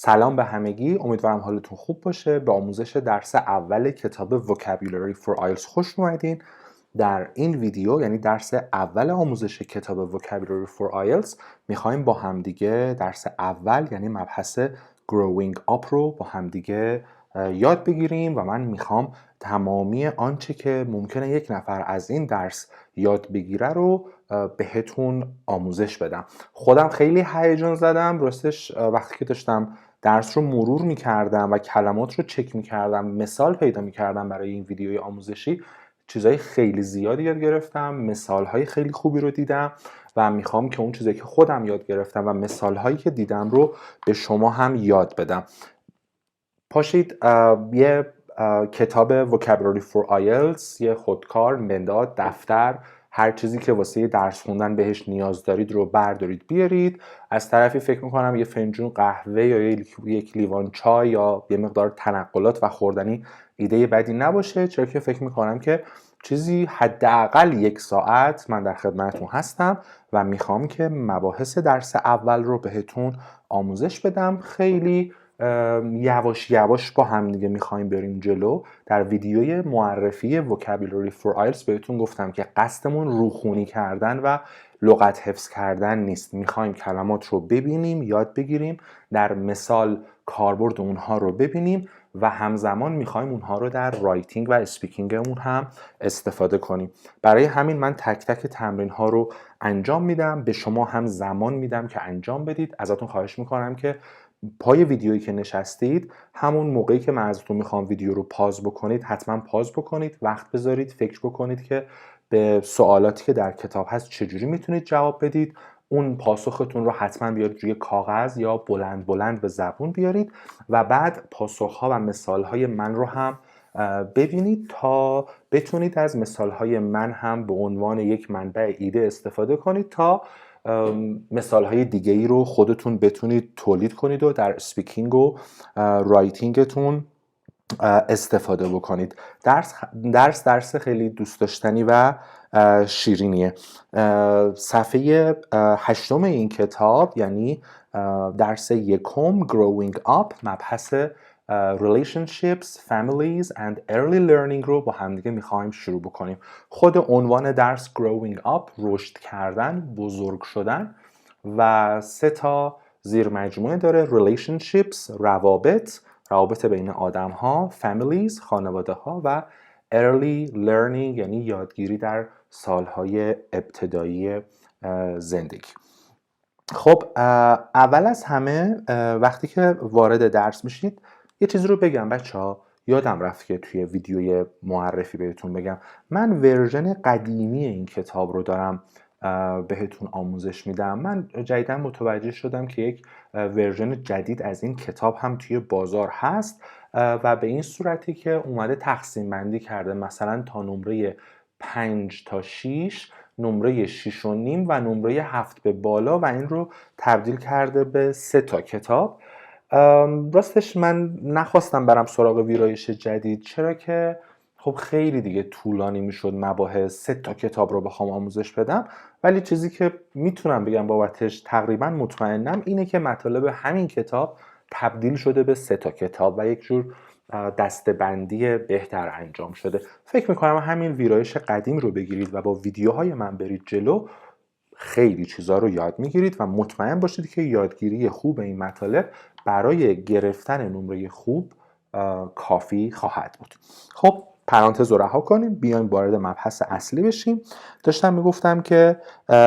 سلام به همگی، امیدوارم حالتون خوب باشه. به آموزش درس اول کتاب Vocabulary for IELTS خوش اومدین. در این ویدیو یعنی درس اول آموزش کتاب Vocabulary for IELTS میخوایم با همدیگه درس اول یعنی مبحث Growing Up رو با همدیگه یاد بگیریم و من میخوام تمامی آنچه که ممکنه یک نفر از این درس یاد بگیره رو بهتون آموزش بدم. خودم خیلی هیجان زدم راستش وقتی که داشتم درس رو مرور میکردم و کلمات رو چک میکردم، مثال پیدا میکردم برای این ویدیوی آموزشی. چیزهای خیلی زیادی یاد گرفتم، مثالهای خیلی خوبی رو دیدم و میخوام که اون چیزایی که خودم یاد گرفتم و مثالهایی که دیدم رو به شما هم یاد بدم. پاشید یه کتاب Vocabulary for IELTS، یه خودکار، مداد، دفتر، هر چیزی که واسه درس خوندن بهش نیاز دارید رو بردارید بیارید. از طرفی فکر میکنم یه فنجون قهوه یا یک لیوان چای یا یه مقدار تنقلات و خوردنی ایده بدی نباشه، چرا که فکر میکنم که چیزی حداقل 1 ساعت من در خدمتتون هستم و میخوام که مباحث درس اول رو بهتون آموزش بدم. خیلی یواش یواش با هم دیگه میخوایم بریم جلو. در ویدیوی معرفی Vocabulary for IELTS بهتون گفتم که قصدمون روخونی کردن و لغت حفظ کردن نیست. میخوایم کلمات رو ببینیم، یاد بگیریم، در مثال کاربرد اونها رو ببینیم و همزمان میخوایم اونها رو در رایتینگ و اسپیکینگمون هم استفاده کنیم. برای همین من تک تک تمرین ها رو انجام میدم، به شما هم زمان میدم که انجام بدید. ازتون خواهش میکنم که پای ویدیویی که نشستید همون موقعی که من ازتون میخوام ویدیو رو پاز بکنید حتما پاز بکنید، وقت بذارید، فکر بکنید که به سوالاتی که در کتاب هست چجوری میتونید جواب بدید. اون پاسختون رو حتما بیارید روی کاغذ یا بلند بلند به زبون بیارید و بعد پاسخها و مثالهای من رو هم ببینید تا بتونید از مثالهای من هم به عنوان یک منبع ایده استفاده کنید تا مثالهای دیگه ای رو خودتون بتونید تولید کنید و در اسپیکینگ و رایتینگتون استفاده بکنید. درس خیلی دوست داشتنی و شیرینیه. صفحه 8 این کتاب یعنی درس 1 Growing Up، مبحث relationships, families and early learning رو با همدیگه میخوایم شروع بکنیم. خود عنوان درس Growing Up، رشد کردن، بزرگ شدن، و 3 تا زیر مجموعه داره: relationships، روابط بین آدم ها، families، خانواده ها، و early learning یعنی یادگیری در سالهای ابتدایی زندگی. خب اول از همه وقتی که وارد درس میشید یه چیزی رو بگم بچه‌ها، یادم رفت که توی ویدیوی معرفی بهتون بگم. من ورژن قدیمی این کتاب رو دارم بهتون آموزش میدم. من جدیداً متوجه شدم که یک ورژن جدید از این کتاب هم توی بازار هست و به این صورتی که اومده تقسیم بندی کرده، مثلا تا نمره 5 تا 6، نمره 6.5 و نمره 7 به بالا، و این رو تبدیل کرده به 3 تا کتاب. راستش من نخواستم برم سراغ ویرایش جدید، چرا که خب خیلی دیگه طولانی میشد مباحث 3 تا کتاب رو بخوام آموزش بدم. ولی چیزی که میتونم بگم بابتش تقریبا مطمئنم اینه که مطالب همین کتاب تبدیل شده به 3 تا کتاب و یک جور دسته‌بندی بهتر انجام شده. فکر میکنم همین ویرایش قدیم رو بگیرید و با ویدیوهای من برید جلو، خیلی چیزا رو یاد میگیرید و مطمئن باشید که یادگیری خوب این مطالب برای گرفتن نمره خوب کافی خواهد بود. خب پرانتز رو رها کنیم، بیایم وارد مبحث اصلی بشیم. داشتم میگفتم که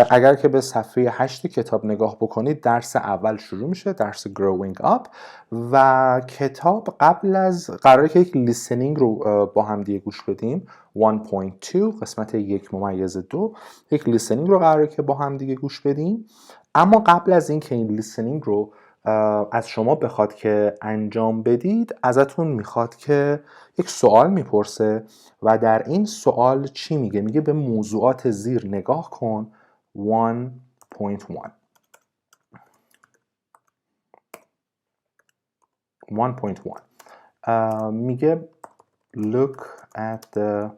اگر که به صفحه 8 کتاب نگاه بکنید درس اول شروع میشه، درس Growing Up، و کتاب قبل از قراره که یک لیسنینگ رو با هم دیگه گوش بدیم 1.2 قسمت 1.2 یک لیسنینگ رو قراره که با هم دیگه گوش بدیم. اما قبل از این که این لیسنینگ رو از شما بخواد که انجام بدید، ازتون میخواد که یک سوال میپرسه و در این سوال چی میگه؟ میگه به موضوعات زیر نگاه کن 1.1. میگه look at the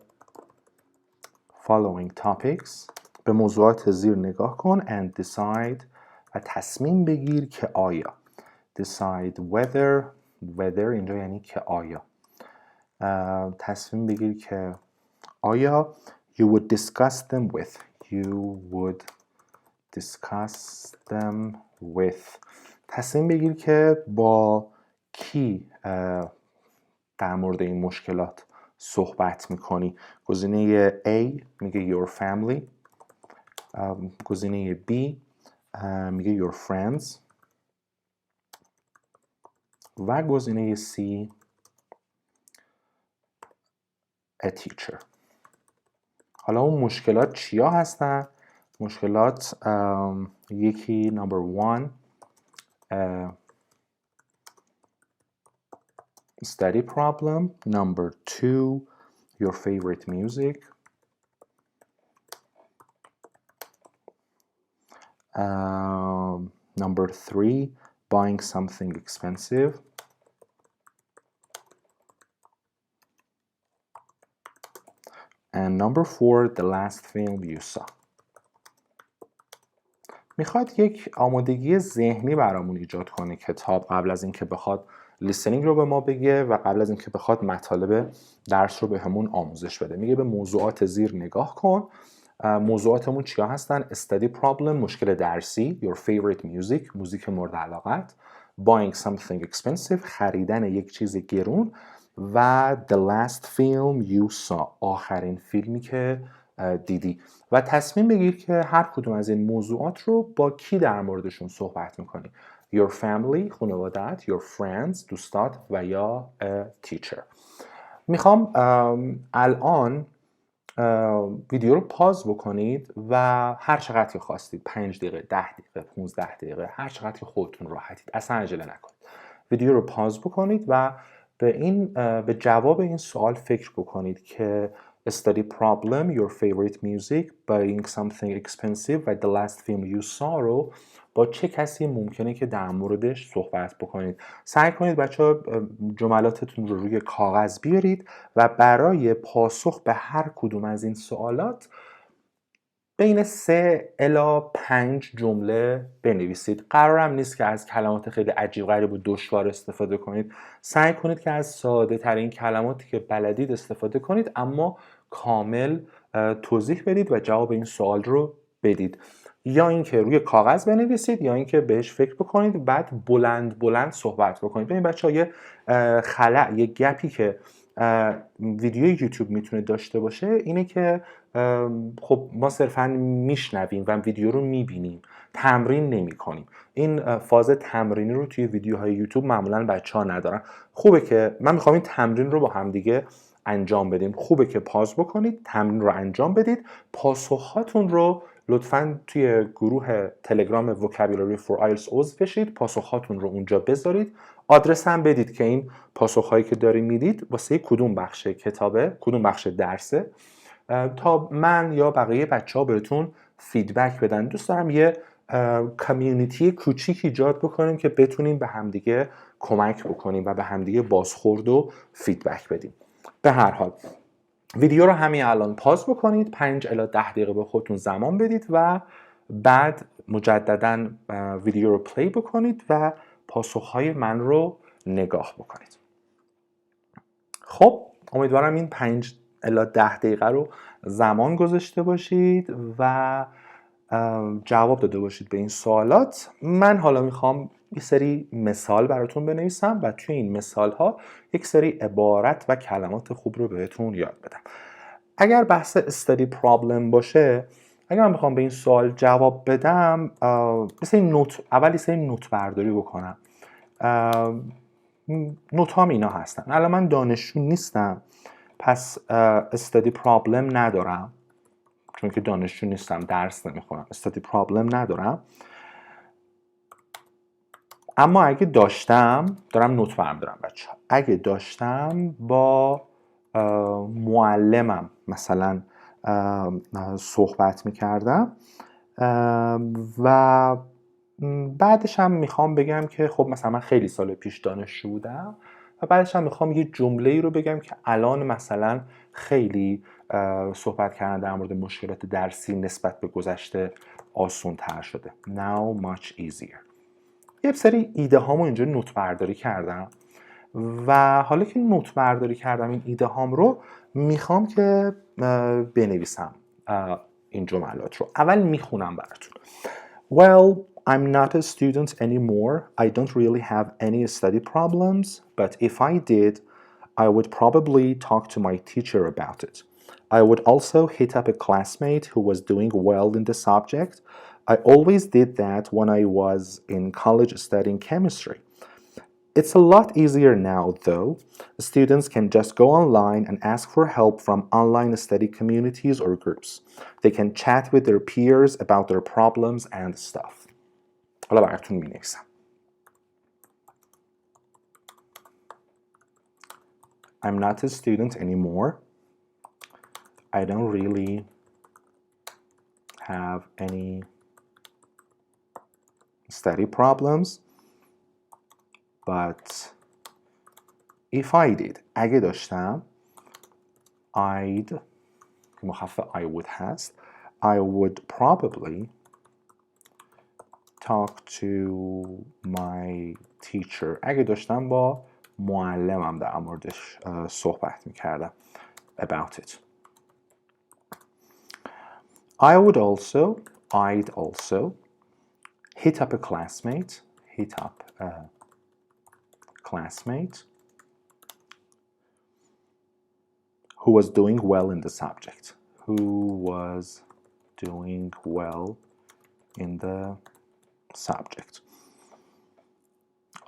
following topics، به موضوعات زیر نگاه کن and decide، و تصمیم بگیر که آیا. decide whether اینجا یعنی که آیا. تصمیم بگیر که آیا you would discuss them with. You would discuss them with. تصمیم بگیر که با کی در مورد این مشکلات صحبت میکنی. گزینه A میگه your family. گزینه B میگه your friends. و گزینه C a teacher. حالا اون مشکلات چیا هستن؟ مشکلات یکی number 1 study problem. Number 2 your favorite music. Number 3 buying something expensive. And number 4 the last film you saw. میخواد یک آمادگی ذهنی برامون ایجاد کنه کتاب قبل از اینکه بخواد لیسنینگ رو به ما بگه و قبل از اینکه بخواد مطالب درس رو به همون آموزش بده. میگه به موضوعات زیر نگاه کن. موضوعاتمون چیا هستن؟ study problem مشکل درسی. your favorite music موزیک مورد علاقت. buying something expensive خریدن یک چیز گرون. و the last film you saw آخرین فیلمی که دیدی. و تصمیم بگیر که هر کدوم از این موضوعات رو با کی در موردشون صحبت میکنی. your family خانوادت. your friends دوستات و یا teacher. میخوام الان ویدیو رو پاز بکنید و هر چقدر که خواستید 5 دقیقه 10 دقیقه 15 دقیقه هر چقدر که خودتون راحتید اصلا عجله نکنید. ویدیو رو پاز بکنید و به جواب این سوال فکر بکنید که study problem your favorite music buying something expensive و the last film you saw رو با چه کسی ممکنه که در موردش صحبت بکنید. سعی کنید بچه‌ها جملاتتون رو روی کاغذ بیارید و برای پاسخ به هر کدوم از این سوالات بین 3 الی 5 جمله بنویسید. قرارم نیست که از کلمات خیلی عجیب غریب و دشوار استفاده کنید. سعی کنید که از ساده ترین کلماتی که بلدید استفاده کنید اما کامل توضیح بدید و جواب این سوال رو بدید. یا اینکه روی کاغذ بنویسید یا اینکه بهش فکر بکنید بعد بلند صحبت بکنید. ببین بچه‌ها یه خلأ یه گپی که ویدیو یوتیوب میتونه داشته باشه اینه که خب ما صرفا میشنویم و ویدیو رو میبینیم، تمرین نمی کنیم. این فاز تمرینی رو توی ویدیوهای یوتیوب معمولا بچه‌ها ندارن. خوبه که من میخوام این تمرین رو با هم دیگه انجام بدیم. خوبه که پاز بکنید، تمرین رو انجام بدید، پاسخهاتون رو لطفاً توی گروه تلگرام vocabulary for IELTS عضو بشید، پاسخهاتون رو اونجا بذارید، آدرس هم بدید که این پاسخهایی که دارید میدید واسه کدوم بخش کتابه، کدوم بخش درسه، تا من یا بقیه بچه‌ها بهتون فیدبک بدن. دوست دارم یه کامیونیتی کوچیک ایجاد بکنیم که بتونیم به همدیگه کمک بکنیم و به همدیگه بازخورد و فیدبک بدیم. به هر حال ویدیو رو همین الان پاز بکنید، 5 الی 10 دقیقه به خودتون زمان بدید و بعد مجددا ویدیو رو پلی بکنید و پاسخهای من رو نگاه بکنید. خب امیدوارم این 5 الی 10 دقیقه رو زمان گذاشته باشید و جواب داده باشید به این سوالات. من حالا میخوام یه سری مثال براتون بنویسم و توی این مثال ها یک سری عبارت و کلمات خوب رو بهتون یاد بدم. اگر بحث study problem باشه، اگر من بخوام به این سوال جواب بدم اول یه سری نوت برداری بکنم. نوت هم اینا هستن. الان من دانشجو نیستم پس study problem ندارم، چون که دانشجو نیستم درس نمیخونم، study problem ندارم. اما اگه داشتم، دارم نوت برمی‌دارم بچه ها، اگه داشتم با معلمم مثلا صحبت میکردم و بعدش هم میخوام بگم که خب مثلا من خیلی سال پیش دانشجو بودم و بعدش هم میخوام یه جمله‌ای رو بگم که الان مثلا خیلی صحبت کردن در مورد مشکلات درسی نسبت به گذشته آسان تر شده. Now much easier. یه سری ایده هامو اینجا نوت برداری کردم و حالا که نوت برداری کردم این ایده هام رو میخوام که بنویسم این جملات رو. اول میخونم براتون. Well, I'm not a student anymore. I don't really have any study problems, but if I did, I would probably talk to my teacher about it. I would also hit up a classmate who was doing well in the subject. I always did that when I was in college studying chemistry. It's a lot easier now, though. Students can just go online and ask for help from online study communities or groups. They can chat with their peers about their problems and stuff. حالا براتون می‌نویسم. I'm not a student anymore. I don't really have any study problems. But if I did, اگه داشتم I'd مخفف I would هست I would probably talk to my teacher. اگه داشتم با معلمم در موردش صحبت میکردم about it. I'd also hit up a classmate who was doing well in the subject.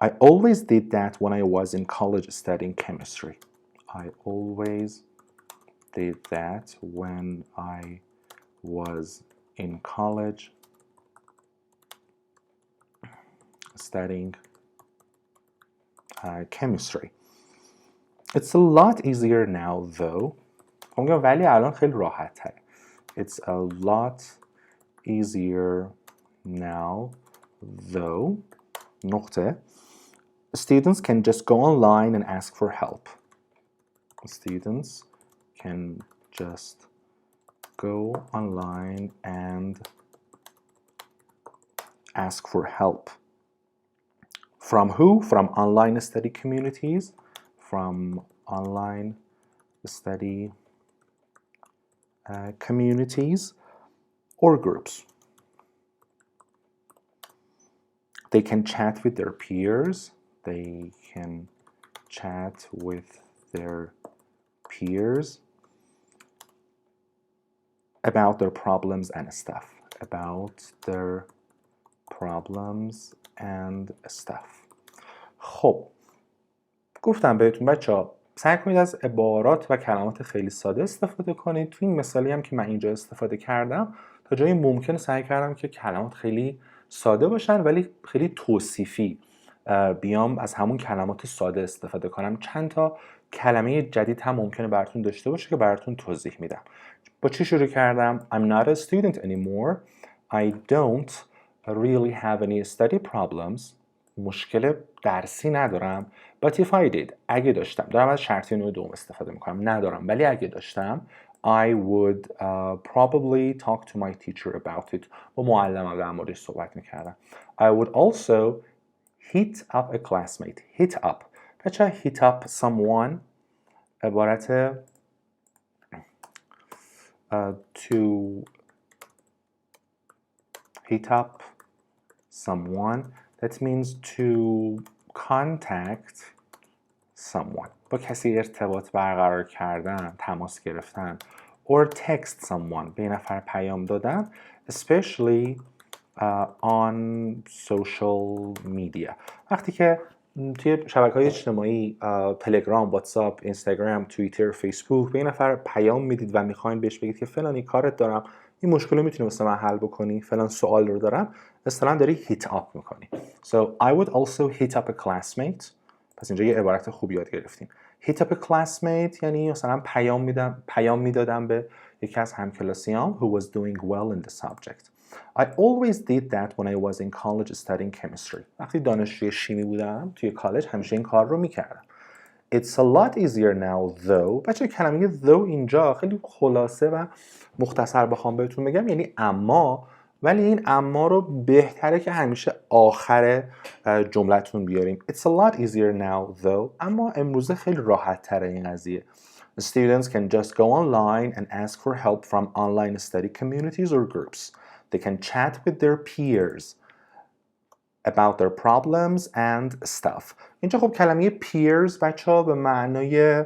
I always did that when I was in college studying chemistry. I always did that when I was in college studying chemistry. It's a lot easier now though. ولی الان خیلی راحت تره. It's a lot easier now though. نقطه. Students can just go online and ask for help. Students can just go online and ask for help. From who? From online study communities. From online study communities or groups. They can chat with their peers. About their problems and stuff. خب گفتم بهتون بچه‌ها سعی کنید از عبارات و کلمات خیلی ساده استفاده کنید. تو این مثالی هم که من اینجا استفاده کردم تا جایی ممکن سعی کردم که کلمات خیلی ساده باشن ولی خیلی توصیفی بیام از همون کلمات ساده استفاده کنم. چند تا کلمه جدید هم ممکنه براتون داشته باشه که براتون توضیح میدم. با چی شروع کردم؟ I'm not a student anymore. I don't really have any study problems. مشکل درسی ندارم. But if I did, اگه داشتم، دارم از شرطی نوع دوم استفاده میکنم، ندارم ولی اگه داشتم I would probably talk to my teacher about it. با معلمم در موردش صحبت میکردم. I would also hit up a classmate. Hit up. بچه hit up someone عبارت to hit up someone. That means to contact someone. با کسی ارتباط برقرار کردن، تماس گرفتن. Or text someone. به یه نفر پیام دادن. Especially on social media. وقتی که توی شبکه‌های اجتماعی تلگرام، واتساپ، اینستاگرام، توییتر، فیسبوک به یه نفر پیام میدید و میخواین بهش بگید که فلانی کارت دارم، این مشکل رو میتونی واسه من حل بکنی، فلان سوال رو دارم، اصطلاحاً داری هیت آپ میکنی. So I would also hit up a classmate. پس اینجا یه عبارت خوب یاد گرفتیم. Hit up a classmate یعنی مثلا پیام میدادم به یکی از همکلاسیام who was doing well in the subject. I always did that when I was in college studying chemistry. وقتی دانشجوی شیمی بودم توی کالج همیشه این کار رو میکردم. It's a lot easier now though. بچه کلمه though اینجا خیلی خلاصه و مختصر بخوام بهتون بگم یعنی اما ولی این اما رو بهتره که همیشه آخر جملتون بیاریم. It's a lot easier now though. اما امروزه خیلی راحت تره این قضیه. The students can just go online and ask for help from online study communities or groups. They can chat with their peers about their problems and stuff. اینجا خب کلمه peers بچه ها به معنای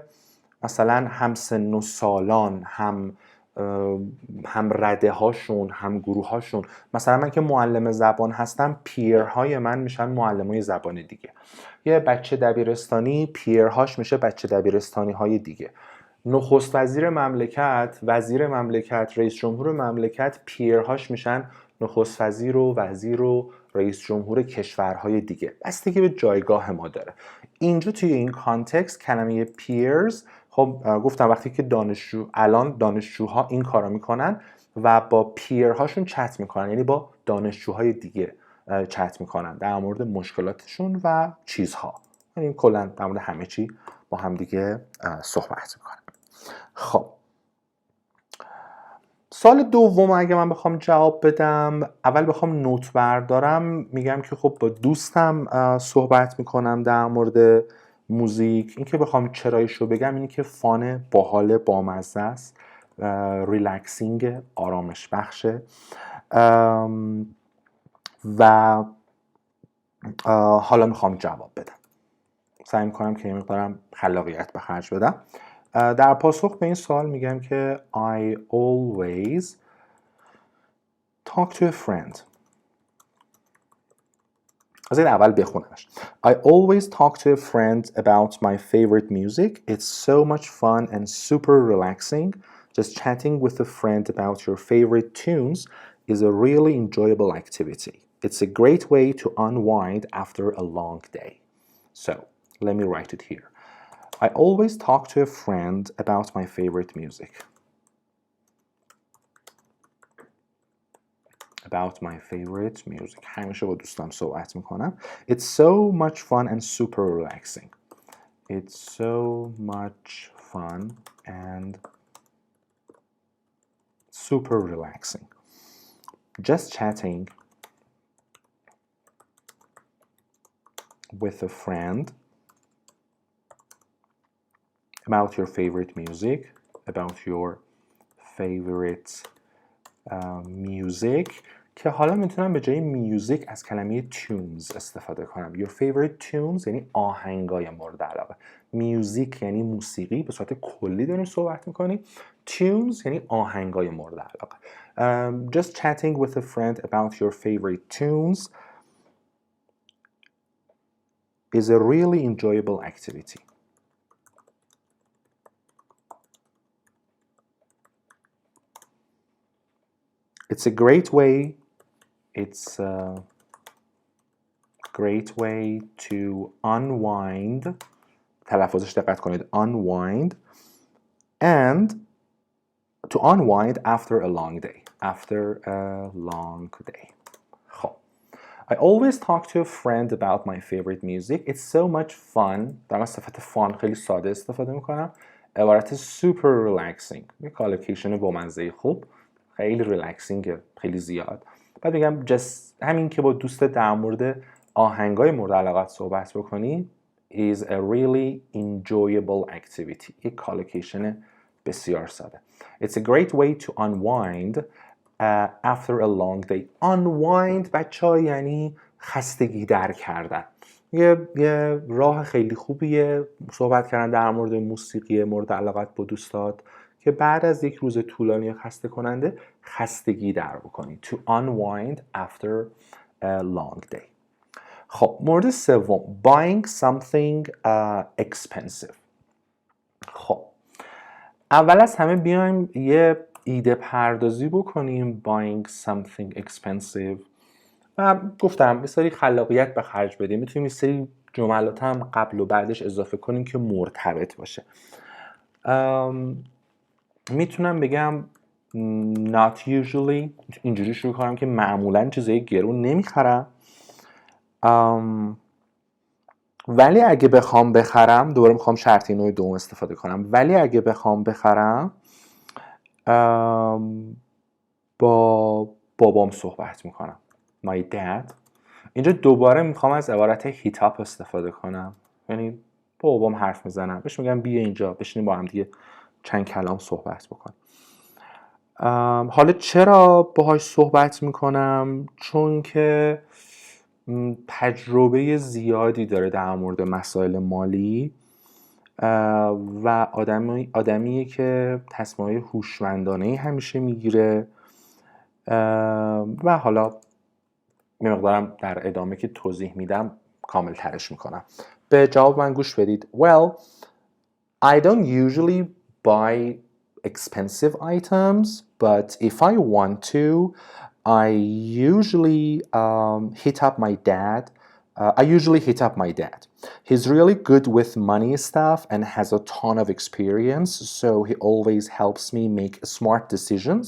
مثلا هم سن و سالان، هم رده هاشون، هم گروه هاشون. مثلا من که معلم زبان هستم، پیرهای من میشن معلمای زبان دیگه. یه بچه دبیرستانی پیرهاش میشه بچه دبیرستانی های دیگه. نخست وزیر مملکت، وزیر مملکت، رئیس جمهور مملکت پیرهاش میشن نخست وزیر و وزیر و رئیس جمهور کشورهای دیگه. بستگی به جایگاه ما داره. اینجا توی این کانتکست کلمه پیرز، خب گفتم وقتی که الان دانشجوها این کارو میکنن و با پیرهاشون چت میکنن، یعنی با دانشجوهای دیگه چت میکنن در مورد مشکلاتشون و چیزها، یعنی کلا در مورد همه چی با هم دیگه صحبت میکنن. خب سال دوم اگه من بخوام جواب بدم، اول بخوام نوت بردارم، میگم که خب با دوستم صحبت میکنم در مورد موزیک. این که بخوام چرایشو بگم اینی که فان، باحال، بامزه است، ریلکسینگ، آرامش بخشه و حالا میخوام جواب بدم. سعی میکنم که مقدارم خلاقیت به خرج بدم. در پاسخ به این سوال میگم که I always talk to a friend. از این اول بخونمش. I always talk to a friend about my favorite music. It's so much fun and super relaxing. Just chatting with a friend about your favorite tunes is a really enjoyable activity. It's a great way to unwind after a long day. So, let me write it here. I always talk to a friend about my favorite music. About my favorite music. همیشه با دوستم صحبت میکنم. It's so much fun and super relaxing. It's so much fun and super relaxing. Just chatting with a friend about your favorite music, about your favorite music، که حالا میتونم به جای میوزیک از کلمه tunes استفاده کنم. Your favorite tunes یعنی آهنگای مورد علاقه. میوزیک یعنی موسیقی، به صورت کلی داریم صحبت میکنیم. tunes یعنی آهنگای مورد علاقه. Just chatting with a friend about your favorite tunes is a really enjoyable activity. It's a great way to unwind. تلفظش دقت کنید. Unwind and to unwind after a long day. After a long day. خب. I always talk to a friend about my favorite music. It's so much fun. در صفت fun خیلی ساده استفاده میکنم. عبارت super relaxing. یه کالوکیشن بامزه خوب. خیلی ریلکسینگ، خیلی زیاد. بعد میگم همین که با دوست در مورد آهنگای مورد علاقت صحبت بکنی is a really enjoyable activity. یک کالوکیشن بسیار ساده. It's a great way to unwind after a long day. Unwind بچه‌ها یعنی خستگی در کردن. یه راه خیلی خوبیه صحبت کردن در مورد موسیقی مورد علاقت با دوستات که بعد از یک روز طولانی خسته کننده خستگی در بکنید. To unwind after a long day. خب مورد سوم، buying something expensive. خب اول از همه بیایم یه ایده پردازی بکنیم. buying something expensive و گفتم یه سری خلاقیت به خرج بدیم. میتونیم یه سری جملات هم قبل و بعدش اضافه کنیم که مرتبط باشه. میتونم بگم not usually، اینجوری شروع کنم که معمولا چیزای گرون نمیخرم، ولی اگه بخوام بخرم، دوباره میخوام شرطی نوع دوم استفاده کنم، ولی اگه بخوام بخرم با بابام صحبت میکنم. My dad. اینجا دوباره میخوام از عبارت هیت اپ استفاده کنم، یعنی با بابام حرف میزنم، بهش میگم بیا اینجا بشینیم با هم دیگه چند کلام صحبت بکنیم. حالا چرا باهاش صحبت میکنم؟ چون که تجربه زیادی داره در مورد مسائل مالی و آدمیه که تصمیم‌های هوشمندانه همیشه میگیره و حالا یه مقدارم در ادامه که توضیح میدم کامل ترش میکنم. به جواب من گوش بدید. Well, I don't usually buy expensive items, but if I want to, I usually hit up my dad. He's really good with money stuff and has a ton of experience, so he always helps me make smart decisions.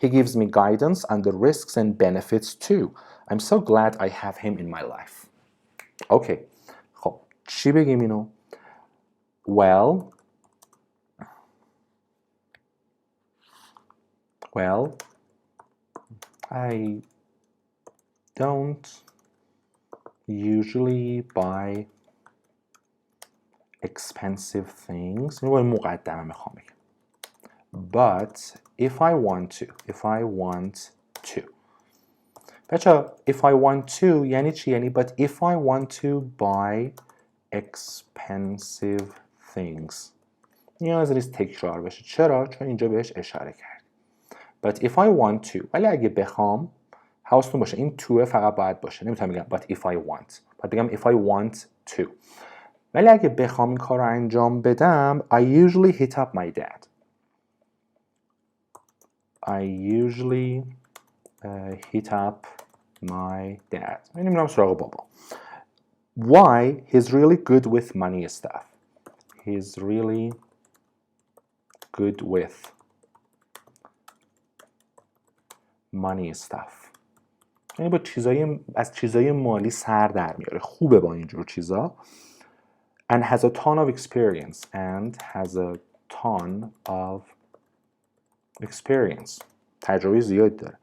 He gives me guidance on the risks and benefits too. I'm so glad I have him in my life. Okay. خب چی بگیم اینو؟ Well, I don't usually buy expensive things. اینو باید مقدمه میخوام بگم. But if I want to. بچه if I want to یعنی چی؟ یعنی but if I want to buy expensive things. نیاز نیست تکرار بشه. چرا؟ چون اینجا بهش اشاره کرد. But if I want to. ولی اگه بخوام حواستون باشه این to فقط باید باشه. نمیتونم بگم but if I want. باید بگم if I want to. ولی اگه بخوام این کار رو انجام بدم I usually hit up my dad. Hit up my dad. یعنی میرم سراغ بابا. Why? He's really good with money stuff. He's really good with money stuff. یعنی با از چیزای مالی سر در میاره. خوبه با اینجور چیزا. And has a ton of experience. تجربه زیاد داره.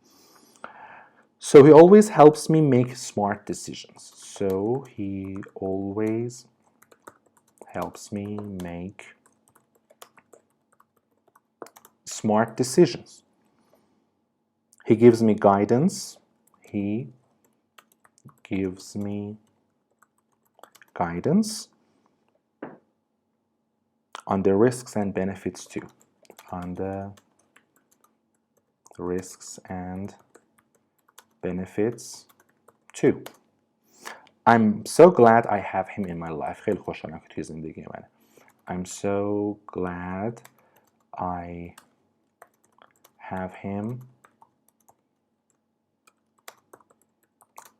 So he always helps me make smart decisions. He gives me guidance. On the risks and benefits too. I'm so glad I have him in my life. خیلی خوشحالم که توی زندگی منه. I'm so glad I have him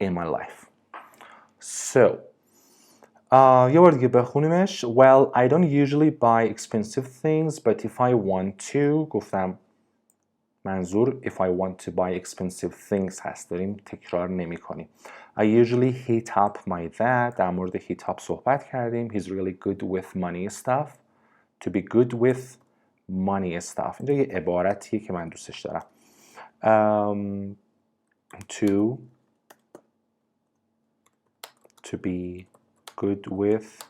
in my life. So یه بار دیگه بخونیمش. Well, I don't usually buy expensive things, but if I want to. گفتم منظور if I want to buy expensive things هست. داریم تکرار نمی کنیم. I usually hit up my dad. در مورد hit up صحبت کردیم. He's really good with money stuff. To be good with money stuff. اینجا یه عبارتیه که من دوستش دارم. To be good with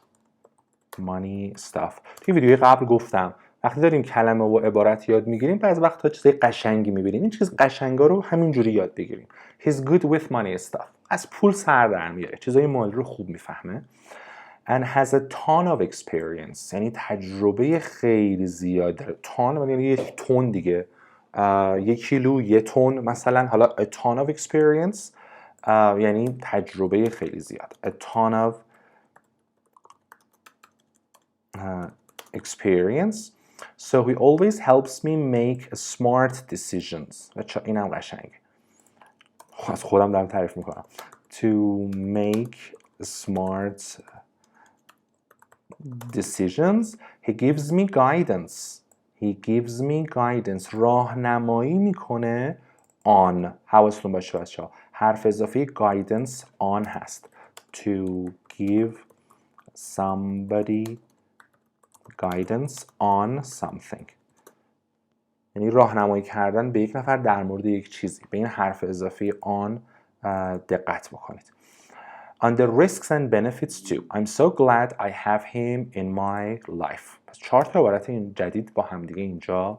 money stuff. توی ویدیوی قبل گفتم وقتی داریم کلمه و عبارت یاد میگیریم بعضی وقتا چیزای قشنگی میبینیم. این چیز قشنگا رو همینجوری یاد بگیریم. He's good with money stuff. از پول سر در میاره. چیزای مالی رو خوب میفهمه. And has a ton of experience. یعنی تجربه خیلی زیاد داره. ton یعنی یک تن دیگه. 1 کیلو 1 تن مثلا. حالا a ton of experience یعنی تجربه خیلی زیاد. A ton of experience. So he always helps me make smart decisions. اینم قشنگه. از خودم دارم تعریف میکنم. To make smart decisions. He gives me guidance. راهنمایی میکنه on. حواستون باشه بچه‌ها. حرف اضافه guidance on هست. To give somebody guidance on something. یعنی راهنمایی کردن به یک نفر در مورد یک چیزی. به این حرف اضافه آن دقت بکنید. On the risks and benefits too. I'm so glad I have him in my life. پس 4 تا عبارت این جدید با همدیگه اینجا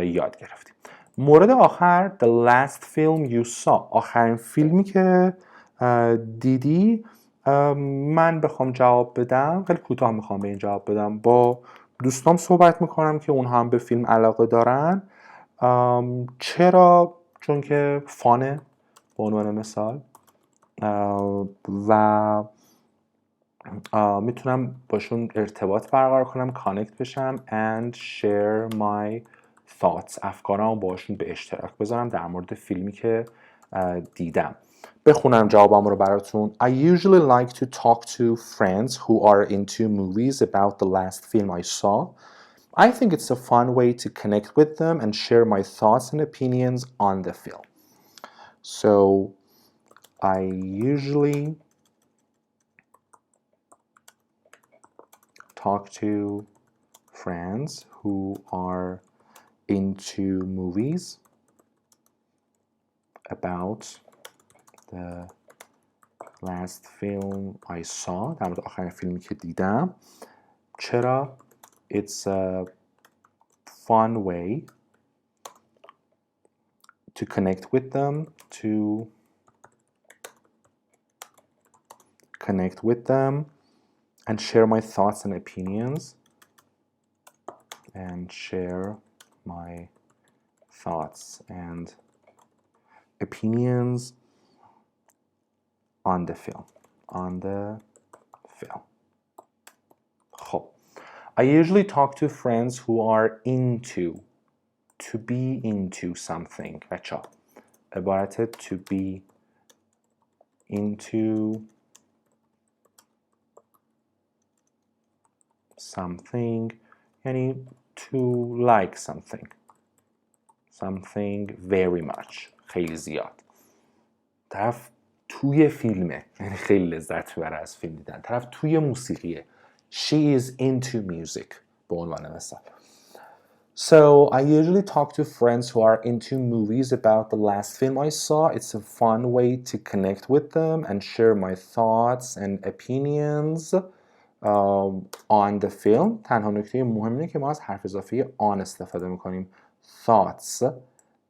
یاد گرفتیم. مورد آخر the last film you saw. آخرین فیلمی که دیدی. من بخوام جواب بدم خیلی کوتاه میخوام به این جواب بدم. با دوستام صحبت میکنم که اونها هم به فیلم علاقه دارن. چرا؟ چون که فانه به عنوان مثال و میتونم باشون ارتباط برقرار کنم، کانکت بشم and share my thoughts. افکارم باشون به اشتراک بذارم در مورد فیلمی که دیدم. بخونم جوابم رو براتون. I usually like to talk to friends who are into movies about the last film I saw. I think it's a fun way to connect with them and share my thoughts and opinions on the film. So I usually talk to friends who are into movies about the last film I saw. در مورد آخرین فیلمی که دیدم. چرا؟ It's a fun way to connect with them, and share my thoughts and opinions. On the film. خب. I usually talk to friends who are into. To be into something. بچه‌ها عبارت to be into something یعنی to like something very much، خیلی زیاد. طرف توی فیلمه، یعنی خیلی لذت میبره از فیلم دیدن. طرف توی موسیقیه. She is into music به عنوان مثال. So I usually talk to friends who are into movies about the last film I saw. It's a fun way to connect with them and share my thoughts and opinions on the film. تنها نکته مهم اینه که ما از حرف اضافه on استفاده میکنیم. Thoughts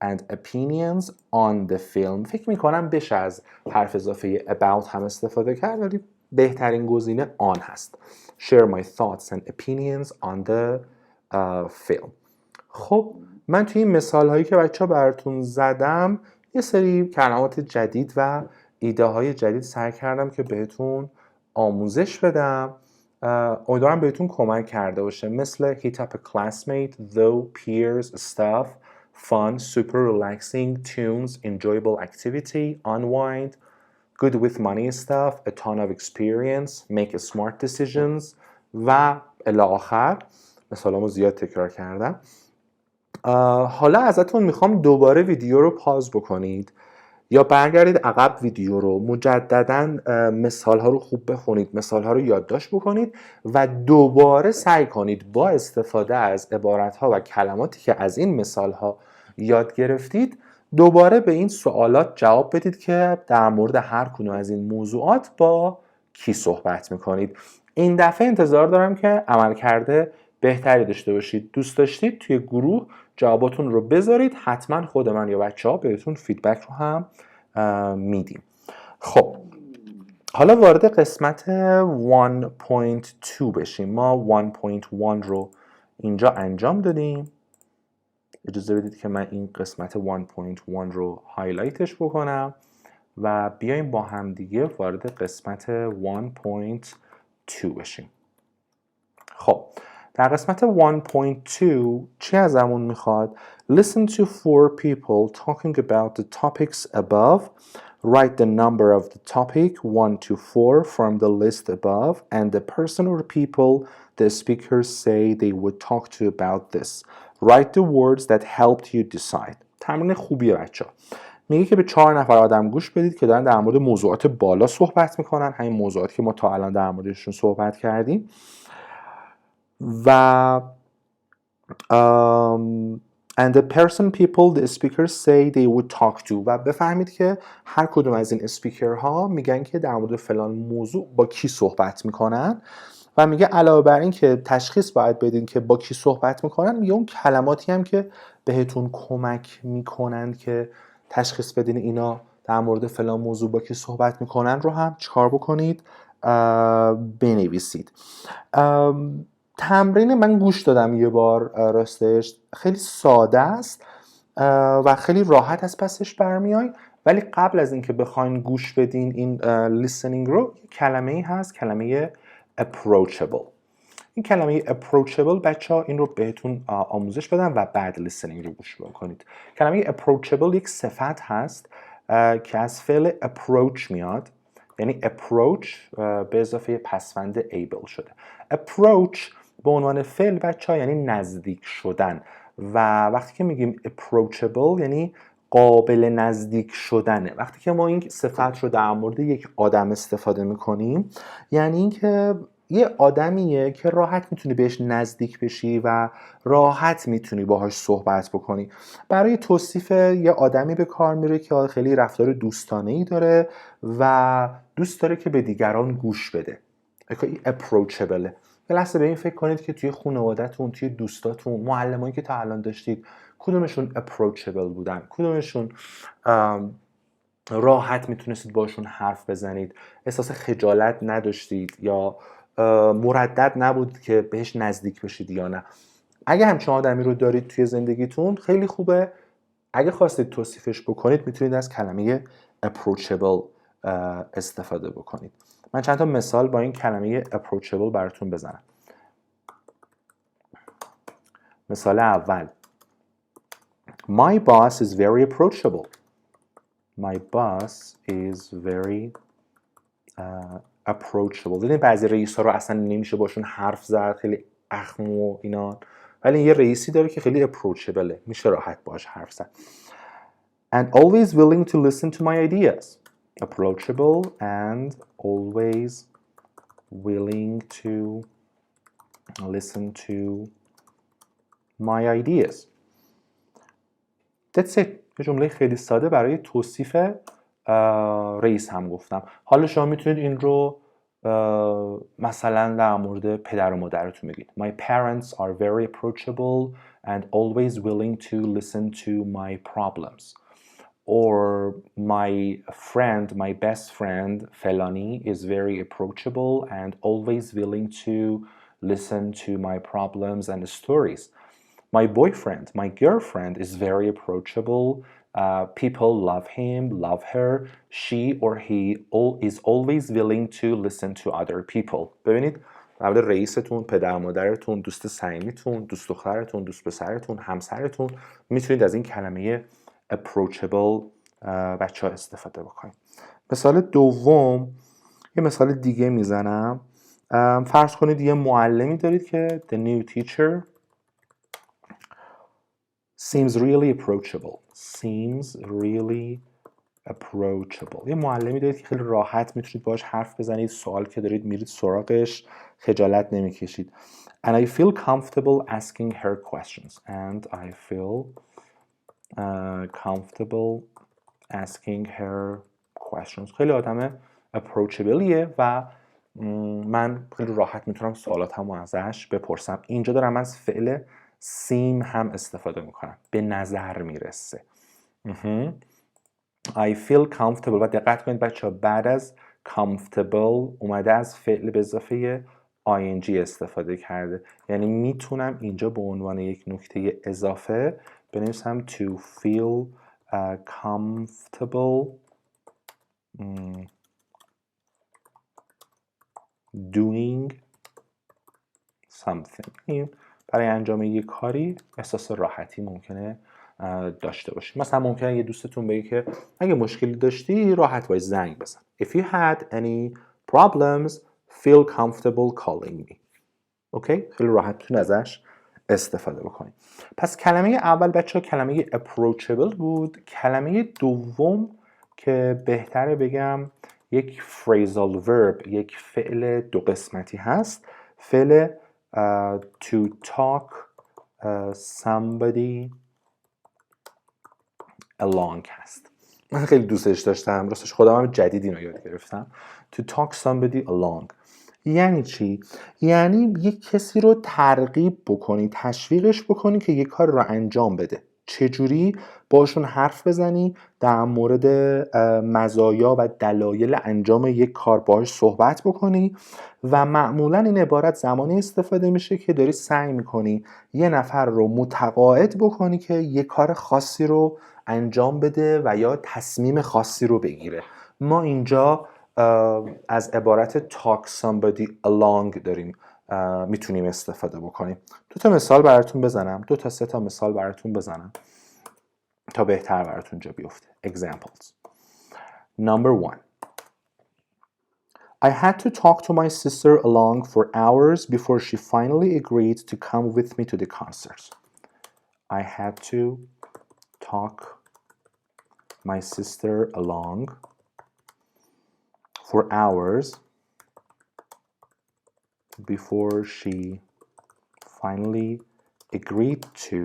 and opinions on the film. فکر میکنم بشه از حرف اضافه about هم استفاده کرد، ولی بهترین گزینه on هست. Share my thoughts and opinions on the film. خب من توی این مثال هایی که بچه ها براتون زدم یه سری کلمات جدید و ایده های جدید سعی کردم که بهتون آموزش بدم. امیدوارم بهتون کمک کرده باشه. مثل hit up a classmate, though, peers, stuff, fun, super relaxing, tunes, enjoyable activity, unwind, good with money stuff, a ton of experience, make smart decisions و الی آخر. مثالامو زیاد تکرار کردم. حالا ازتون میخوام دوباره ویدیو رو پاز بکنید یا برگردید عقب ویدیو رو، مجدداً مثال ها رو خوب بخونید، مثال ها رو یادداشت بکنید و دوباره سعی کنید با استفاده از عبارت ها و کلماتی که از این مثال ها یاد گرفتید دوباره به این سوالات جواب بدید که در مورد هر کدوم از این موضوعات با کی صحبت میکنید. این دفعه انتظار دارم که عملکرد بهتری داشته باشید. دوست داشتید توی گروه جواباتون رو بذارید، حتما خود من یا بچه‌ها بهتون فیدبک رو هم میدیم. خب حالا وارد قسمت 1.2 بشیم. ما 1.1 رو اینجا انجام دادیم. اجازه بدید که من این قسمت 1.1 رو هایلایتش بکنم و بیایم با هم دیگه وارد قسمت 1.2 بشیم. خب در قسمت 1.2 چی ازمون میخواد؟ Listen to 4 people talking about the topics above. Write the number of the topic 1 to 4 from the list above and the person or people the speakers say they would talk to about this. Write the words that helped you decide. تمرین خوبیه بچه‌ها. میگه که به 4 نفر آدم گوش بدید که دارن در مورد موضوعات بالا صحبت میکنن، همین موضوعاتی که ما تا الان در موردشون صحبت کردیم. و and the person people the speakers say they would talk to و بفهمید که هر کدوم از این اسپیکرها میگن که در مورد فلان موضوع با کی صحبت میکنن و میگه علاوه بر این که تشخیص باید بدین که با کی صحبت میکنن، میگه اون کلماتی هم که بهتون کمک میکنن که تشخیص بدین اینا در مورد فلان موضوع با کی صحبت میکنن رو هم چیکار بکنید؟ بنویسید. تمرین من گوش دادم یه بار، راستش خیلی ساده است و خیلی راحت از پسش برمیای، ولی قبل از اینکه بخواین گوش بدین این listening رو، کلمه ای هست، کلمه approachable. این کلمه approachable بچه‌ها این رو بهتون آموزش بدم و بعد listening رو گوش بکنید. کلمه approachable یک صفت هست که از فعل approach میاد، یعنی approach به اضافه پسوند able شده. approach به عنوان فعل بچه‌ها یعنی نزدیک شدن و وقتی که میگیم approachable یعنی قابل نزدیک شدنه. وقتی که ما این صفت رو در مورد یک آدم استفاده میکنیم یعنی اینکه یه آدمیه که راحت میتونی بهش نزدیک بشی و راحت میتونی باهاش صحبت بکنی. برای توصیف یه آدمی به کار میره که خیلی رفتار دوستانه‌ای داره و دوست داره که به دیگران گوش بده. approachable. یه لحظه به این فکر کنید که توی خانواده‌تون، توی دوستاتون، معلمایی که تا الان داشتید، کدومشون approachable بودن؟ کدومشون راحت میتونستید باشون حرف بزنید، احساس خجالت نداشتید یا مردد نبود که بهش نزدیک بشید یا نه؟ اگه همچون آدمی رو دارید توی زندگیتون خیلی خوبه. اگه خواستید توصیفش بکنید میتونید از کلمه approachable استفاده بکنید. من چند تا مثال با این کلمه approachable براتون بزنم. مثال اول: My boss is very approachable. My boss is very approachable. دیدین بعضی رئیس‌ها رو اصلا نمیشه باشون حرف زد، خیلی اخم و اینا، ولی یه رئیسی داره که خیلی approachable، میشه راحت باهاش حرف زد. And always willing to listen to my ideas. Approachable and always willing to listen to my ideas. That's it. یه جمله خیلی ساده برای توصیف رئیس هم گفتم. حالا شما میتونید این رو مثلا در مورد پدر و مادرتون بگید. My parents are very approachable and always willing to listen to my problems. Or my best friend فلانی is very approachable and always willing to listen to my problems and stories. My boyfriend, my girlfriend is very approachable. People love him, love her. She or he is always willing to listen to other people. ببینید در مورد رئیستون، پدر مادرتون، دوست صمیمیتون، دوست دخترتون، دوست پسرتون، همسرتون میتونید از این کلمه approachable بچه ها استفاده بکنید. مثال دوم، یه مثال دیگه میزنم. فرض کنید یه معلمی دارید که the new teacher seems really approachable. یه معلمی دارید که خیلی راحت میتونید باهاش حرف بزنید، سوال که دارید میرید سراغش، خجالت نمیکشید. And I feel comfortable asking her questions. And I feel comfortable asking her questions. خیلی آدم approachableیه و من خیلی راحت میتونم سوالاتمو ازش بپرسم. اینجا دارم از فعل seem هم استفاده میکنم، به نظر میرسه. I feel comfortable. و دقت کنید بچه ها، بعد از comfortable اومده از فعل به اضافه ing استفاده کرده، یعنی میتونم اینجا به عنوان یک نکته اضافه بنویسم to feel comfortable doing something. این برای انجام یک کاری احساس راحتی ممکنه داشته باشی. مثلا ممکنه یه دوستتون بگه که اگه مشکلی داشتی راحت باید زنگ بزن. If you had any problems, feel comfortable calling me. اوکی؟ خیلی راحت میتونی ازش استفاده بکنی. پس کلمه اول بچه‌ها کلمه approachable بود. کلمه دوم که بهتره بگم یک phrasal verb، یک فعل دو قسمتی هست. فعل to talk somebody along هست. من خیلی دوستش داشتم، راستش خودم هم جدید اینو یاد گرفتم. to talk somebody along یعنی چی؟ یعنی یک کسی رو ترغیب بکنی، تشویقش بکنی که یک کار رو انجام بده. چجوری؟ باشون حرف بزنی، در مورد مزایا و دلایل انجام یک کار باهاش صحبت بکنی و معمولا این عبارت زمانی استفاده میشه که داری سعی میکنی یه نفر رو متقاعد بکنی که یک کار خاصی رو انجام بده و یا تصمیم خاصی رو بگیره. ما اینجا از عبارت talk somebody along داریم میتونیم استفاده بکنیم. دو تا مثال براتون بزنم، 2 تا 3 تا مثال براتون بزنم تا بهتر براتون جا بیفته. Examples. Number 1. I had to talk to my sister along for hours before she finally agreed to come with me to the concert. I had to talk my sister along for hours before she finally agreed to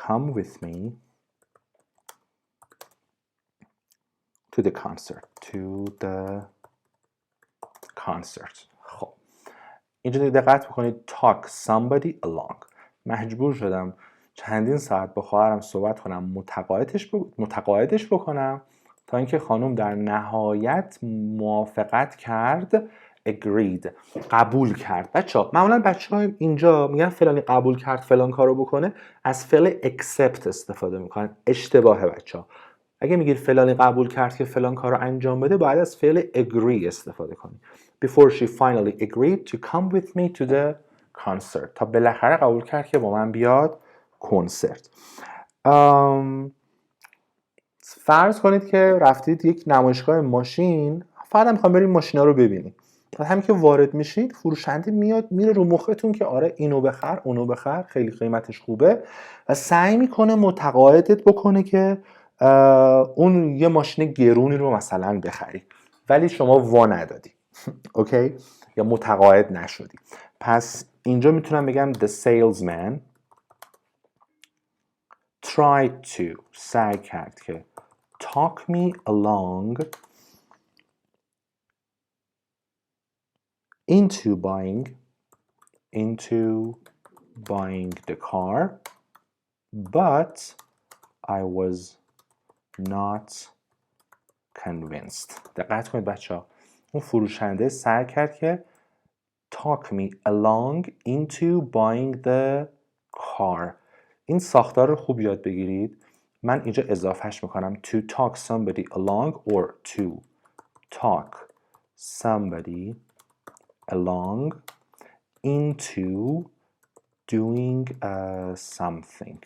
come with me to the concert. خب اینجا دقت بکنید talk somebody along. مجبور شدم چندین ساعت با خواهرم صحبت کنم، متقاعدش بکنم تا اینکه خانم در نهایت موافقت کرد. agreed قبول کرد. بچه‌ها معمولا بچه‌ها اینجا میگن فلانی قبول کرد فلان کارو بکنه، از فعل accept استفاده میکنن. اشتباهه بچه‌ها. اگه میگید فلانی قبول کرد که فلان کارو انجام بده، باید از فعل agree استفاده کنید. Before she finally agreed to come with me to the concert. تا بالاخره قبول کرد که با من بیاد کنسرت. فرض کنید که رفتید یک نمایشگاه ماشین، فقط میخوام بریم ماشینا رو ببینید. همین که وارد میشید فروشنده میاد میره رو مختون که آره اینو بخر اونو بخر، خیلی قیمتش خوبه و سعی میکنه متقاعدت بکنه که اون یه ماشین گرونی رو مثلا بخری، ولی شما وا ندادی. اوکی؟ یا متقاعد نشدی. پس اینجا میتونم بگم the salesman tried to سعی کرد که talk me along into buying the car, but I was not convinced. دقت کنید بچه‌ها، اون فروشنده سعی کرد که talk me along into buying the car. این ساختار رو خوب یاد بگیرید. من اینجا اضافهش میکنم to talk somebody along or to talk somebody along into doing something.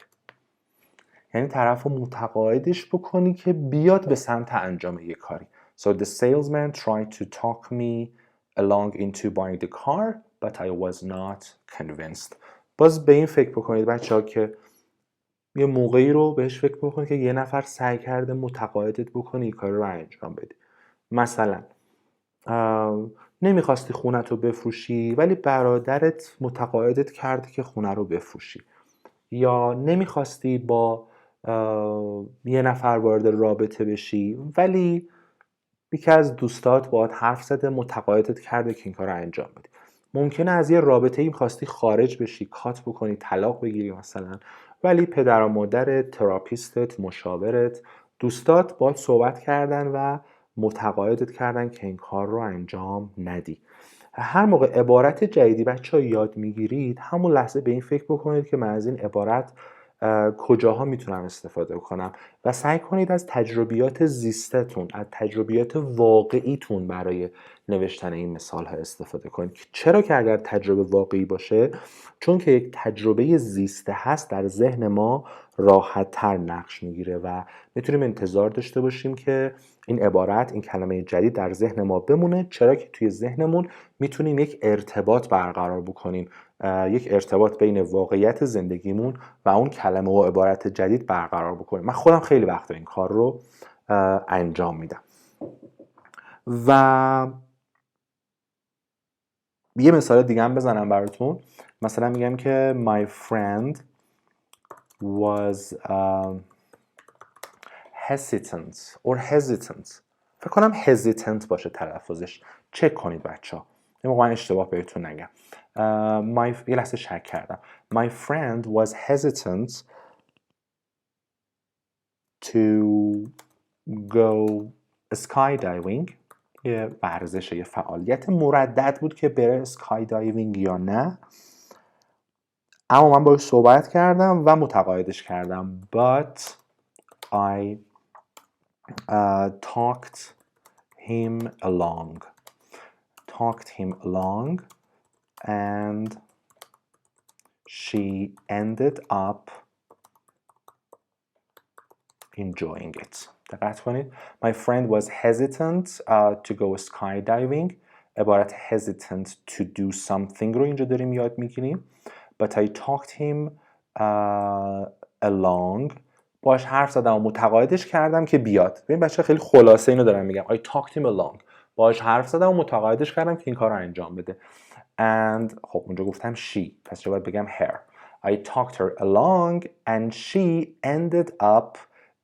یعنی طرف رو متقاعدش بکنی که بیاد به سمت انجام یک کاری. So the salesman tried to talk me along into buying the car, but I was not convinced. باز به این فکر بکنید بچه‌ها که یه موقعی رو بهش فکر بکنید که یه نفر سعی کرده متقاعدت بکنه این کار رو انجام بدی. مثلا نمیخواستی خونت رو بفروشی ولی برادرت متقاعدت کرده که خونه رو بفروشی، یا نمیخواستی با یه نفر وارد رابطه بشی ولی یکی از دوستات باهات حرف زده متقاعدت کرده که این کار رو انجام بدی. ممکنه از یه رابطه ای خواستی خارج بشی، کات بکنی، طلاق بگیری مثلا، ولی پدر و مادرت، تراپیستت، مشاورت، دوستات باهات صحبت کردن و متقاعدت کردن که این کار رو انجام ندی. هر موقع عبارت جدیدی بچه‌ها یاد میگیرید، همون لحظه به این فکر بکنید که من از این عبارت کجاها میتونم استفاده کنم و سعی کنید از تجربیات زیستتون، از تجربیات واقعیتون برای نوشتن این مثال ها استفاده کنید. چرا که اگر تجربه واقعی باشه، چون که یک تجربه زیسته هست، در ذهن ما راحت تر نقش میگیره و میتونیم انتظار داشته باشیم که این عبارت، این کلمه جدید در ذهن ما بمونه، چرا که توی ذهنمون میتونیم یک ارتباط برقرار بکنیم، یک ارتباط بین واقعیت زندگیمون و اون کلمه و عبارت جدید برقرار بکنیم. من خودم خیلی وقت این کار رو انجام میدم. و یه مثال دیگه هم بزنم براتون. مثلا میگم که my friend was hesitant or hesitant. فکر کنم hesitant باشه تلفظش. چک کنید بچه ها. یه موقع من اشتباه بهتون نگم. یه لحظه شک کردم. My friend was hesitant to go skydiving. یه ورزش، یه فعالیت مردد بود که بره اسکای دایوینگ یا نه. اما من باهاش صحبت کردم و متقاعدش کردم. But I talked him along and she ended up enjoying it. دقت کنید. My friend was hesitant to go skydiving. عبارت hesitant to do something رو اینجا داریم یاد میگیریم. But I talked him along. باش حرف زدم و متقاعدش کردم که بیاد. ببین بچه خیلی خلاصه اینو دارم میگم. I talked him along. باش حرف زدم و متقاعدش کردم که این کار رو انجام بده. And خب اونجا گفتم she. پس چه باید بگم her. I talked her along and she ended up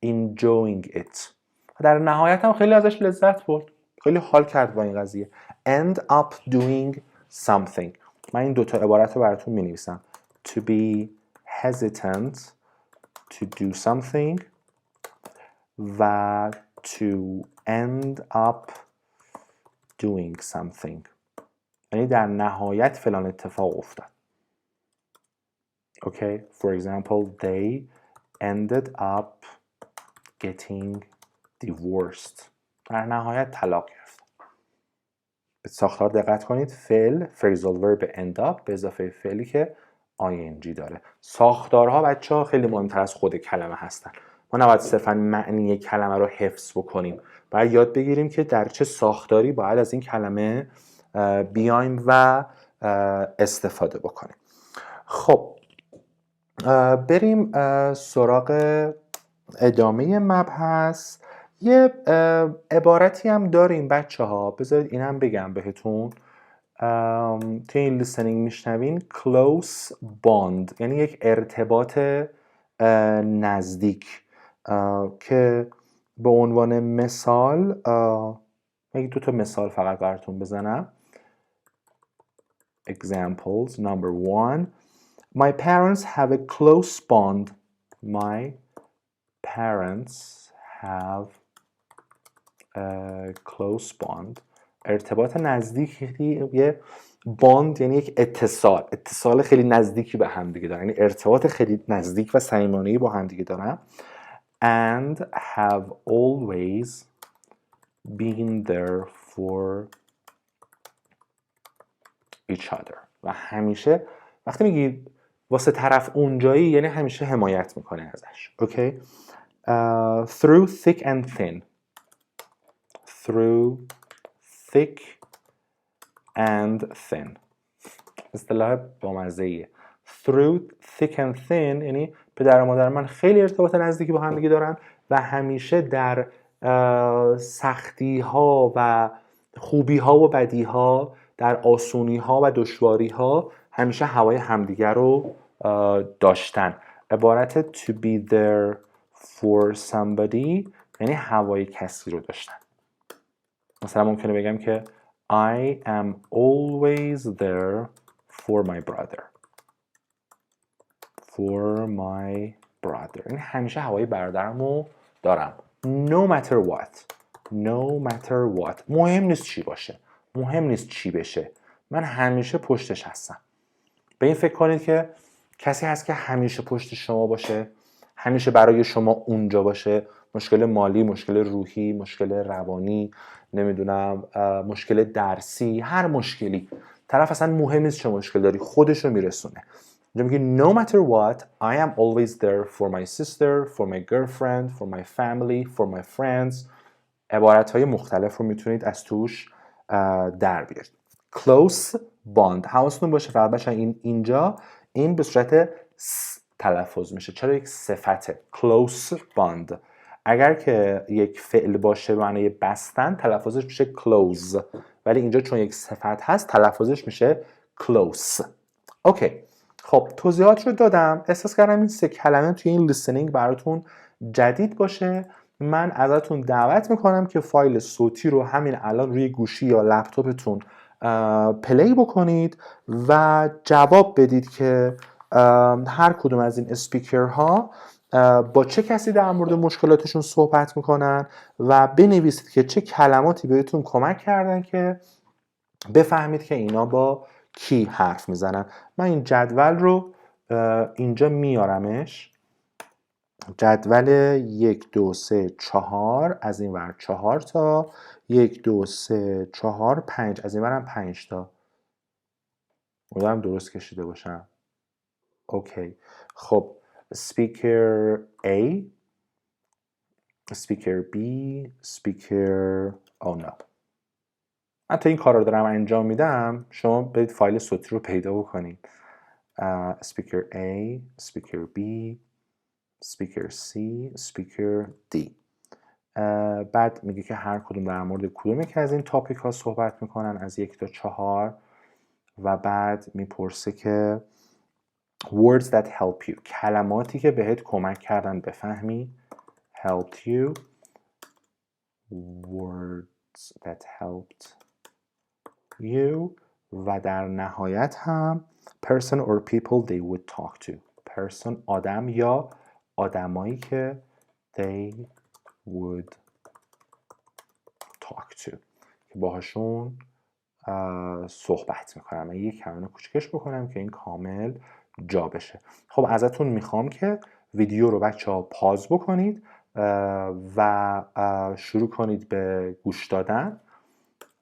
enjoying it. در نهایت هم خیلی ازش لذت برد. خیلی حال کرد با این قضیه. End up doing something. من این دوتا عبارت رو براتون می نویسم. To be hesitant to do something و to end up doing something. یعنی در نهایت فلان اتفاق افتاد. Okay, for example, they ended up getting divorced. در نهایت طلاق گرفت. به ساختار دقت کنید. فعل phrasal verb end up به اضافه فعلی که ing داره. ساختارها بچه‌ها خیلی مهمتر از خود کلمه هستن. ما نباید صرفاً معنی کلمه رو حفظ بکنیم. باید یاد بگیریم که در چه ساختاری باید از این کلمه بیایم و استفاده بکنیم. خب بریم سراغ ادامه مبحث. یه عبارتی هم داریم بچه ها. بذارید اینم بگم بهتون. توی این لیسنینگ میشنوین close bond یعنی یک ارتباط نزدیک که به عنوان مثال یک دو تا مثال فقط براتون بزنم. Examples. Number 1. My parents have a close bond. My parents have a close bond. ارتباط نزدیکی. یه باند یعنی یک اتصال خیلی نزدیکی به هم دیگه دارن. یعنی ارتباط خیلی نزدیک و صمیمانه‌ای با هم دیگه دارن. And have always been there for each other. و همیشه وقتی میگی واسه طرف اونجایی یعنی همیشه حمایت میکنه ازش. اوکی. Through thick and thin. Through thick and thin. اصطلاح بامزه‌ایه. Through thick and thin یعنی پدر و مادر من خیلی ارتباط نزدیکی با هم دیگه دارن و همیشه در سختی ها و خوبی ها و بدی ها، در آسونی ها و دشواری ها همیشه هوای همدیگر رو داشتن. عبارت to be there for somebody یعنی هوای کسی رو داشتن. مثلا ممکنه بگم که I am always there for my brother. For my brother. یعنی همیشه هوای برادرمو دارم. No matter what. No matter what. مهم نیست چی باشه. مهم نیست چی بشه. من همیشه پشتش هستم. به این فکر کنید که کسی هست که همیشه پشت شما باشه. همیشه برای شما اونجا باشه. مشکل مالی، مشکل روحی، مشکل روانی، نمیدونم مشکل درسی، هر مشکلی. طرف اصلا مهم نیست چه مشکل داری، خودش رو میرسونه. اینجا میگه no matter what, I am always there for my sister, for my girlfriend, for my family, for my friends. عبارتهای مختلف رو میتونید از توش در بیارید. Close bond. حواستون باشه فقط بچه اینجا این به صورت تلفظ میشه. چرا یک صفته؟ Close bond. اگر که یک فعل باشه به معنی بستن تلفظش میشه close. ولی اینجا چون یک صفت هست تلفظش میشه close. اوکی. خب توضیحات رو دادم. احساس کردم این سه کلمه توی این لیسنینگ براتون جدید باشه من ازتون دعوت میکنم که فایل صوتی رو همین الان روی گوشی یا لپتاپتون پلی بکنید و جواب بدید که هر کدوم از این اسپیکرها با چه کسی در مورد مشکلاتشون صحبت میکنن و بنویسید که چه کلماتی بهتون کمک کردن که بفهمید که اینا با کی حرف میزنن. من این جدول رو اینجا میارمش، جدول 1 2 3 4 از این ور 4 تا 1 2 3 4 5 از این ورم 5 تا. امیدوارم درست کشیده باشم. اوکی. خب speaker A، speaker B، speaker oh no. من تا این کار رو دارم انجام میدم، شما برید فایل صوتی رو پیدا بکنید. speaker A، speaker B، speaker C، speaker D. بعد میگه که هر کدوم در مورد کدوم که از این تاپیک ها صحبت میکنن از 1 تا 4 و بعد میپرسه که words that help you، کلماتی که بهت کمک کردن بفهمی. helped you، words that helped you، و در نهایت هم person or people they would talk to، person آدم یا آدمایی که they would talk to که باهاشون صحبت میکنم. من یک کلمه کوچکش بکنم که این کامل جا بشه. خب ازتون میخوام که ویدیو رو بچه‌ها پاز بکنید و شروع کنید به گوش دادن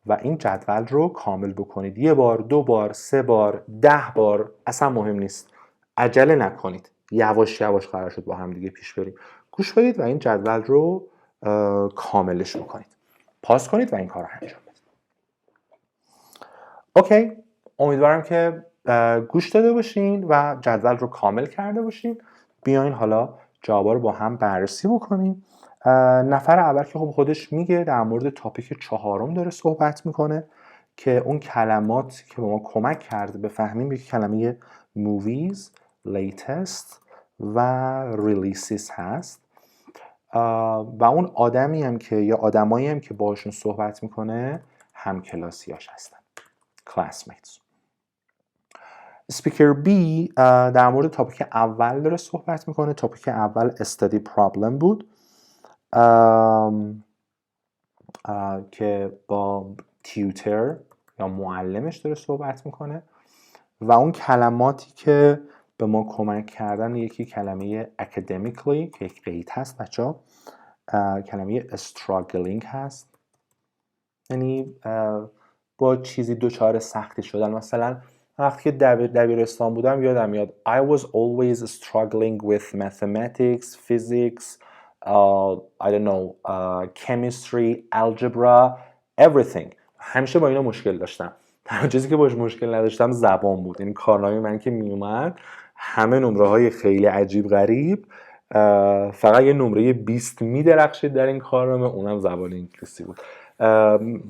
و این جدول رو کامل بکنید. 1 بار، 2 بار، 3 بار، 10 بار، اصلا مهم نیست. عجله نکنید، یواش یواش قرار شد با هم دیگه پیش بریم. گوش بدید و این جدول رو کاملش بکنید. پاز کنید و این کار رو انجام بدید. اوکی، امیدوارم که گوش داده باشین و جدول رو کامل کرده باشین. بیاین حالا جوابا رو با هم بررسی بکنیم. نفر اول که خب خودش میگه در مورد تاپیک 4 داره صحبت میکنه که اون کلمات که به ما کمک کرده بفهمیم یک کلمه movies، latest و releases هست و اون آدمی هم که یا آدمایی هم که باشون صحبت میکنه هم کلاسیاش هستن، classmates. speaker B در مورد تاپیک اول داره صحبت میکنه. تاپیک اول study problem بود که با tutor یا معلمش داره صحبت میکنه و اون کلماتی که به ما کمک کردن یکی کلمه academically که یک قید هست بچه، کلمه struggling هست، یعنی با چیزی دچار سختی شدن. مثلا وقتی که دبیرستان بودم یادم میاد I was always struggling with mathematics, physics, I don't know, chemistry, algebra, everything. همیشه با اینا مشکل داشتم. تنها چیزی که باش مشکل نداشتم زبان بود. یعنی کارنامه من که میومد همه نمره های خیلی عجیب غریب، فقط یه نمره 20 میدرخشید در این کارنامه، اونم زبان انگلیسی بود.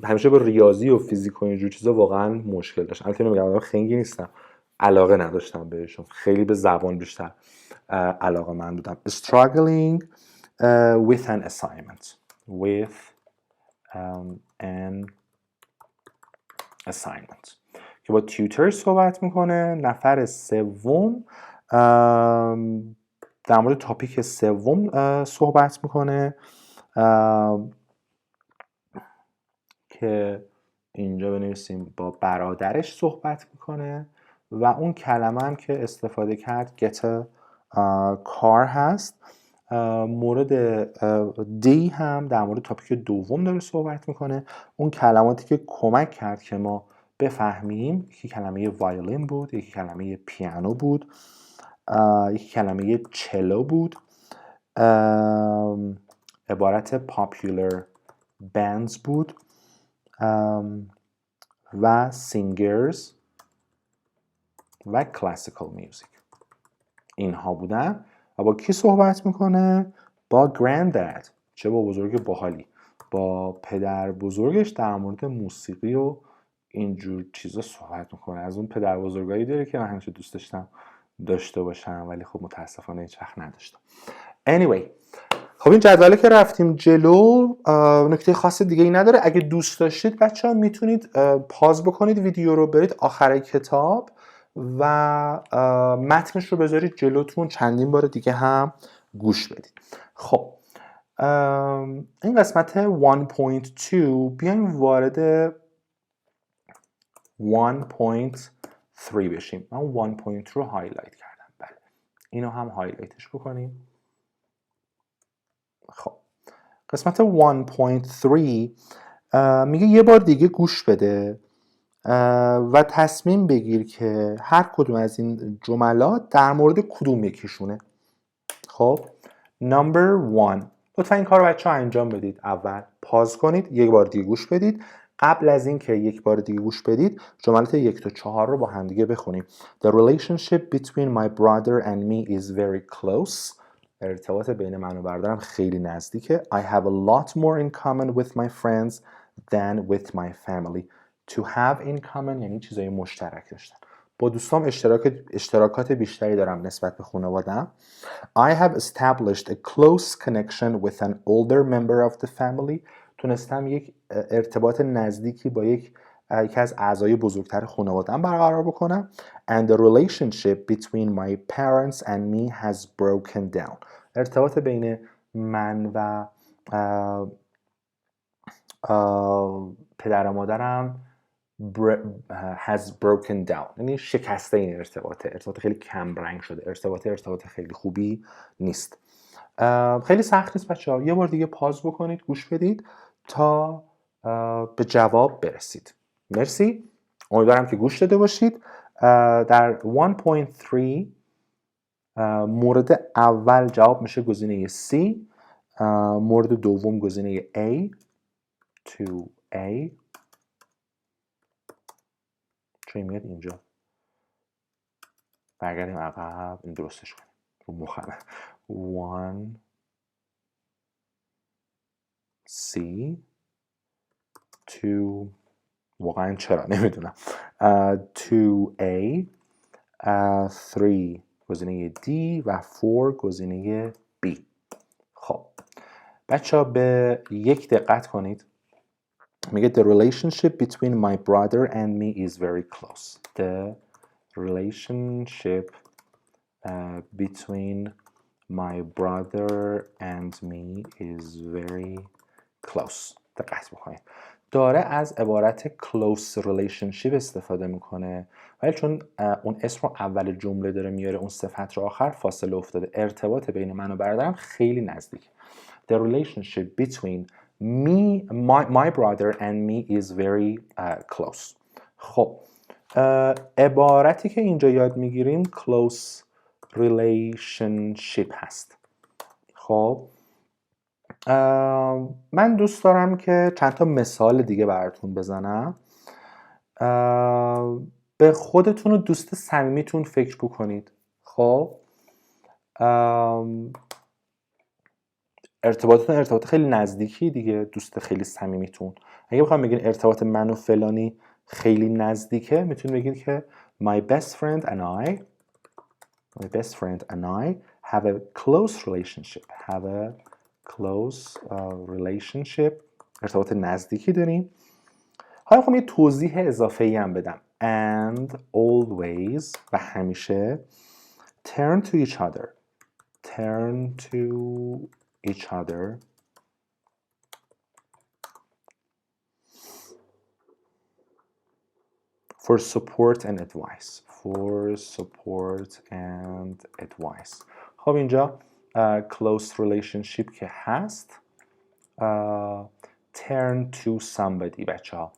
همیشه با ریاضی و فیزیک و اینجور چیزا واقعا مشکل داشتم. البته نمیگم خنگی نیستم، علاقه نداشتم بهشون، خیلی به زبان بیشتر علاقه من بودم. struggling with an assignment، with an assignment که با tutor صحبت میکنه. نفر سوم در مورد تاپیک سوم صحبت میکنه که اینجا بنویسیم با برادرش صحبت میکنه و اون کلمه هم که استفاده کرد get a car هست. مورد دی هم در مورد تاپیک دوم داره صحبت میکنه. اون کلماتی که کمک کرد که ما بفهمیم یکی کلمه وایولین بود، یکی کلمه پیانو بود، یکی کلمه چلو بود، عبارت popular bands بود و singers و classical music. اینها بودن. و با کی صحبت میکنه؟ با granddad. چه با بزرگ باحالی، با پدر بزرگش در مورد موسیقی و اینجور چیزا صحبت میکنه. از اون پدر بزرگایی داره که من همیشه دوست داشتم داشته باشم ولی خب متاسفانه هیچ وقت نداشتم. anyway خب این جدوله که رفتیم جلو نکته خاص دیگه ای نداره. اگه دوست داشتید بچه ها میتونید پاز بکنید ویدیو رو، برید آخر کتاب و متنش رو بذارید جلوتون، چندین بار دیگه هم گوش بدید. خب این قسمت 1.2 بیایم وارد 1.3 بشیم. من 1.2 رو هایلایت کردم. بله اینو هم هایلایتش بکنیم. خب قسمت 1.3 میگه یه بار دیگه گوش بده و تصمیم بگیر که هر کدوم از این جملات در مورد کدوم یکیشونه. خب نمبر 1، لطفا این کار رو بچه ها انجام بدید. اول پاز کنید، یک بار دیگه گوش بدید. قبل از این که یک بار دیگه گوش بدید جملات 1 تا 4 رو با هم دیگه بخونیم. The relationship between my brother and me is very close. ارتباط بین من و برادرم خیلی نزدیکه. I have a lot more in common with my friends than with my family. To have in common یعنی چیزای مشترک داشتن. با دوستام اشتراکات بیشتری دارم نسبت به خانواده‌ام. I have established a close connection with an older member of the family. تونستم یک ارتباط نزدیکی با یکی از اعضای بزرگتر خانواده‌ام برقرار بکنم. And the relationship between my parents and me has broken down. ارتباط بین من و پدر و مادرم has broken down یعنی شکسته این ارتباط خیلی کم رنگ شده. ارتباط خیلی خوبی نیست. خیلی سخت نیست بچه ها. یه بار دیگه پاز بکنید، گوش بدید تا به جواب برسید. مرسی، امیدوارم که گوش داده باشید. در 1.3 مورد اول جواب میشه گزینه C، مورد دوم گزینه A 2A. چون میاد اینجا برگردیم عقب، این درستش کنیم رو مخمه. 1C 2 واقعا چرا نمیدونم 2A 3 گزینه D و 4 گزینه B. خب بچه ها به یک دقت کنید. میگه the relationship between my brother and me is very close. The relationship between my brother and me is very close. دقت بکنید. داره از عبارت close relationship استفاده میکنه، ولی چون اون اسم رو اول جمله داره میاره، اون صفت رو آخر فاصله افتاده. ارتباط بین من و برادرم خیلی نزدیک. The relationship between my brother and me is very close. خب عبارتی که اینجا یاد میگیریم close relationship هست. خب من دوست دارم که چند تا مثال دیگه براتون بزنم. به خودتون و دوست صمیمیتون فکر بکنید. خب ارتباطتون ارتباط خیلی نزدیکی دیگه، دوست خیلی صمیمیتون. اگه بخوام بگین ارتباط من و فلانی خیلی نزدیکه، میتونید بگید که my best friend and I have a close relationship. ارتباط نزدیکی داریم. حالا میخوام یه توضیح اضافه ای هم بدم. And always و همیشه turn to each other for support and advice. خب اینجا close relationship که هست turn to somebody بچه ها.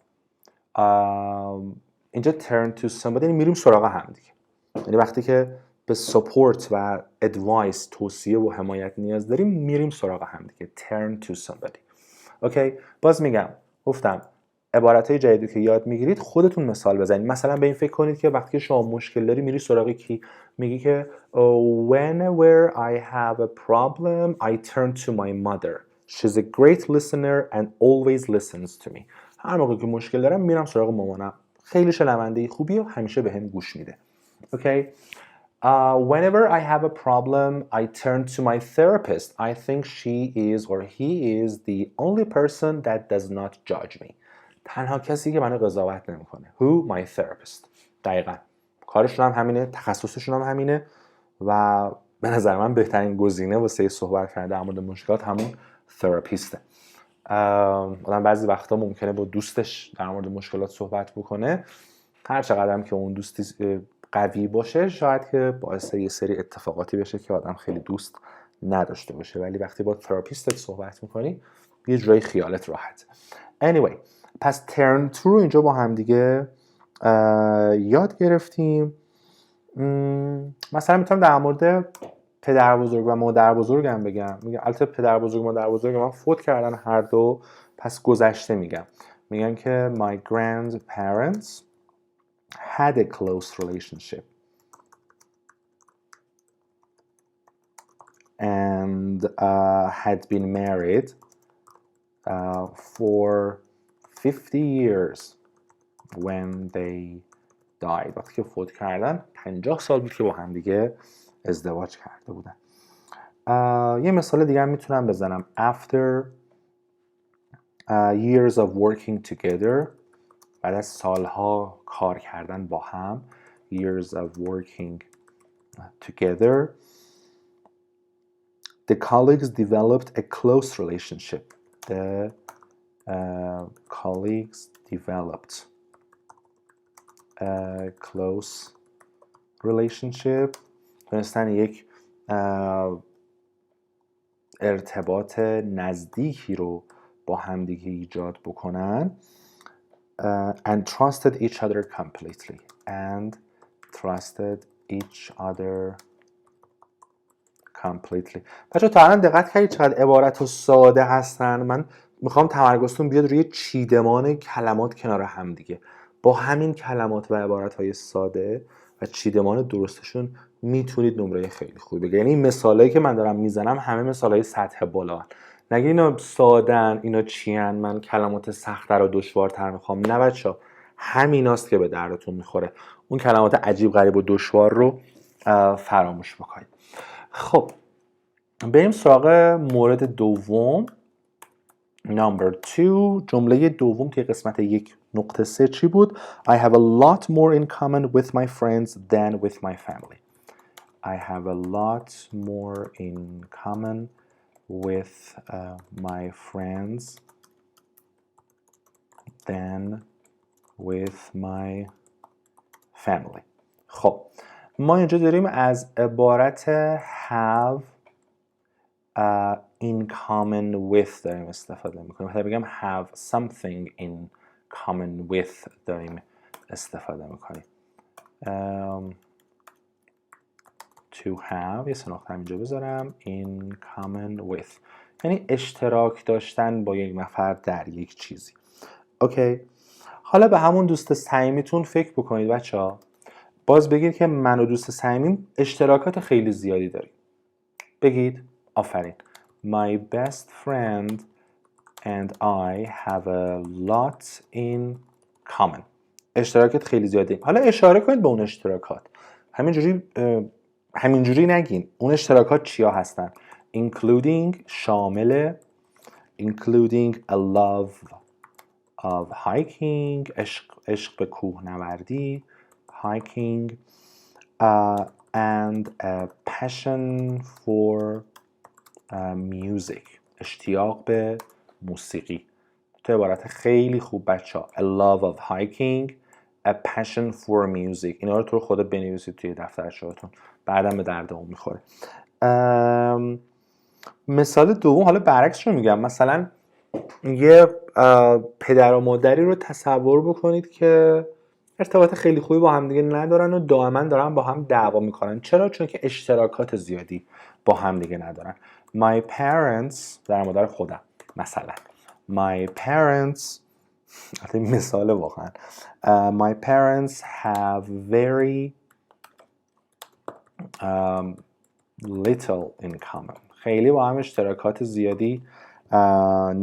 اینجا turn to somebody یعنی میریم سراغ هم دیگه. یعنی وقتی که به support و advice توصیه و حمایت نیاز داریم میریم سراغ هم دیگه. turn to somebody. اوکی، باز میگم، گفتم عبارتهای جدیدی که یاد میگیرید خودتون مثال بزنید. مثلا به این فکر کنید که وقتی شما مشکل داری میری سراغ کی؟ میگی که whenever I have a problem I turn to my mother. She's a great listener and always listens to me. هر موقع که مشکل دارم میرم سراغ مامانم. خیلی شنونده خوبیه و همیشه بهم گوش میده. اوکی؟ Whenever I have a problem, I turn to my therapist. I think she is or he is the only person that does not judge me. تنها کسی که منو قضاوت نمیکنه. Who? My therapist. دقیقا. کارشون هم همینه، تخصصشون هم همینه و به نظر من بهترین گزینه واسه صحبت کردن در مورد مشکلات همون تراپیسته. آدم بعضی وقتا ممکنه با دوستش در مورد مشکلات صحبت بکنه، هر چقدر هم که اون دوستی قوی باشه شاید که باعث یه سری اتفاقاتی بشه که آدم خیلی دوست نداشته باشه، ولی وقتی با تراپیستت صحبت میکنی یه جورایی خیالت راحت. Anyway، پس turn to رو اینجا با هم دیگه یاد گرفتیم. مثلا میتونم در مورد پدر بزرگ و مادر بزرگم بگم. میگم البته پدر بزرگ و مادر بزرگ من فوت کردن هر دو، پس گذشته میگم که my grandparents had a close relationship and had been married for 50 years when they died. وقتی که فوت کردن 50 سال بود که با هم دیگه ازدواج کرده بودن. یه مثال دیگه هم میتونم بزنم. After years of working together، بعد از سالها کار کردن با هم، years of working together, the colleagues developed a close relationship. The colleagues developed a close relationship. تونستن یک ارتباط نزدیکی رو با همدیگه ایجاد بکنن. And trusted each other completely. And trusted each other completely. بچه‌ها تا الان دقت کردید چقدر عبارت و ساده هستن؟ من میخوام تمرکزتون بیاد روی چیدمان کلمات کنار هم دیگه. با همین کلمات و عبارت‌های ساده و چیدمان درستشون میتونید نمره خیلی خوبی بگیرید. یعنی این مثالایی که من دارم میزنم همه مثالای سطح بالا هن. نگه اینا سادن، اینا چیان، من کلمات سخت‌تر و دشوارتر میخوام. نه بچه‌ها، همیناست که به دردتون میخوره. اون کلمات عجیب غریب و دشوار رو فراموش بکنید. خب بریم سراغ مورد دوم. Number 2. جمله دوم که قسمت 1.3 چی بود؟ I have a lot more in common with my friends than with my family. I have a lot more in common with my friends than with my family. خب ما اینجا داریم از عبارت have in common with داریم استفاده میکنیم. مثلا بگم have something in common with داریم استفاده میکنیم. To have، یه سه نقطه اینجا بذارم، in common with یعنی اشتراک داشتن با یک نفر در یک چیزی. اوکی، حالا به همون دوست صمیمیتون فکر بکنید بچه‌ها. باز بگید که من و دوست صمیمیم اشتراکات خیلی زیادی داریم. بگید. آفرین. My best friend and I have a lot in common. اشتراکات خیلی زیاده. حالا اشاره کنید به اون اشتراکات. همینجوری نگین. اون اشتراکات چیا هستن؟ Including شامل، including a love of hiking، عشق به کوهنوردی، hiking, and a passion for music، اشتیاق به موسیقی. تو عبارت خیلی خوب بچه‌ها. A love of hiking, a passion for music. اینا رو تو خودت بنویسید توی دفترچه‌هاتون، بعدم به دردمون میخوره. مثال دوم حالا برعکسش رو میگم. مثلا یه پدر و مادری رو تصور بکنید که ارتباط خیلی خوبی با هم دیگه ندارن و دائما دارن با هم دعوا میکنن. چرا؟ چون که اشتراکات زیادی با هم دیگه ندارن. My parents، در مادر خودم مثلا، My parents، مثال واقعا، My parents have very little in common. خیلی با هم اشتراکات زیادی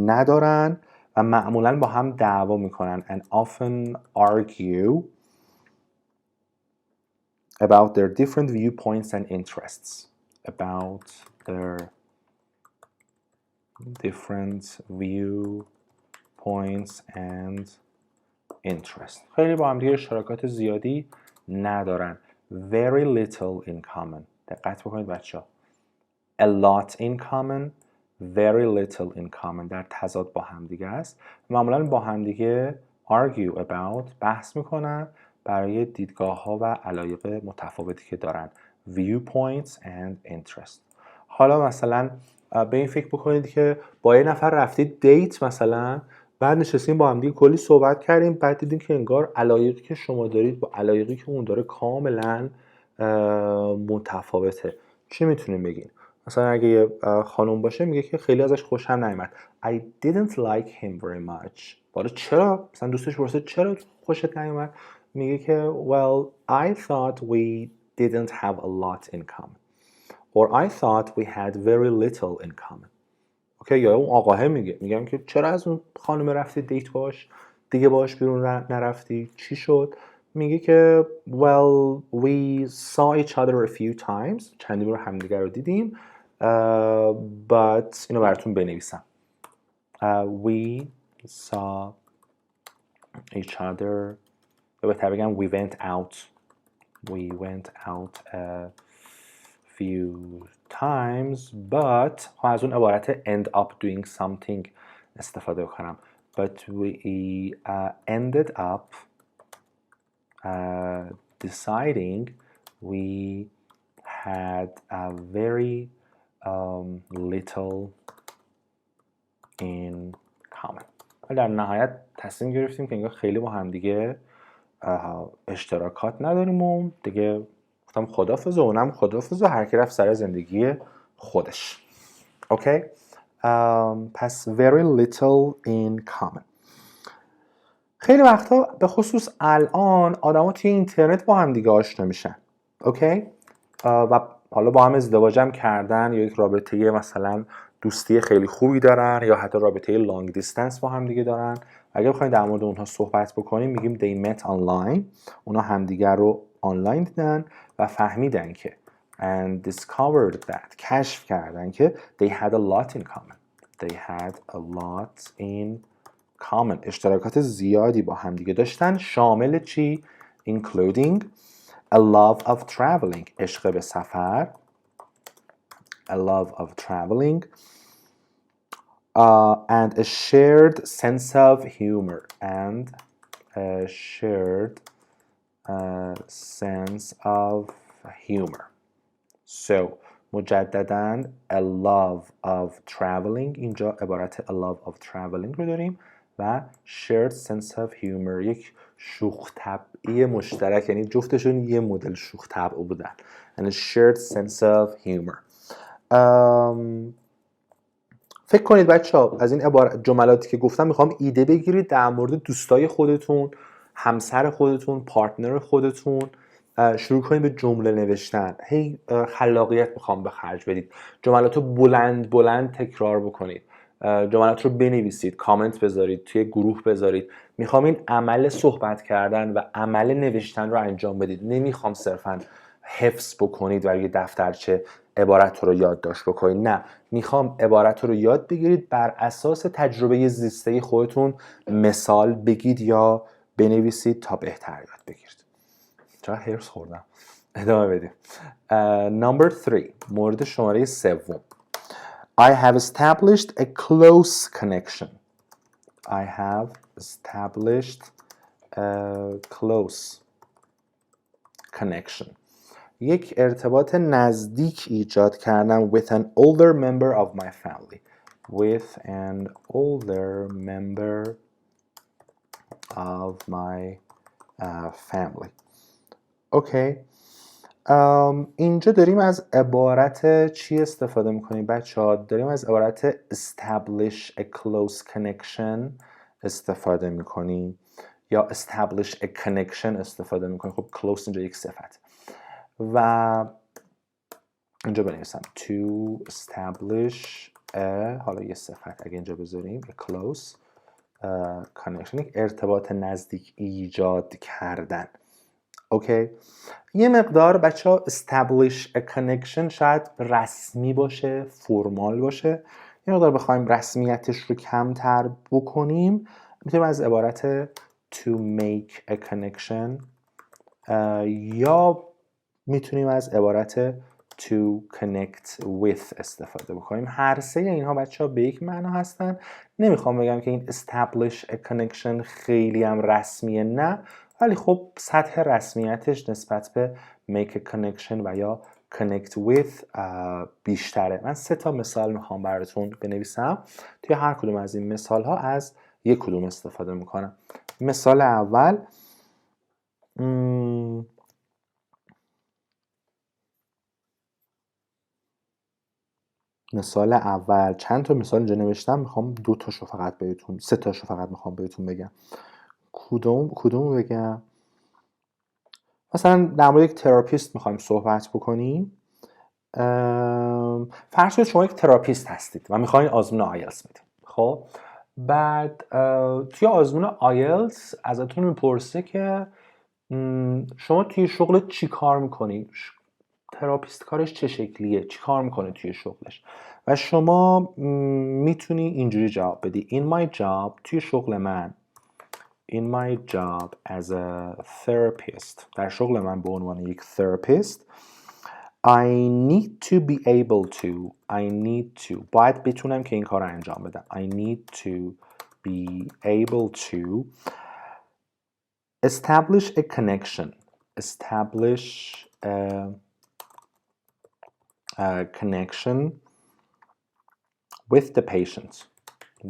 ندارن و معمولا با هم دعوا میکنن. And often argue about their different viewpoints and interests. About their different viewpoints and interests. خیلی با هم دیگه اشتراکات زیادی ندارن. Very little in common. دقت بکنید بچه‌ها. A lot in common, very little in common در تضاد با هم دیگه است. معمولا با هم دیگه argue about بحث میکنن برای دیدگاه ها و علایق متفاوتی که دارن. Viewpoints and interest. حالا مثلا به این فکر بکنید که با یه نفر رفتید دیت مثلا، بعد نشستیم با هم دیگه کلی صحبت کردیم، بعد دیدیم که انگار علایقی که شما دارید با علایقی که اون داره کاملا متفاوته. چی میتونیم بگیم؟ مثلا اگه یه خانم باشه میگه که خیلی ازش خوشم نیامد. I didn't like him very much. حالا چرا؟ مثلا دوستش پرسه چرا خوشت نیامد؟ میگه که well I thought we didn't have a lot in common. Or I thought we had very little in common. اوکی، یا اون آقاه میگم که چرا از اون خانم رفتی دیت باش، دیگه باش بیرون نرفتی، چی شد؟ میگه که well we saw each other a few times، چندی بار همدیگه رو دیدیم، but اینو براتون بنویسم. We saw each other، یا بهتر بگم we went out a few times but از اون عبارت end up doing something استفاده کنم. But we ended up deciding we had a very little in common. در نهایت تصمیم گرفتیم که انگار خیلی با هم دیگه اشتراکات نداریم و دیگه گفتم خدافظ و اونم خدافظ و هر کی رفت سر زندگی خودش. اوکی؟ پس very little in common. خیلی وقتا به خصوص الان آدما توی اینترنت با هم دیگه آشنا میشن. اوکی؟ و حالا با هم ازدواجم کردن یا یک رابطه مثلا دوستی خیلی خوبی دارن یا حتی رابطه لانگ دیستنس با هم دیگه دارن. اگه بخوایم در مورد اونها صحبت بکنیم میگیم they met online. اونا همدیگر رو آنلاین دیدن و فهمیدن که and discovered that کشف کردن که they had a lot in common. They had a lot in common. اشتراکات زیادی با هم دیگه داشتن، شامل چی؟ including a love of traveling، عشق به سفر، a love of traveling, and a shared sense of humor, and a shared sense of humor. So مجدداً a love of traveling، اینجا عبارت a love of traveling رو داریم و shared sense of humor، یک شوخ طبعی مشترک، یعنی جفتشون یه مدل شوخ طبع بودن. and a shared sense of humor. فکر کنید بچه‌ها از این جملاتی که گفتم میخوام ایده بگیرید در مورد دوستای خودتون، همسر خودتون، پارتنر خودتون، شروع کنید به جمله نوشتن. هی خلاقیت میخوام به خرج بدید. جملات رو بلند تکرار بکنید. جملات رو بنویسید، کامنت بذارید، توی گروه بذارید. میخوام این عمل صحبت کردن و عمل نوشتن رو انجام بدید. نمیخوام صرفاً حفظ بکنید و یه دفترچه عبارت رو یادداشت بکنید. نه، میخوام عبارت رو یاد بگیرید، بر اساس تجربه زیسته خودتون مثال بگید یا بنویسید تا بهتر یاد بگیرید. چرا هرس خوردم؟ ادامه بدیم. Number 3، مورد شماره 3. I have established a close connection. I have established a close connection. یک ارتباط نزدیک ایجاد کردم with an older member of my family. With an older member of my family. اوکی. اینجا داریم از عبارت چی استفاده میکنیم بچه ها؟ داریم از عبارت establish a close connection استفاده میکنیم یا establish a connection استفاده میکنیم. خب close اینجا یک صفت و اینجا بنویسم to establish a، حالا یه صفت اگه اینجا بذاریم a close connection، یک ارتباط نزدیک ایجاد کردن. اوکی. یه مقدار بچه ها establish a connection شاید رسمی باشه، فرمال باشه. یه مقدار بخوایم رسمیتش رو کمتر بکنیم میتونیم از عبارت to make a connection یا میتونیم از عبارت to connect with استفاده بکنیم. هر سه اینها بچه ها به یک معنا هستن. نمیخوام بگم که این establish a connection خیلی هم رسمیه، نه، ولی خب سطح رسمیتش نسبت به make a connection و یا connect with بیشتره. من 3 تا مثال میخوام براتون بنویسم. توی هر کدوم از این مثال ها از یک کدوم استفاده میکنم. مثال اول چند تا مثال اینجا نوشتم، میخوام 2 تاشو فقط بهتون 3 تاشو فقط میخوام بهتون بگم. کدوم بگم؟ مثلا در مورد یک تراپیست میخوایم صحبت بکنیم. فرض کنید شما یک تراپیست هستید و میخواین آزمون آیلتس بدید. خب بعد توی آزمون آیلتس ازتون میپرسه که شما توی شغل چی کار میکنید؟ تراپیست کارش چه شکلیه؟ چی کار میکنه توی شغلش؟ و شما میتونی اینجوری جواب بدی: In my job، توی شغل من، In my job as a therapist، در شغل من به عنوان یک therapist، I need to be able to باید بتونم که این کار رو انجام بدم. I need to be able to establish a connection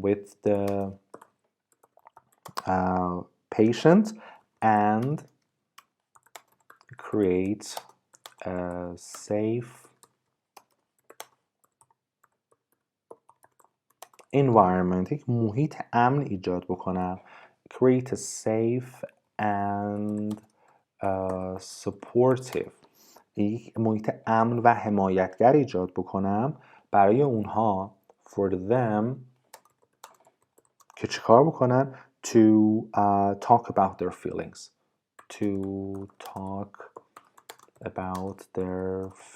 with the patient and create a safe environment، یک محیط امن ایجاد بکنم. create a safe and supportive، یک محیط امن و حمایتگر ایجاد بکنم برای اونها. for them، که چیکار بکنن؟ to talk about their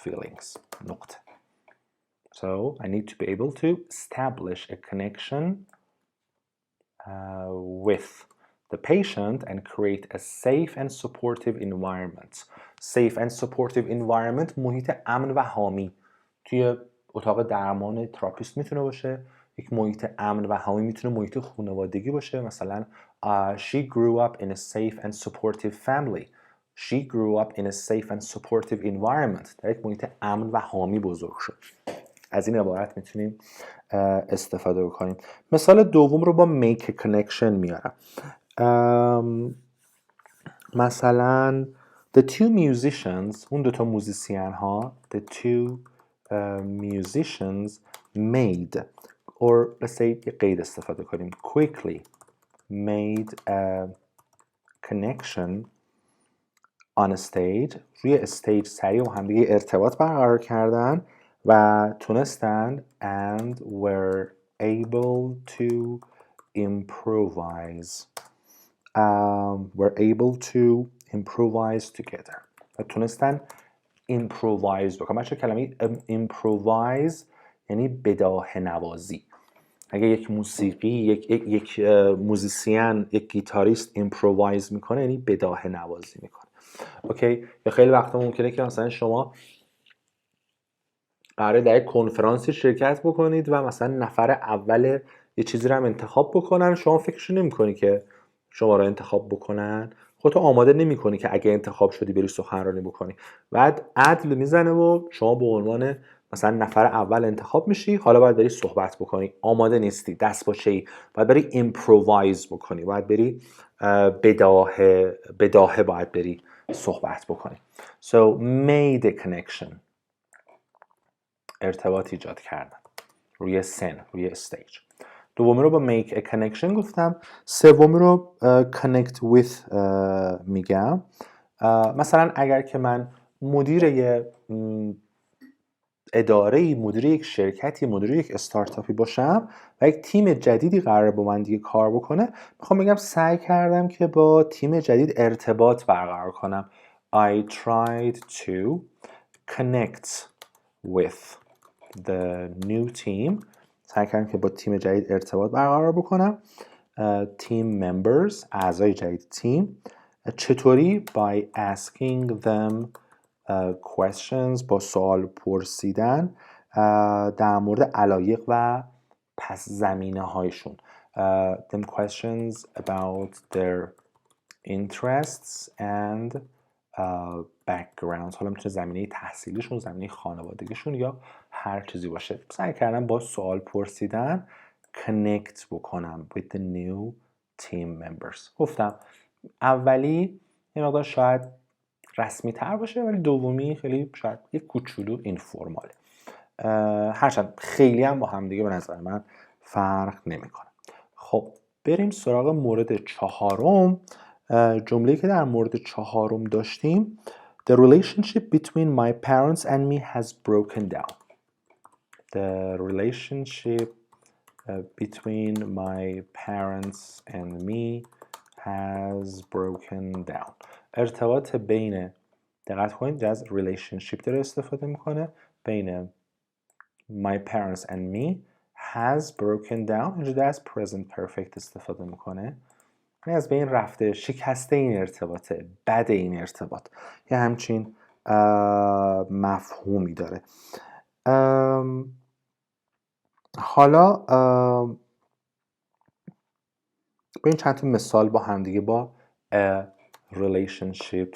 feelings. نقطه. So I need to be able to establish a connection with the patient and create a safe and supportive environment. Safe and supportive environment، محیط امن و حامی. توی اتاق درمان تراپیست میتونه باشه. یک محیط امن و حامی میتونه محیط خانوادگی باشه. مثلا she grew up in a safe and supportive family. She grew up in a safe and supportive environment. در یک محیط امن و حامی بزرگ شد. از این عبارت میتونیم استفاده بکنیم. مثال دوم رو با make a connection میارم. مثلا the two musicians، اون دوتا موزیسین ها، the two musicians made or let's say یه قید استفاده کنیم quickly made a connection on a stage، روی استیج سریع و همدیگه ارتباط برقرار کردن و تونستند and were able to improvise together، و تونستن improvise بکنن. بچه کلمه improvise یعنی بداهه نوازی. اگه یک موسیقی یک موزیسین، یک گیتاریست improvise میکنه یعنی بداهه نوازی میکنه. اوکی. یا خیلی وقتا ممکنه که مثلا شما قراره در یک کنفرانسی شرکت بکنید و مثلا نفر اول یه چیزی رو هم انتخاب بکنن، شما فکرشو نمی‌کنی که شما رو انتخاب بکنن، خودتو آماده نمی‌کنی که اگه انتخاب شدی بری سخنرانی بکنی. بعد عدل میزنه و شما به عنوان مثلا نفر اول انتخاب میشی، حالا باید بری صحبت بکنی، آماده نیستی، دست باچه‌ای، باید بری ایمپرووایز بکنی، باید بری بداهه باید بری صحبت بکنی. So made a connection، ارتباط ایجاد کردن روی روی استیج. دومی رو با make a connection گفتم. سومی رو connect with میگم. مثلا اگر که من مدیر یه اداره‌ای، مدیر یک شرکتی، مدیر یک استارتاپی باشم و یک تیم جدیدی قراره با من دیگه کار بکنه، میخوام بگم سعی کردم که با تیم جدید ارتباط برقرار کنم. I tried to connect with the new team. سعی کردم که با تیم جدید ارتباط برقرار بکنم. team members، اعضای جدید تیم. چطوری؟ by asking them questions، با سوال پرسیدن در مورد علایق و پس زمینه هایشون. them questions about their interests and backgrounds. حالا میتونه زمینه تحصیلیشون، زمینه خانوادگیشون یا هر چیزی باشه. سعی کردم با سوال پرسیدن connect بکنم with the new team members. گفتم اولی یه مقدار شاید رسمی تر باشه، ولی دومی خیلی شاید یک کوچولو اینفورماله. هرچند خیلی هم با هم دیگه به نظر من فرق نمیکنه. خب بریم سراغ مورد چهارم. جمله‌ای که در مورد چهارم داشتیم The relationship between my parents and me has broken down. The relationship between my parents and me has broken down. ارتباط بین، دقت کنید از relationship داره استفاده میکنه، بین my parents and me has broken down. اینجا داره از present perfect استفاده میکنه، یعنی از بین رفته، شکسته این ارتباطه، بد این ارتباط، یه همچین مفهومی داره. حالا بریم چند تا مثال با هم دیگه با a relationship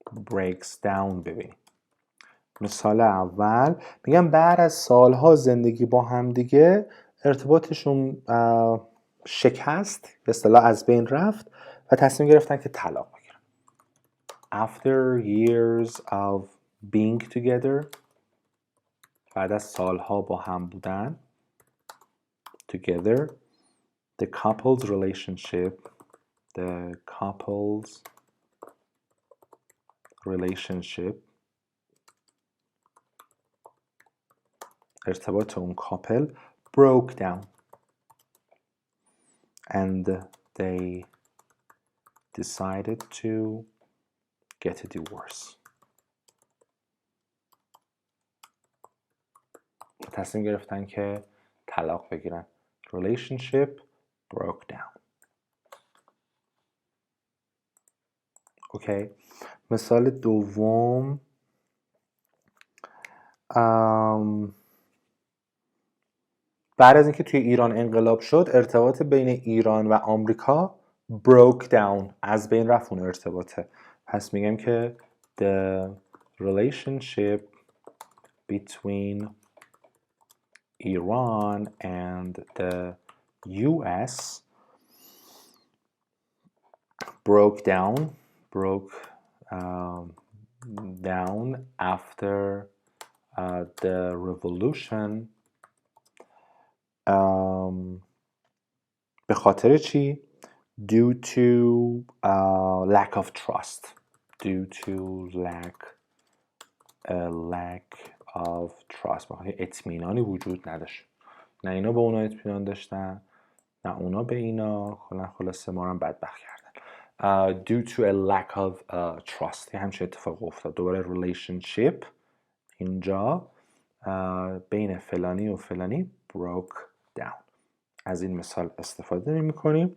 breaks down ببینیم. مثال اول میگم بعد از سالها زندگی با هم دیگه ارتباطشون شکست، به اصطلاح از بین رفت و تصمیم گرفتن که طلاق بگیرن. After years of being together، بعد از سالها با هم بودن، together، the couple's relationship ارتباط اون کاپل broke down and they decided to get a divorce. تصمیم گرفتن که طلاق بگیرن. Relationship broke down. اوکی. مثال دوم، بعد از اینکه توی ایران انقلاب شد ارتباط بین ایران و آمریکا broke down، از بین رفت اون ارتباطه. پس میگم که the relationship between Iran and the US broke down after the revolution. به خاطر چی؟ Due to lack of trust. Due to lack of trust. اطمینانی وجود نداشت. نه اینا به اونا اطمینان داشتن، نه اونا به اینا. خلاصه ما رو هم بدبخت کردن. Due to a lack of trust. یه همچین اتفاق افتاد. دوباره relationship اینجا بین فلانی و فلانی broke down. از این مثال استفاده می‌کنیم.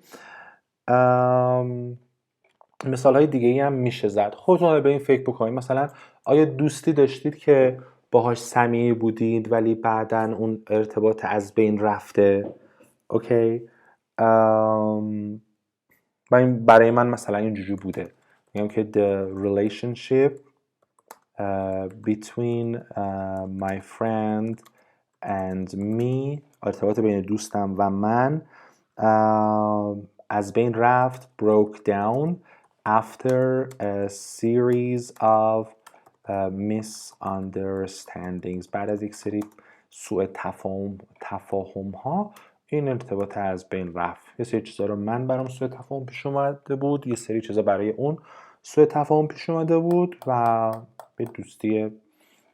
مثال های دیگه ای هم میشه زد. خودتون به این فکر بکنید. مثلا آیا دوستی داشتید که باهاش صمیمی بودید ولی بعداً اون ارتباط از بین رفته؟ اوکی. برای من مثلا اینجوری بوده. میگم که the relationship between my friend and me، ارتباط بین دوستم و من از بین رفت، broke down after a series of misunderstandings. بعد از یک سری سوء تفاهم ها این ارتباط از بین رفت. یه سری چیزا رو من برام سوء تفاهم پیش اومده بود، یه سری چیزا برای اون سوء تفاهم پیش اومده بود و به دوستی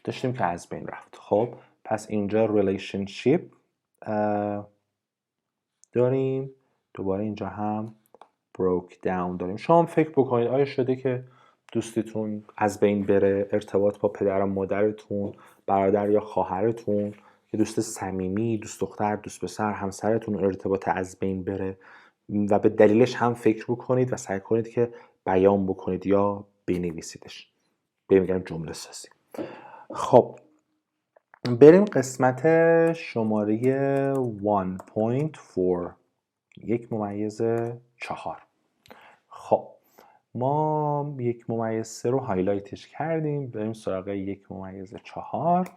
داشتیم که از بین رفت. خب پس اینجا relationship داریم، دوباره اینجا هم broke down داریم. شما هم فکر بکنید آیا شده که دوستیتون از بین بره، ارتباط با پدر و مادرتون، برادر یا خواهرتون که دوست صمیمی، دوست دختر، دوست پسر، همسرتون ارتباط از بین بره و به دلیلش هم فکر بکنید و سعی کنید که بیان بکنید یا بنویسیدش. میگم جمله سازی. خب بریم قسمت شماره 1.4 1.4. خب ما 1.3 رو هایلایتش کردیم، بریم سراغ 1.4.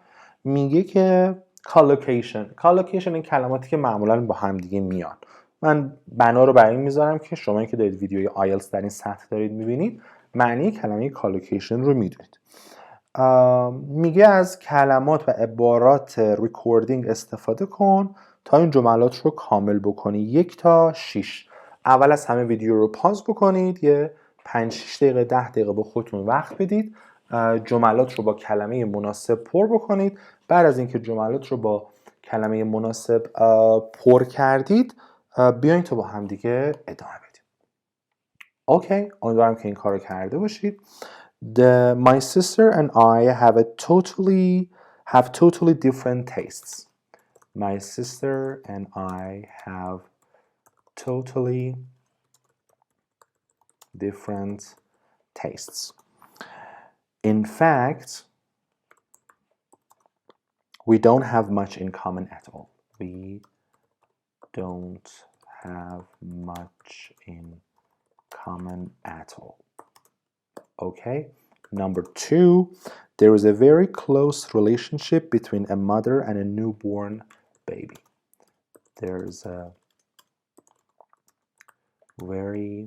میگه که کالوکیشن این کلماتی که معمولا با هم دیگه میان. من بنا رو برای این میذارم که شما که دارید ویدیوی آیلتس در این سطح دارید میبینید معنی کلمه کالوکیشن رو میدونید. میگه از کلمات و عبارات ریکوردینگ استفاده کن تا این جملات رو کامل بکنی. 1 تا 6. اول از همه ویدیو رو پاز بکنید، یه 5-6 دقیقه 10 دقیقه به خودتون وقت بدید، جملات رو با کلمه مناسب پر بکنید. بعد از اینکه جملات رو با کلمه مناسب پر کردید بیاین تا با هم دیگه ادامه بدید. اوکی، امیدوارم که این کار رو کرده باشید. My sister and I have totally different tastes. My sister and I have totally different tastes. In fact, we don't have much in common at all. We don't have much in common at all. Okay. Number 2, there is a very close relationship between a mother and a newborn baby. There is a very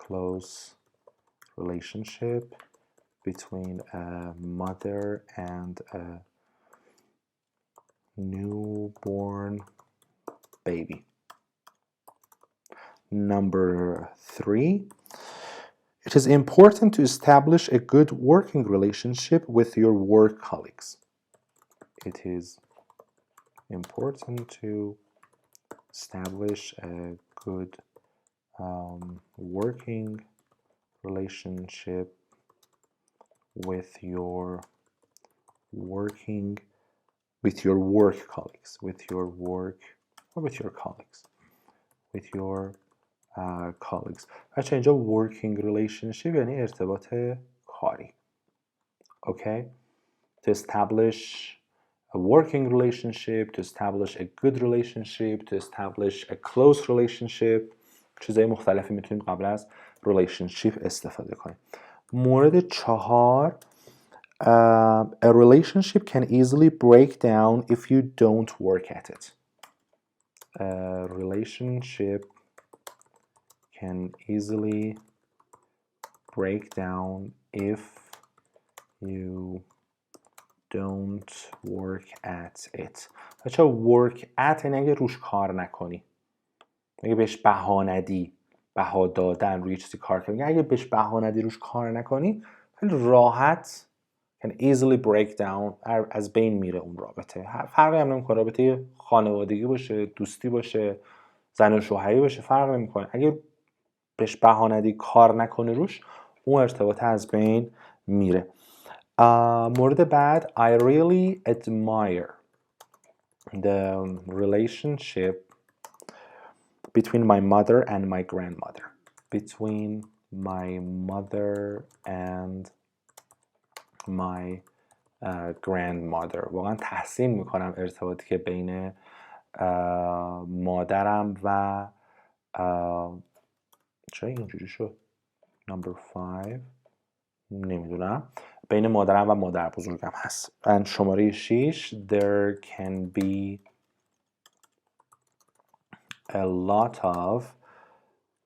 close relationship between a mother and a newborn baby. Number 3, it is important to establish a good working relationship with your work colleagues. It is important to establish a good working relationship with your work colleagues, with your colleagues. بچه اینجا working relationship یعنی ارتباط کاری. Okay? To establish a working relationship, to establish a good relationship, to establish a close relationship. چیزهای مختلفی میتونیم قبل از relationship استفاده کنیم. مورد 4، a relationship can easily break down if you don't work at it. A relationship can easily break down if you don't work at it. بچه work at یعنی اگه روش کار نکنی، اگه بهش بها ندی، بها دادن روی چیزی کار کنی، اگه بهش بها ندی روش کار نکنی خیلی راحت can easily break down از بین میره اون رابطه. فرقی هم نمیکنه رابطه خانوادگی باشه، دوستی باشه، زن و شوهری باشه، فرق نمیکنه. اگه بهش بها ندی، کار نکنی روش، اون ارتباط از بین میره. مورد بعد I really admire the relationship between my mother and my grandmother. Between my mother and my grandmother. واقعا تحسین میکنم ارتباطی که بین مادرم و چرا اینجوری شد؟ Number 5 نمیدونم، بین مادرم و مادر بزرگم هست. و شماره 6 there can be a lot of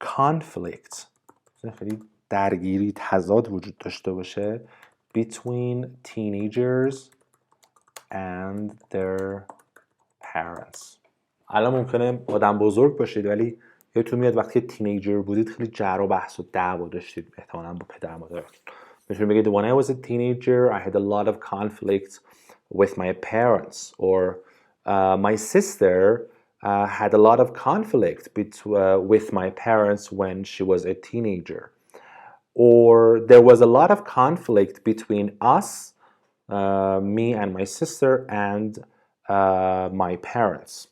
conflict، خیلی درگیری، تضاد وجود داشته باشه between teenagers and their parents. الان ممکنه آدم بزرگ باشید ولی یادتون میاد وقتی تینیجر بودید خیلی جر و بحث و دعوا داشتید احتمالاً با پدر مادرتون. میتونید بگید when I was a teenager I had a lot of conflict with my parents, or my sister had a lot of conflict with my parents when she was a teenager. Or there was a lot of conflict between us, me and my sister and my parents.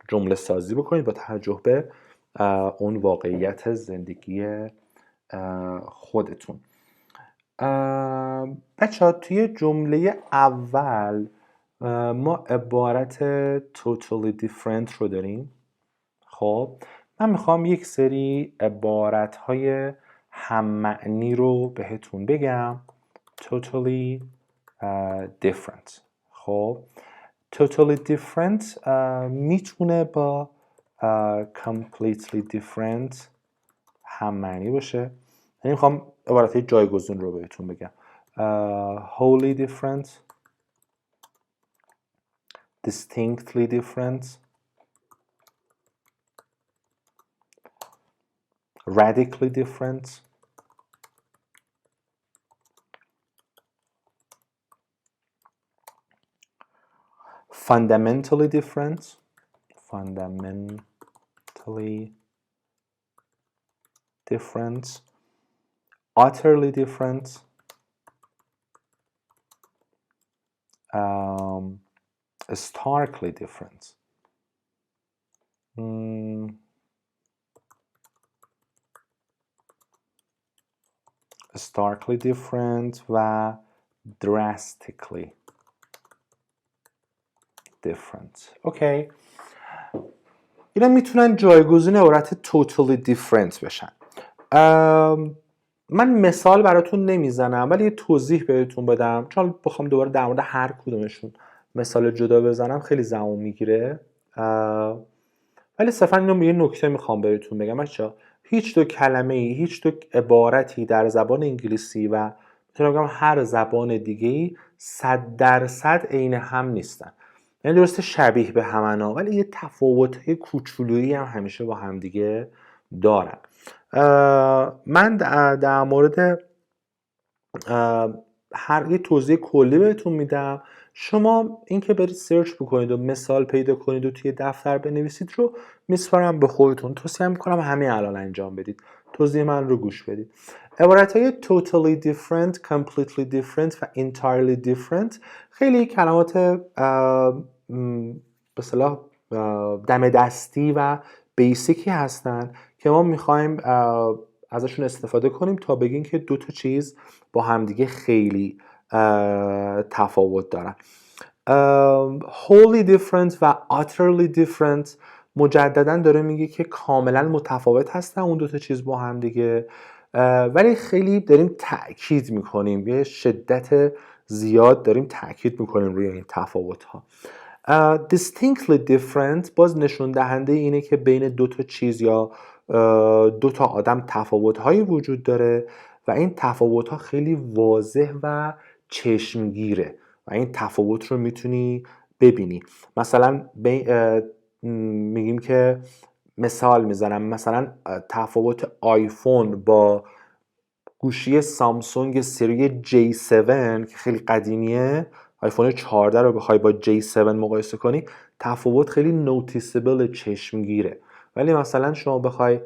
جمله سازی بکنید با توجه به اون واقعیت زندگی خودتون. بچه‌ها توی جمله اول ما عبارت totally different رو داریم. خب من میخوام یک سری عبارت‌های هم‌معنی رو بهتون بگم. totally different. خب totally different میتونه با completely different هم‌معنی باشه. یعنی میخوام عبارت‌های جایگزین رو بهتون بگم. wholly different, distinctly different, radically different, fundamentally different, utterly different, starkly different. Starkly different و drastically different. اوکی. اینا میتونن جایگزین عبارت totally different بشن. من مثال براتون نمیزنم ولی یه توضیح بهتون بدم، چون بخوام دوباره در مورد هر کدومشون مثال جدا بزنم خیلی زمان میگیره. ولی صرفا اینو یه نکته میخوام بهتون بگم بچه‌ها، هیچ دو کلمه ای، هیچ دو عبارتی در زبان انگلیسی و میتونم بگم هر زبان دیگه‌ای 100% عین هم نیستن. یعنی درسته شبیه به همنا ولی یه تفاوت‌های کوچولویی هم همیشه با هم دیگه دارن. من در مورد هر یه توضیح کلی بهتون میدم. شما اینکه برید سرچ بکنید و مثال پیدا کنید و توی دفتر بنویسید رو میسپارم به خودتون. توصیه میکنم همین الان انجام بدید. توضیح من رو گوش بدید. عبارتهای totally different, completely different و entirely different خیلی کلمات به اصطلاح دم دستی و بیسیکی هستن که ما میخوایم ازشون استفاده کنیم تا بگیم که دو تا چیز با همدیگه خیلی تفاوت دارن. wholly different و utterly different مجددا داره میگه که کاملا متفاوت هستن اون دو تا چیز با همدیگه، ولی خیلی داریم تأکید میکنیم، یه شدت زیاد داریم تأکید میکنیم روی این تفاوت ها. distinctly different باز نشون دهنده اینه که بین دو تا چیز یا دو تا آدم تفاوت‌هایی وجود داره و این تفاوت‌ها خیلی واضح و چشمگیره و این تفاوت رو میتونی ببینی. مثلا میگیم که مثال میزنم، مثلا تفاوت آیفون با گوشی سامسونگ سری J7 که خیلی قدیمیه، آیفون 14 رو بخوای با J7 مقایسه کنی تفاوت خیلی نوتیسیبل، چشمگیره. ولی مثلا شما بخوای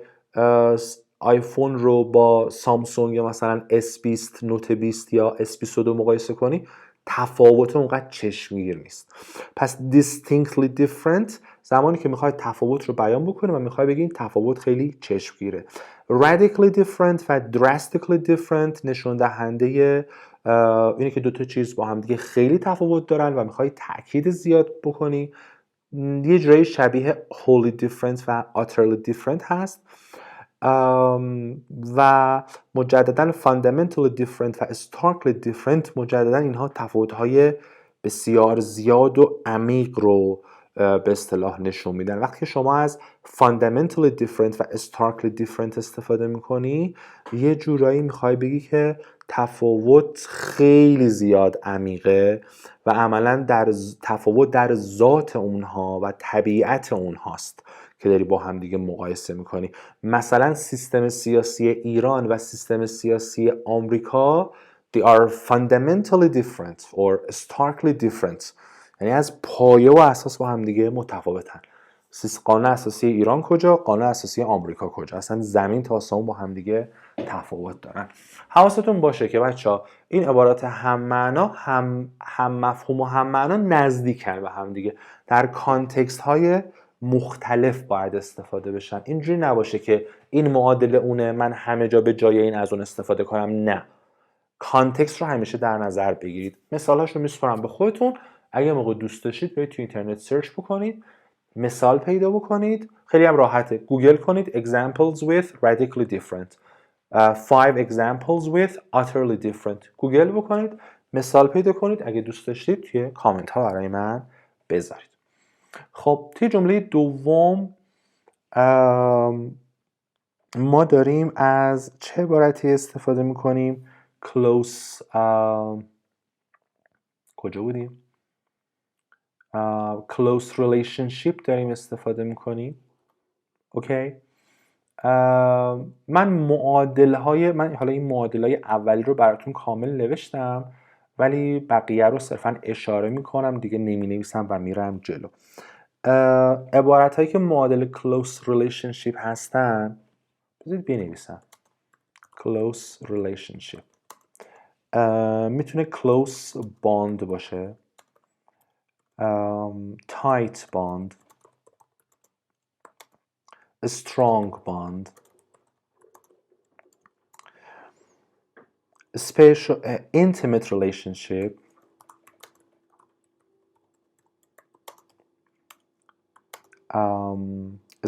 آیفون رو با سامسونگ مثلا S20 نوت 20 یا S22 مقایسه کنی تفاوت اونقدر چشمگیر نیست. پس distinctly different زمانی که میخوای تفاوت رو بیان بکنی و میخوای بگی این تفاوت خیلی چشمگیره. radically different و drastically different نشون دهنده اینه که دو تا چیز با هم دیگه خیلی تفاوت دارن و میخوای تأکید زیاد بکنی. یه جورایی شبیه wholly different و utterly different هست. و مجددا fundamentally different و starkly different مجددا اینها تفاوت‌های بسیار زیاد و عمیق رو به اصطلاح نشون میدن. وقتی شما از fundamentally different و starkly different استفاده میکنی یه جورایی میخوای بگی که تفاوت خیلی زیاد عمیقه و عملا تفاوت در ذات اونها و طبیعت اونهاست که داری با هم دیگه مقایسه میکنی. مثلا سیستم سیاسی ایران و سیستم سیاسی آمریکا they are fundamentally different or starkly different، یعنی از پایه و اساس با هم دیگه متفاوتن. قانون اساسی ایران کجا، قانون اساسی آمریکا کجا. اصلا زمین تا آسمون با هم دیگه تفاوت دارن. حواستون باشه که بچه‌ها این عبارات هم معنا هم مفهوم و هم معنا نزدیکن به هم دیگه، در کانتکست های مختلف باید استفاده بشن. اینجوری نباشه که این معادل اونه من همه جا به جای این از اون استفاده کنم. نه، کانتکست رو همیشه در نظر بگیرید. مثالش رو میسپارم به خودتون، اگه موقع دوست داشتید برید تو اینترنت سرچ بکنید، مثال پیدا بکنید، خیلی هم راحته، گوگل کنید examples with radically different 5 examples with utterly different، گوگل بکنید، مثال پیدا کنید، اگه دوست داشتید توی کامنت ها برای من بذارید. خب توی جمله دوم ما داریم از چه عبارتی استفاده میکنیم؟ close کجا بودیم؟ close relationship داریم استفاده میکنیم. اوکی. من حالا این معادلهای اولی رو براتون کامل نوشتم، ولی بقیه رو صرفا اشاره میکنم دیگه، نمی نویسم و میرم جلو. عبارت هایی که معادل close relationship هستن بذارید بنویسم. close relationship میتونه close bond باشه، tight bond، a strong bond، a special intimate relationship،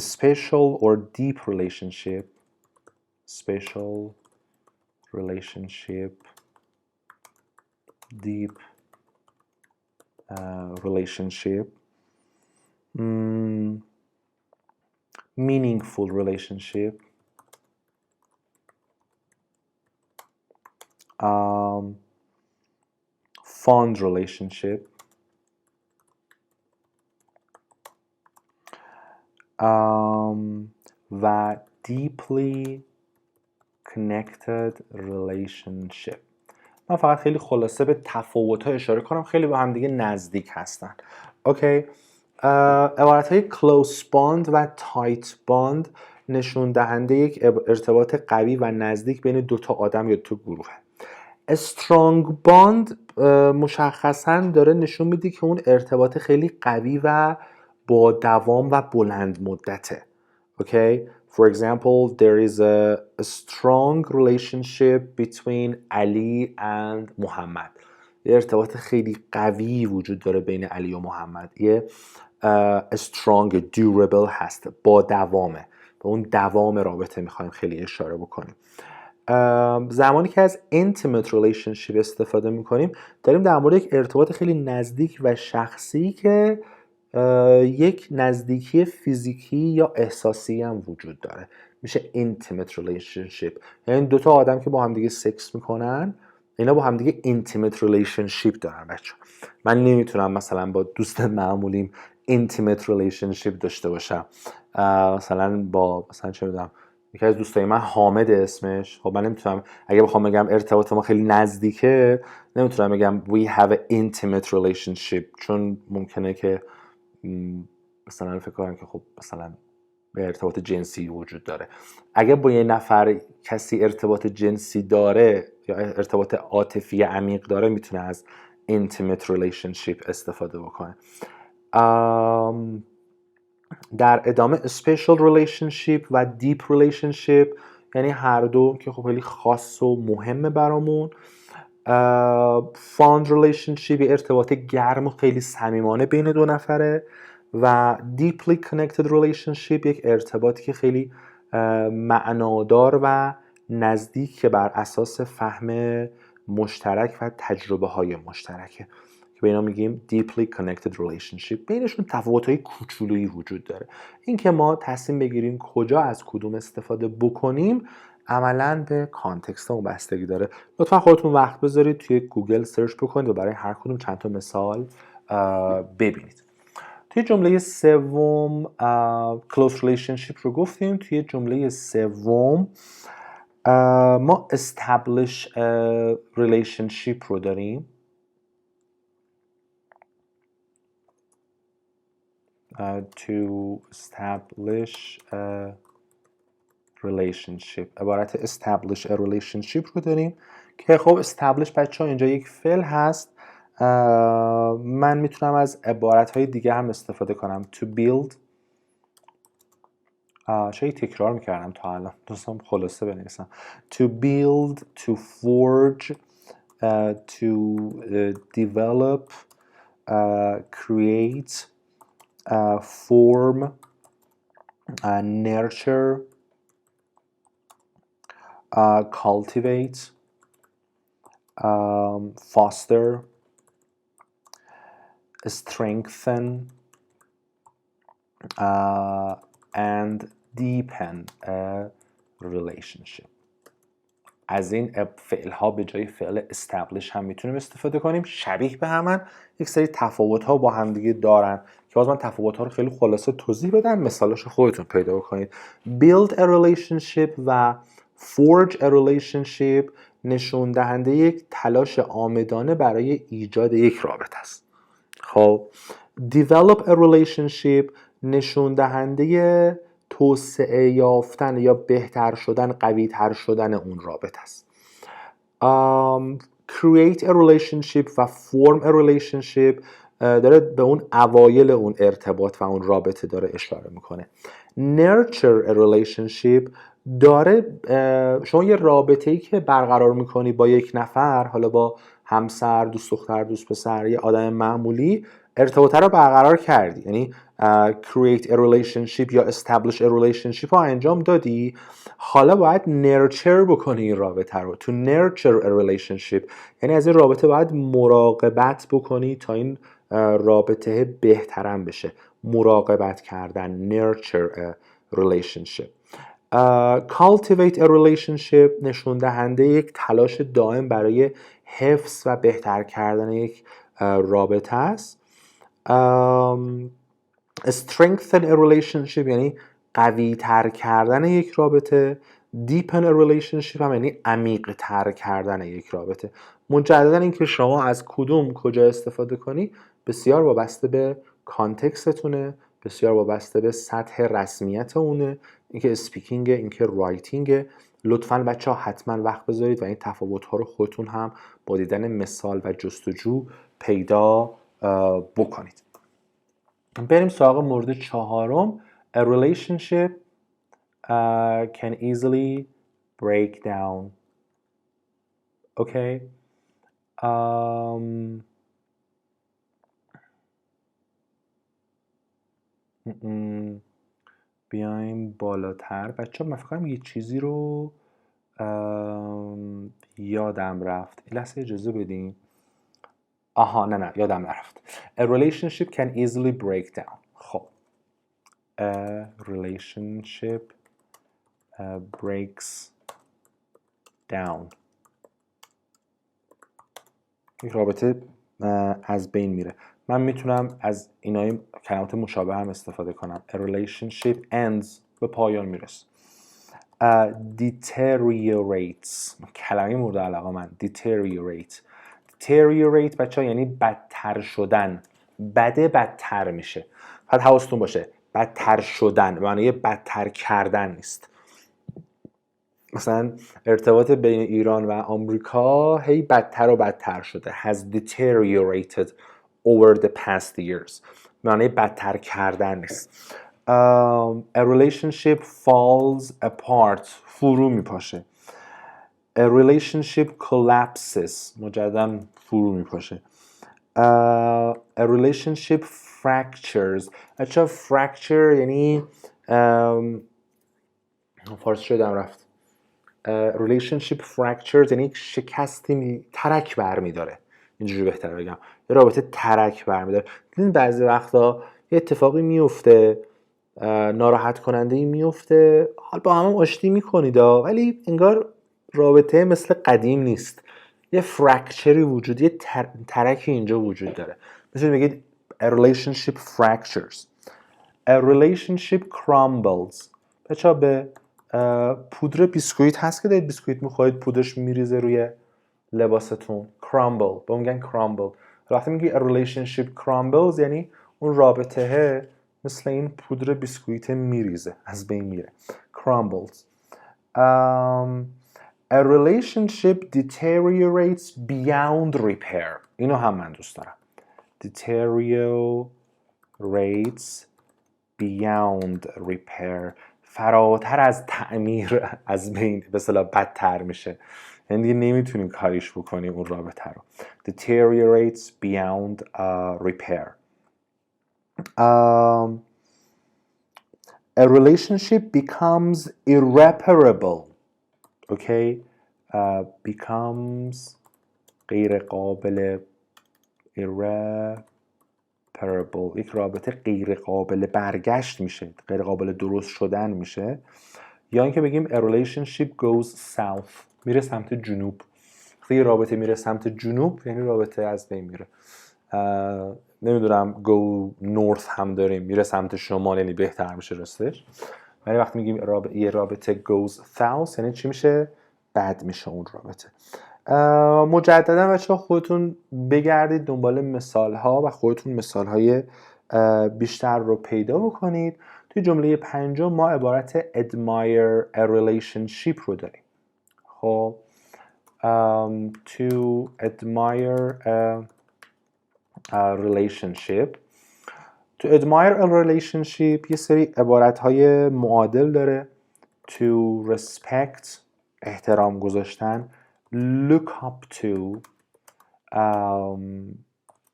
a special or deep relationship، special relationship، deep relationship، meaningful relationship، fond relationship، و deeply connected relationship. من فقط خیلی خلاصه به تفاوت‌ها اشاره کنم، خیلی با هم دیگه نزدیک هستن. اوکی. عبارت‌های close bond و tight bond نشون دهنده یک ارتباط قوی و نزدیک بین دو تا آدم یا دو گروه. strong bond مشخصاً داره نشون میده که اون ارتباط خیلی قوی و با دوام و بلند مدته. Okay? For example, there is a strong relationship between Ali and محمد. یه ارتباط خیلی قوی وجود داره بین علی و محمد. یه strong durable هست، با دوامه. به اون دوام رابطه میخوایم خیلی اشاره بکنیم. زمانی که از intimate relationship استفاده میکنیم داریم در مورد یک ارتباط خیلی نزدیک و شخصی که یک نزدیکی فیزیکی یا احساسی هم وجود داره، میشه intimate relationship. یعنی دوتا آدم که با هم دیگه سکس میکنن اینا با هم دیگه intimate relationship دارن. بچه من نمیتونم مثلا با دوست معمولیم intimate relationship داشته باشم، مثلا با چه میدونم یکی از دوستای من حامد اسمش، خب من نمیتونم اگه بخوام بگم ارتباط ما خیلی نزدیکه نمیتونم بگم we have an intimate relationship، چون ممکنه که مثلا فکر کنم که خب مثلا به ارتباط جنسی وجود داره. اگه با یه نفر کسی ارتباط جنسی داره یا ارتباط عاطفی عمیق داره میتونه از intimate relationship استفاده بکنه. در ادامه special relationship و deep relationship یعنی هر دو که خب خیلی خاص و مهمه برامون. fond relationship یه ارتباط گرم و خیلی صمیمانه بین دو نفره و deeply connected relationship یک ارتباطی که خیلی معنادار و نزدیک که بر اساس فهم مشترک و تجربه های مشترکه که به اینا میگیم deeply connected relationship. بینشون تفاوت‌های کوچولویی وجود داره. این که ما تصمیم بگیریم کجا از کدوم استفاده بکنیم عملاً به کانتکست اون بستگی داره. لطفا خودتون وقت بذارید توی گوگل سرچ بکنید و برای هر کدوم چند تا مثال ببینید. توی جمله سوم close relationship رو گفتیم. توی جمله سوم ما establish relationship رو داریم. to establish a relationship. عبارت establish a relationship رو داریم که خب establish بچه ها اینجا یک فعل هست. من میتونم از عبارت های دیگه هم استفاده کنم. to build، چه تکرار میکردم تا الان، دوستم خلاصه بنویسم. to build، to forge، to develop، create، form، nurture، cultivate، foster، strengthen، and deepen a relationship. از این فعل ها به جای فعل establish هم میتونیم استفاده کنیم. شبیه به همن، یک سری تفاوت ها با هم دیگه دارن که باز من تفاوت ها رو خیلی خلاصه توضیح بدم، مثالش خودتون پیدا بکنید. build a relationship و forge a relationship نشون دهنده یک تلاش عامدانه برای ایجاد یک رابطه است. خب develop a relationship نشون دهنده توسعه یافتن یا بهتر شدن، قوی تر شدن اون رابطه است. create a relationship و form a relationship داره به اون اوایل اون ارتباط و اون رابطه داره اشاره میکنه. nurture a relationship داره شما یه رابطه‌ای که برقرار میکنی با یک نفر، حالا با همسر، دوست دختر، دوست پسر، یه آدم معمولی، ارتباطه رو برقرار کردی، یعنی create a relationship یا establish a relationship رو انجام دادی، حالا باید nurture بکنی این رابطه رو. to nurture a relationship یعنی از این رابطه باید مراقبت بکنی تا این رابطه بهترم بشه. مراقبت کردن، nurture a relationship. cultivate a relationship نشون دهنده یک تلاش دائم برای حفظ و بهتر کردن یک رابطه است. strengthen a relationship یعنی قوی تر کردن یک رابطه. deepen a relationship هم یعنی عمیق تر کردن یک رابطه. مجددا اینکه شما از کدوم کجا استفاده کنی بسیار وابسته به کانتکستتونه، بسیار وابسته به سطح رسمیت اونه، اینکه اسپیکینگ، اینکه رایتینگ. لطفاً بچه‌ها حتما وقت بذارید و این تفاوت‌ها رو خودتون هم با دیدن مثال و جستجو پیدا بکنید. بریم سراغ مورد چهارم. A relationship can easily break down. Okay. بیایم بالاتر. بچه ها من فکر کنم یه چیزی رو یادم رفت. این لحظه اجازه بدین. آها نه یادم نرفت. A relationship can easily break down. خب A relationship breaks down. یک رابطه از بین میره. من میتونم از اینای کلمات مشابه هم استفاده کنم. A relationship ends به پایان میرسه. Deteriorates کلمه مورد علاقه من. Deteriorate بچه ها یعنی بدتر شدن. بده بدتر میشه. فقط حواستون باشه بدتر شدن به معنی بدتر کردن نیست. مثلا ارتباط بین ایران و آمریکا هی بدتر و بدتر شده. has deteriorated over the past years. معنی بدتر کردن نیست. A relationship falls apart. فرو میپاشه. A relationship collapses. مجددا فرو میپاشه. A relationship fractures. اچه fracture یعنی فارسی شدم رفت. relationship fractures یعنی شکستی ترک برمیداره. اینجوری بهتر بگم یه رابطه ترک برمیداره. دیدین بعضی وقتا یه اتفاقی میفته ناراحت کننده ای میفته، حال با هم آشتی میکنید ولی انگار رابطه مثل قدیم نیست. یه فرکچری وجود، یه ترکی اینجا وجود داره. مثل بگید a relationship fractures. A relationship crumbles. بچه ها به پودر بیسکویت هست که دارید بیسکویت میخورید پودرش میریزه روی لباستون. crumble با میگن crumble. وقتی میگی a relationship crumbles یعنی اون رابطه مثل این پودر بیسکویت میریزه، از بین میره. crumbles. A relationship deteriorates beyond repair. اینو هم من دوست دارم. deteriorates beyond repair. فراتر از تعمیر از بین به اصطلاح بدتر میشه. یعنی دیگه نمیتونیم کاریش بکنیم اون رابطه رو. deteriorates beyond repair. A relationship becomes irreparable. Okay? Becomes غیر قابل irreparable. یک رابطه غیر قابل برگشت میشه، غیر قابل درست شدن میشه. یا اینکه بگیم a relationship goes south. میره سمت جنوب. وقتی رابطه میره سمت جنوب یعنی رابطه از بین میره. نمیدونم go north هم داریم، میره سمت شمال یعنی بهتر میشه رستش. ولی وقتی میگیم یه رابطه goes south یعنی چی میشه؟ بد میشه اون رابطه. مجددا بچه‌ها خودتون بگردید دنبال مثال ها و خودتون مثال های بیشتر رو پیدا بکنید. توی جمله پنجم ما عبارت admire a relationship رو داریم. خب to admire a relationship. to admire a relationship یه سری عبارت های معادل داره. to respect احترام گذاشتن. look up to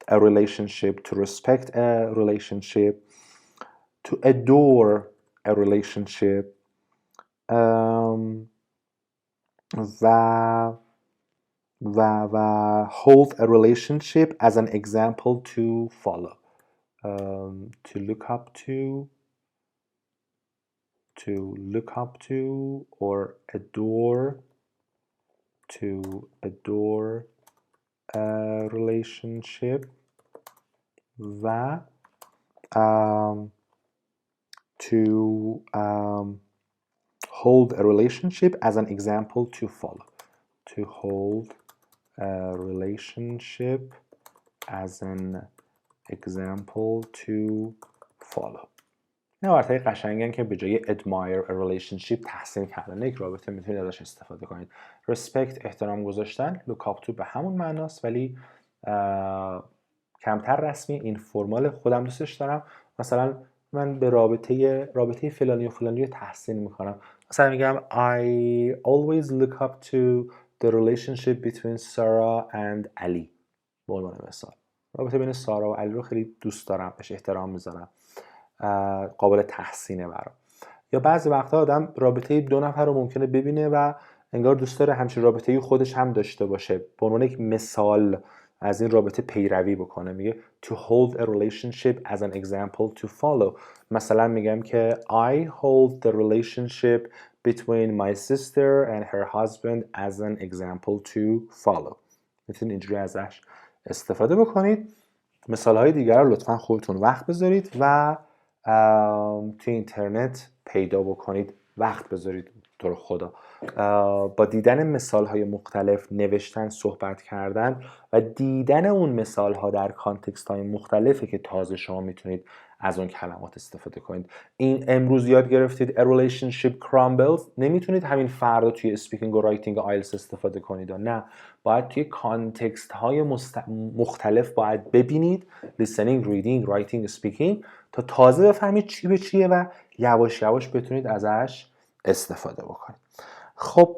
a relationship, to respect a relationship, to adore a relationship, و hold a relationship as an example to follow. To look up to or adore a relationship و to hold a relationship as an example to follow. To hold a relationship as an example to follow. این عبارت‌های قشنگن که به جای admire a relationship تحسین کردن یک رابطه میتونید ازش استفاده کنید. respect احترام گذاشتن، look up to به همون معناست ولی کمتر رسمی. این فرمال خودم دوستش دارم. مثلا من به رابطه فلانی و فلانی رو تحسین میکنم. مثلا میگم I always look up to the relationship between Sarah and Ali. به عنوان مثال رابطه بین سارا و علی رو خیلی دوست دارم، بهش احترام میذارم، قابل تحسینه برام. یا بعضی وقتا آدم رابطه دو نفر رو ممکنه ببینه و انگار دوست داره همچین رابطه‌ای خودش هم داشته باشه. به عنوان یک مثال از این رابطه پیروی بکنه. میگه to hold a relationship as an example to follow. مثلا میگم که I hold the relationship between my sister and her husband as an example to follow. میتونید اینجوری ازش استفاده بکنید. مثال‌های دیگر رو لطفاً خودتون وقت بذارید و توی اینترنت پیدا بکنید. وقت بذارید تو رو خدا. با دیدن مثال‌های مختلف، نوشتن، صحبت کردن و دیدن اون مثال‌ها در کانتکست‌های مختلفه که تازه شما میتونید از اون کلمات استفاده کنید. این امروز یاد گرفتید a relationship crumbles، نمیتونید همین فردا توی اسپیکینگ و رایتینگ آیلتس استفاده کنید. نه، باید توی کانتکست‌های مختلف باید ببینید، listening, reading, writing, speaking، تا تازه بفهمید چی به چیه و یواش یواش بتونید ازش استفاده بکنید. خب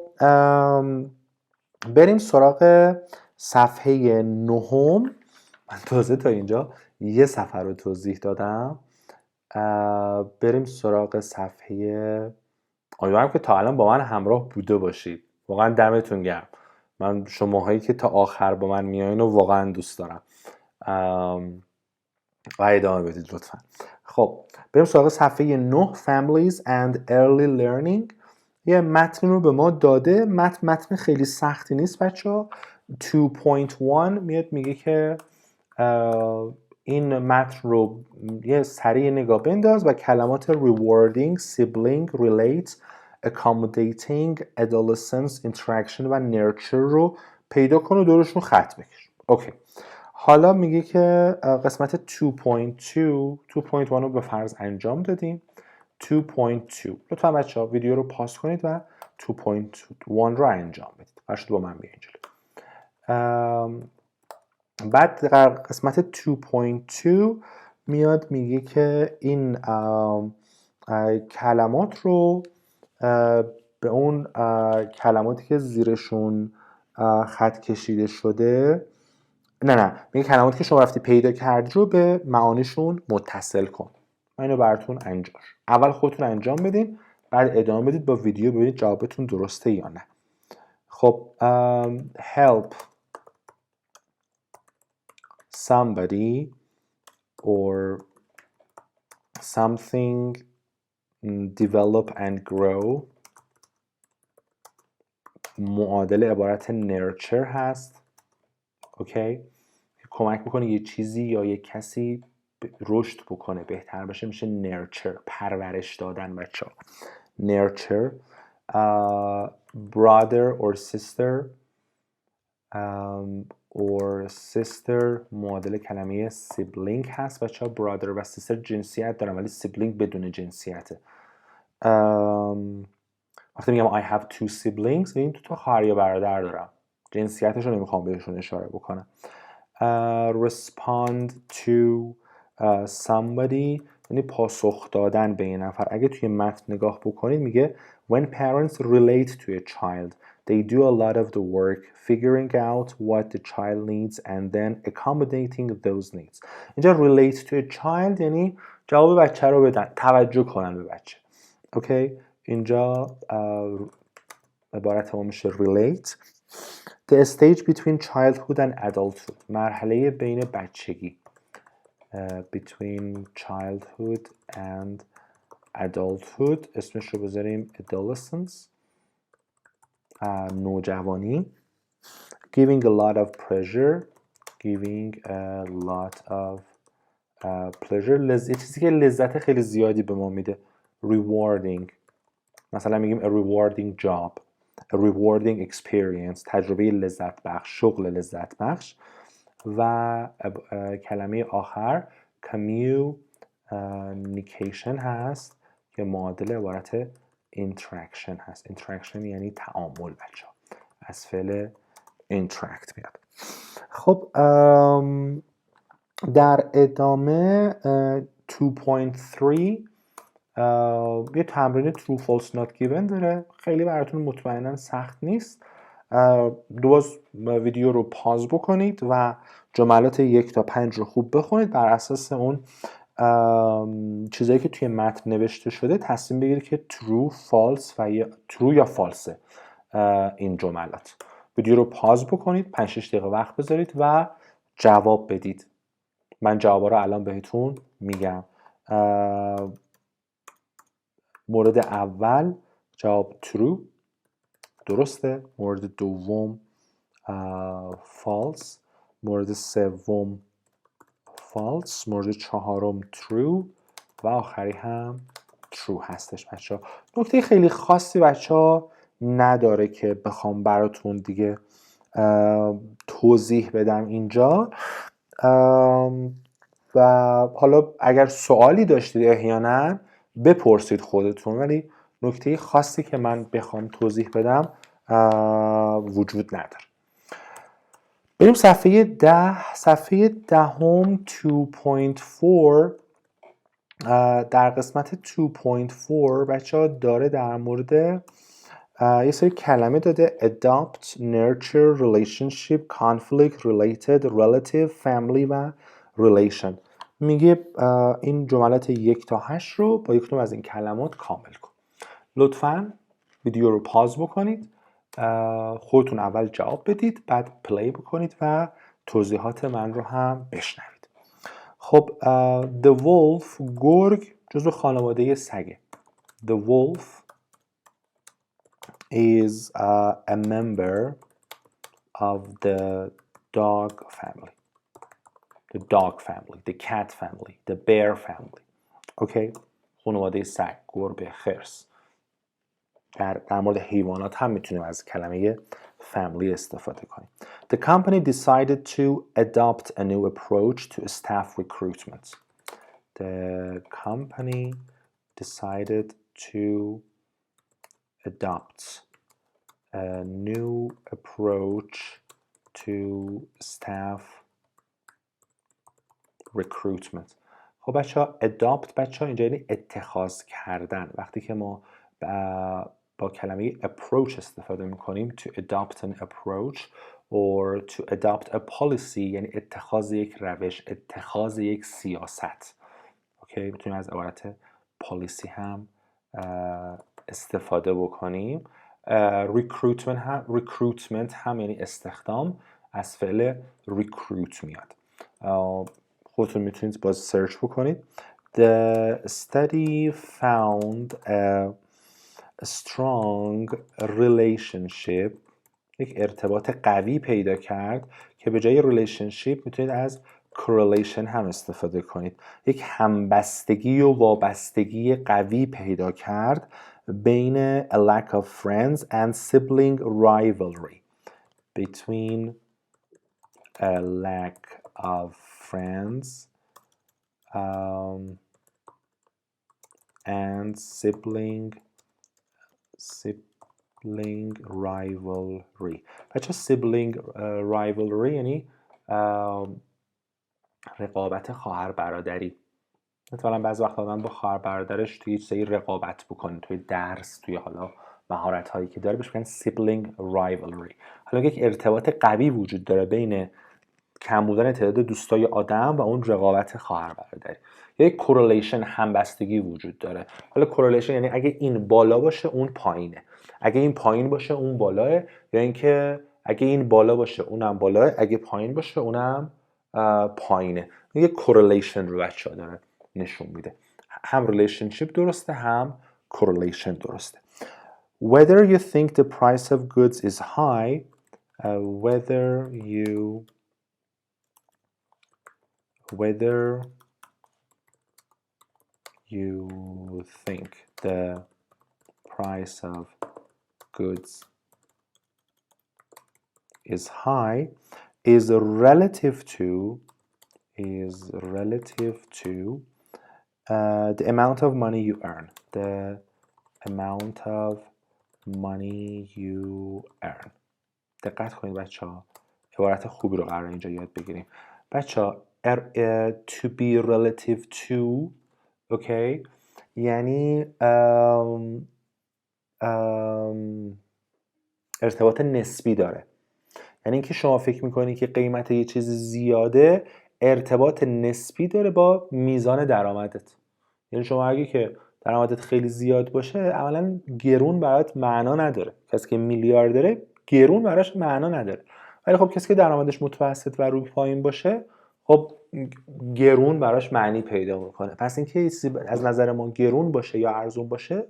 بریم سراغ صفحه 9. من تازه تا اینجا یه صفحه رو توضیح دادم. بریم سراغ صفحه. امیدوارم که تا الان با من همراه بوده باشید. واقعا دمتون گرم. من شماهایی که تا آخر با من میایین و واقعا دوست دارم و ادامه بدید لطفا. خب بریم سراغ صفحه 9. Families and Early Learning. یه متن رو به ما داده. متن خیلی سختی نیست بچه‌ها. 2.1 میاد میگه که این متن رو یه سریع نگاه بنداز و کلمات rewarding, sibling, relate, accommodating, adolescence, interaction و nurture رو پیدا کن و دورشون خط بکش. اوکی. حالا میگه که قسمت 2.1 رو به فرض انجام دادیم. 2.2 لطفا بچه ها ویدیو رو پاس کنید و 2.1 رو انجام بدید. فرشت با من بیاین جلو. بعد در قسمت 2.2 میاد میگه که این کلمات رو به اون کلماتی که زیرشون خط کشیده شده، نه میگه کلماتی که شما رفتی پیدا کردی رو به معانیشون متصل کن. من اینو براتون انجام، اول خودتون انجام بدین، بعد ادامه بدید با ویدیو ببینید جوابتون درسته یا نه. خب help somebody or something develop and grow معادل عبارت nurture هست. اوکی، کمک میکنه یه چیزی یا یه کسی رشد بکنه، بهتر بشه، میشه nurture، پرورش دادن بچه ها. nurture. brother or sister or sister معادل کلمه sibling هست بچه ها. brother و sister جنسیت دارن ولی sibling بدون جنسیته. وقتی میگم I have two siblings این 2 تا خواهر یا برادر دارم، جنسیتش رو نمیخوام بهشون اشاره بکنم. respond to somebody یعنی پاسخ دادن به یه نفر. اگه توی متن نگاه بکنید میگه when parents relate to a child they do a lot of the work figuring out what the child needs and then accommodating those needs. اینجا relate to a child یعنی جواب بچه رو بدن، توجه کنن به بچه. اوکی، اینجا عبارت ما میشه relate. The stage between childhood and adulthood مرحله بین بچگی between childhood and adulthood اسمش رو بذاریم adolescence نوجوانی. giving a lot of pleasure giving a lot of pleasure چیزی که لذت خیلی زیادی به ما میده. rewarding مثلا میگیم a rewarding job a rewarding experience تجربه لذت بخش، شغل لذت بخش. و کلمه آخر communication هست که معادل عبارت interaction هست. interaction یعنی تعامل بچه ها، از فعل interact میاد. خب در ادامه 2.3 یه تمرین true false not given داره، خیلی براتون مطمئنا سخت نیست. باز ویدیو رو پاز بکنید و جملات 1 تا 5 رو خوب بخونید، بر اساس اون چیزایی که توی متن نوشته شده تصمیم بگیرید که true false و یا true یا false این جملات. ویدیو رو پاز بکنید، 5-6 دقیقه وقت بذارید و جواب بدید. من جوابا رو الان بهتون میگم. مورد اول جواب true درسته، مورد دوم false، مورد سوم false، مورد چهارم true و آخری هم true هستش بچه ها. نکته خیلی خاصی بچه ها نداره که بخوام براتون دیگه توضیح بدم اینجا. و حالا اگر سوالی داشتید احیانا بپرسید خودتون، ولی نکته خاصی که من بخوام توضیح بدم وجود نداره. بریم صفحه 10. صفحه 10 2.4 در قسمت 2.4 بچه ها داره در مورد یه سری کلمه داده adopt, nurture, relationship, conflict, related, relative, family و relation. میگه این جملات 1 تا 8 رو با یک کدوم از این کلمات کامل کن. لطفاً ویدیو رو پاز بکنید، خودتون اول جواب بدید، بعد پلی بکنید و توضیحات من رو هم بشنوید. خب the wolf گرگ جزو خانواده سگه. The wolf is a member of the dog family. The dog family, the cat family, the bear family. اوکی، خانواده سگ، گربه، خرس. در مورد حیوانات هم میتونیم از کلمه family استفاده کنیم. The company decided to adopt a new approach to staff recruitment. The company decided to adopt a new approach to staff recruitment. خب بچه ها adopt بچه ها اینجا یعنی اتخاذ کردن. وقتی که ما با کلمه approach استفاده میکنیم to adopt an approach or to adopt a policy یعنی اتخاذ یک روش، اتخاذ یک سیاست. اوکی، میتونیم از عبارت policy هم استفاده بکنیم. recruitment هم یعنی استخدام، از فعل recruit میاد. خودتون میتونید باز سرچ بکنید. The study found a strong relationship. یک ارتباط قوی پیدا کرد که به جای relationship میتونید از correlation هم استفاده کنید. یک همبستگی و وابستگی قوی پیدا کرد بین a lack of friends and sibling rivalry. Between a lack of friends and sibling rivalry. بچه sibling rivalry یعنی رقابت خواهر برادری. مثلا بعضی وقت آدم با خواهر برادرش توی چیزی رقابت بکنه، توی درس، توی حالا مهارت هایی که داره، بهش میگن sibling rivalry. حالا یک ارتباط قوی وجود داره بین کم بودن تعداد دوستای آدم و اون رقابت خواهر برادری. یا یک correlation همبستگی وجود داره. حالا correlation یعنی اگه این بالا باشه اون پایینه، اگه این پایین باشه اون بالاه، یا اینکه اگه این بالا باشه اونم بالاه، اگه پایین باشه اونم پایینه. یک correlation رو بچه‌ها داره نشون میده. هم relationship درسته هم correlation درسته. Whether you think the price of goods is high, whether you think the price of goods is high is relative to the amount of money you earn. The amount of money you earn. دقت کنید بچه ها، عبارت خوبی رو قراره اینجا یاد بگیریم. بچه ها to be relative to، اوکی، یعنی ارتباط نسبی داره. یعنی اینکه شما فکر میکنی که قیمت یه چیز زیاده ارتباط نسبی داره با میزان درآمدت. یعنی شما اگه که درآمدت خیلی زیاد باشه عملا گرون برات معنا نداره. کسی که میلیاردره گرون براش معنا نداره. ولی خب کسی که درآمدش متوسط و روی پایین باشه خب گرون براش معنی پیدا میکنه. پس اینکه از نظر ما گرون باشه یا ارزون باشه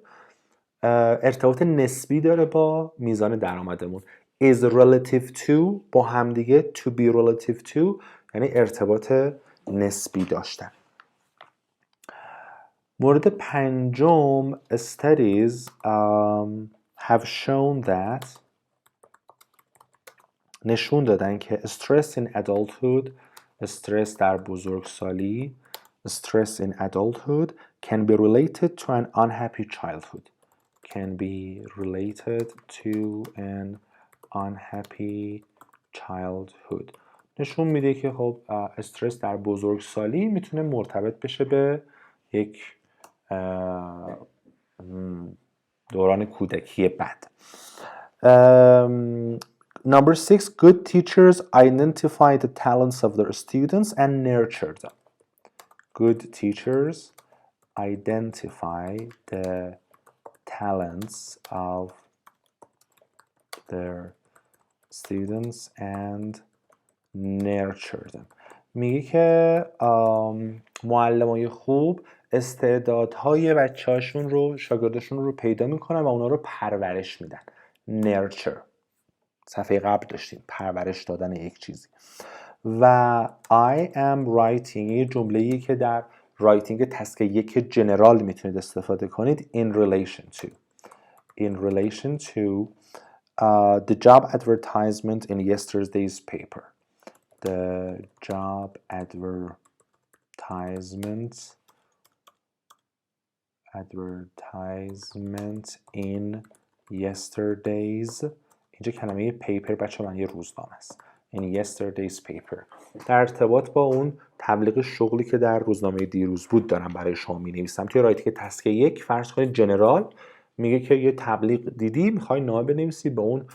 ارتباط نسبی داره با میزان درآمدمون. is relative to با همدیگه to be relative to یعنی ارتباط نسبی داشتن. مورد پنجم studies have shown that نشون دادن که stress in adulthood، استرس در بزرگسالی، stress in adulthood can be related to an unhappy childhood. Can be related to an unhappy childhood. نشون میده که خب استرس در بزرگسالی میتونه مرتبط بشه به یک دوران کودکی بد. Number 6, good teachers identify the talents of their students and nurture them. Good teachers identify the talents of their students and nurture them. میگه که معلمای خوب استعدادهای بچه‌هاشون رو، شاگرداشون رو پیدا میکنن و اونا رو پرورش میدن. nurture صفحه قبل داشتیم پرورش دادن یک چیزی. و I am writing یه جمله‌ای که در رایتینگ تسک یک جنرال میتونید استفاده کنید. in relation to The job advertisement in yesterday's paper. The job advertisement in yesterday's، اینجا کلمه پیپر بچه من یه روزنامه است. in yesterday's paper در ارتباط با اون تبلیغ شغلی که در روزنامه دیروز بود دارم برای شما می نویسم. توی رایتینگ تسک 1 فرض کنید جنرال میگه که یه تبلیغ دیدی، میخوای نامه بنویسی به اون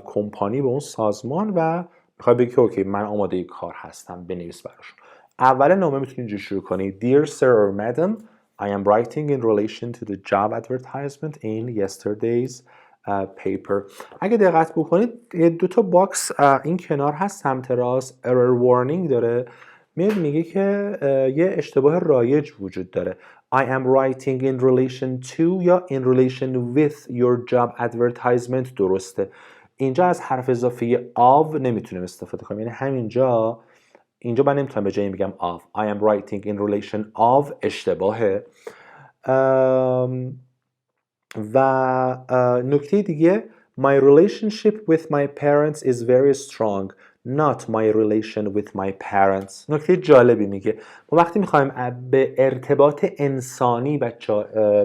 کمپانی، به اون سازمان و میخوای بگی که اوکی من آماده کار هستم، بنویس براشون. اول نامه میتونید اینجوری شروع کنید: Dear sir or madam, I am writing in relation to the job advertisement in yesterday's paper. اگه دقت بکنید دو تا باکس این کنار هست سمت راست، error warning داره، میگه که یه اشتباه رایج وجود داره. I am writing in relation to یا in relation with your job advertisement درسته. اینجا از حرف اضافه of نمیتونم استفاده کنم، یعنی همینجا من نمیتونم به جای بگم of. I am writing in relation of اشتباهه. و نکته دیگه my relationship with my parents is very strong not my relation with my parents. نکته جالبی میگه ما وقتی میخوایم به ارتباط انسانی به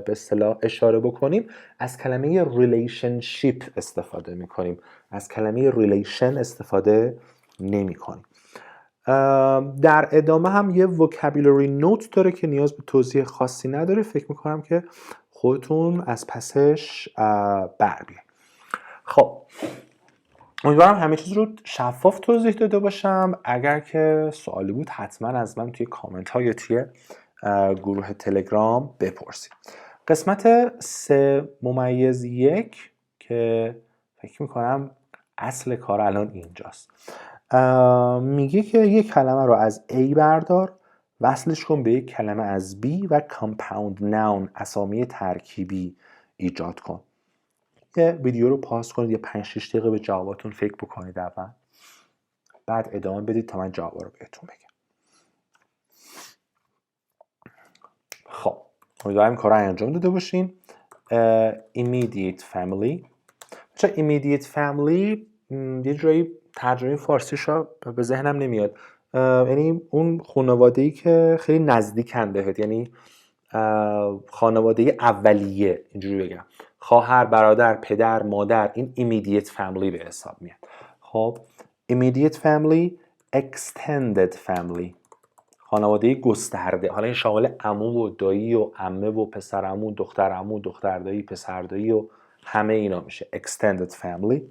اصطلاح اشاره بکنیم از کلمه relationship استفاده میکنیم، از کلمه relation استفاده نمیکنیم. در ادامه هم یه vocabulary note داره که نیاز به توضیح خاصی نداره، فکر میکنم که خودتون از پسش بر بیاین. خب امیدوارم همه چیز رو شفاف توضیح داده باشم. اگر که سوالی بود حتما از من توی کامنت ها یا توی گروه تلگرام بپرسید. قسمت 3-1 که فکر میکنم اصل کار الان اینجاست، میگه که یک کلمه رو از A بردار، وصلش کن به یک کلمه از B و compound noun اسامی ترکیبی ایجاد کن. یه ویدیو رو پاس کنید، یه 5-6 دقیقه به جواباتون فکر بکنید اول، بعد ادامه بدید تا من جواب رو بهتون بگم. خب امیدوارم کارا انجام داده باشین. immediate family، چه immediate family یه جایی ترجمه فارسیش رو به ذهنم نمیاد، یعنی اون خانواده‌ای که خیلی نزدیکن بهت، یعنی خانواده اولیه، اینجوری بگم خواهر، برادر، پدر، مادر، این immediate family به حساب میاد. خب immediate family، extended family خانواده گسترده، حالا این شامل عمو و دایی و عمه و پسر عمو، دختر عمو، دختر دایی، پسر دایی و همه اینا میشه extended family.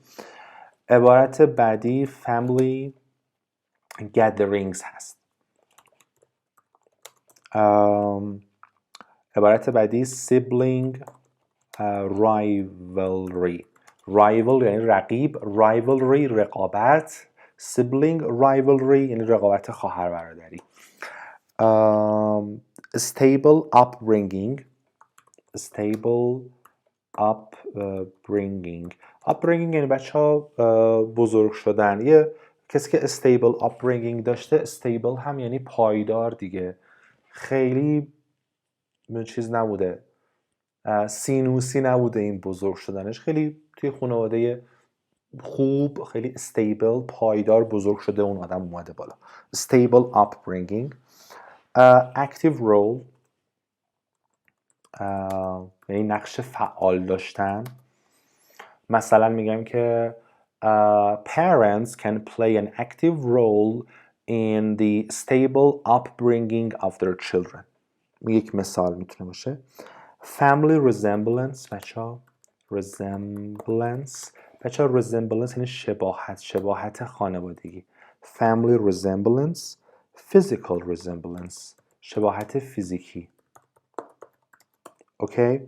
عبارت بعدی family gatherings هست. عبارت بعدی sibling rivalry. rival یعنی رقیب، rivalry رقابت، sibling rivalry یعنی رقابت خواهر برادری. stable upbringing. stable upbringing یعنی بچه ها بزرگ شدن. یه کسی که stable upbringing داشته، stable هم یعنی پایدار دیگه، خیلی چیز نبوده، سینوسی نبوده این بزرگ شدنش، خیلی توی خانواده خوب، خیلی stable پایدار بزرگ شده اون آدم اومده بالا. stable upbringing. active role یعنی نقش فعال داشتن. مثلا میگم که parents can play an active role in the stable upbringing of their children. یک مثال میتونه باشه. family resemblance بچه‌ها resemblance یعنی شباهت خانوادگی. family resemblance. physical resemblance شباهت فیزیکی. اوکی.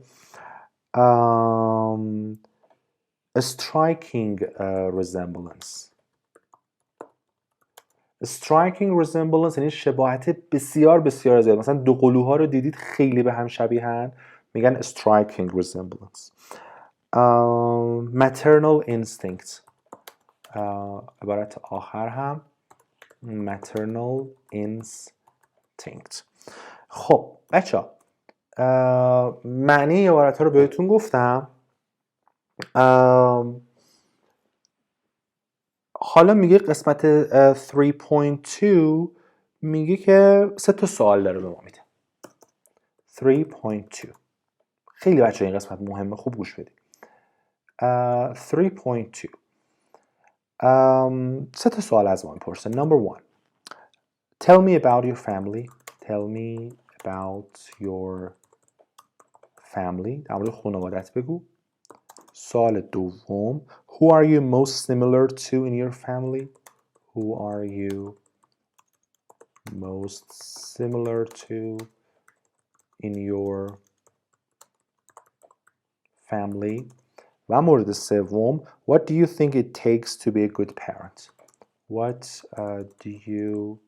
striking resemblance یعنی شباهت بسیار بسیار زیاد. مثلا دو قلوها رو دیدید خیلی به هم شبیهن، میگن striking resemblance. maternal instinct عبارت آخر هم maternal instinct. خب بچه معنی عبارت ها رو بهتون گفتم. حالا میگه قسمت 3.2 میگه که 3 تا سوال داره به ما میده. 3.2 خیلی بچه این قسمت مهمه، خوب گوش بدید. 3.2 3 تا سوال از ما میپرسه. Number 1 Tell me about your family. Tell me about your family. در مورد خانوادت بگو. سوال دوم Who are you most similar to in your family? Who are you most similar to in your family? و مورد سوم What do you think it takes to be a good parent? What do you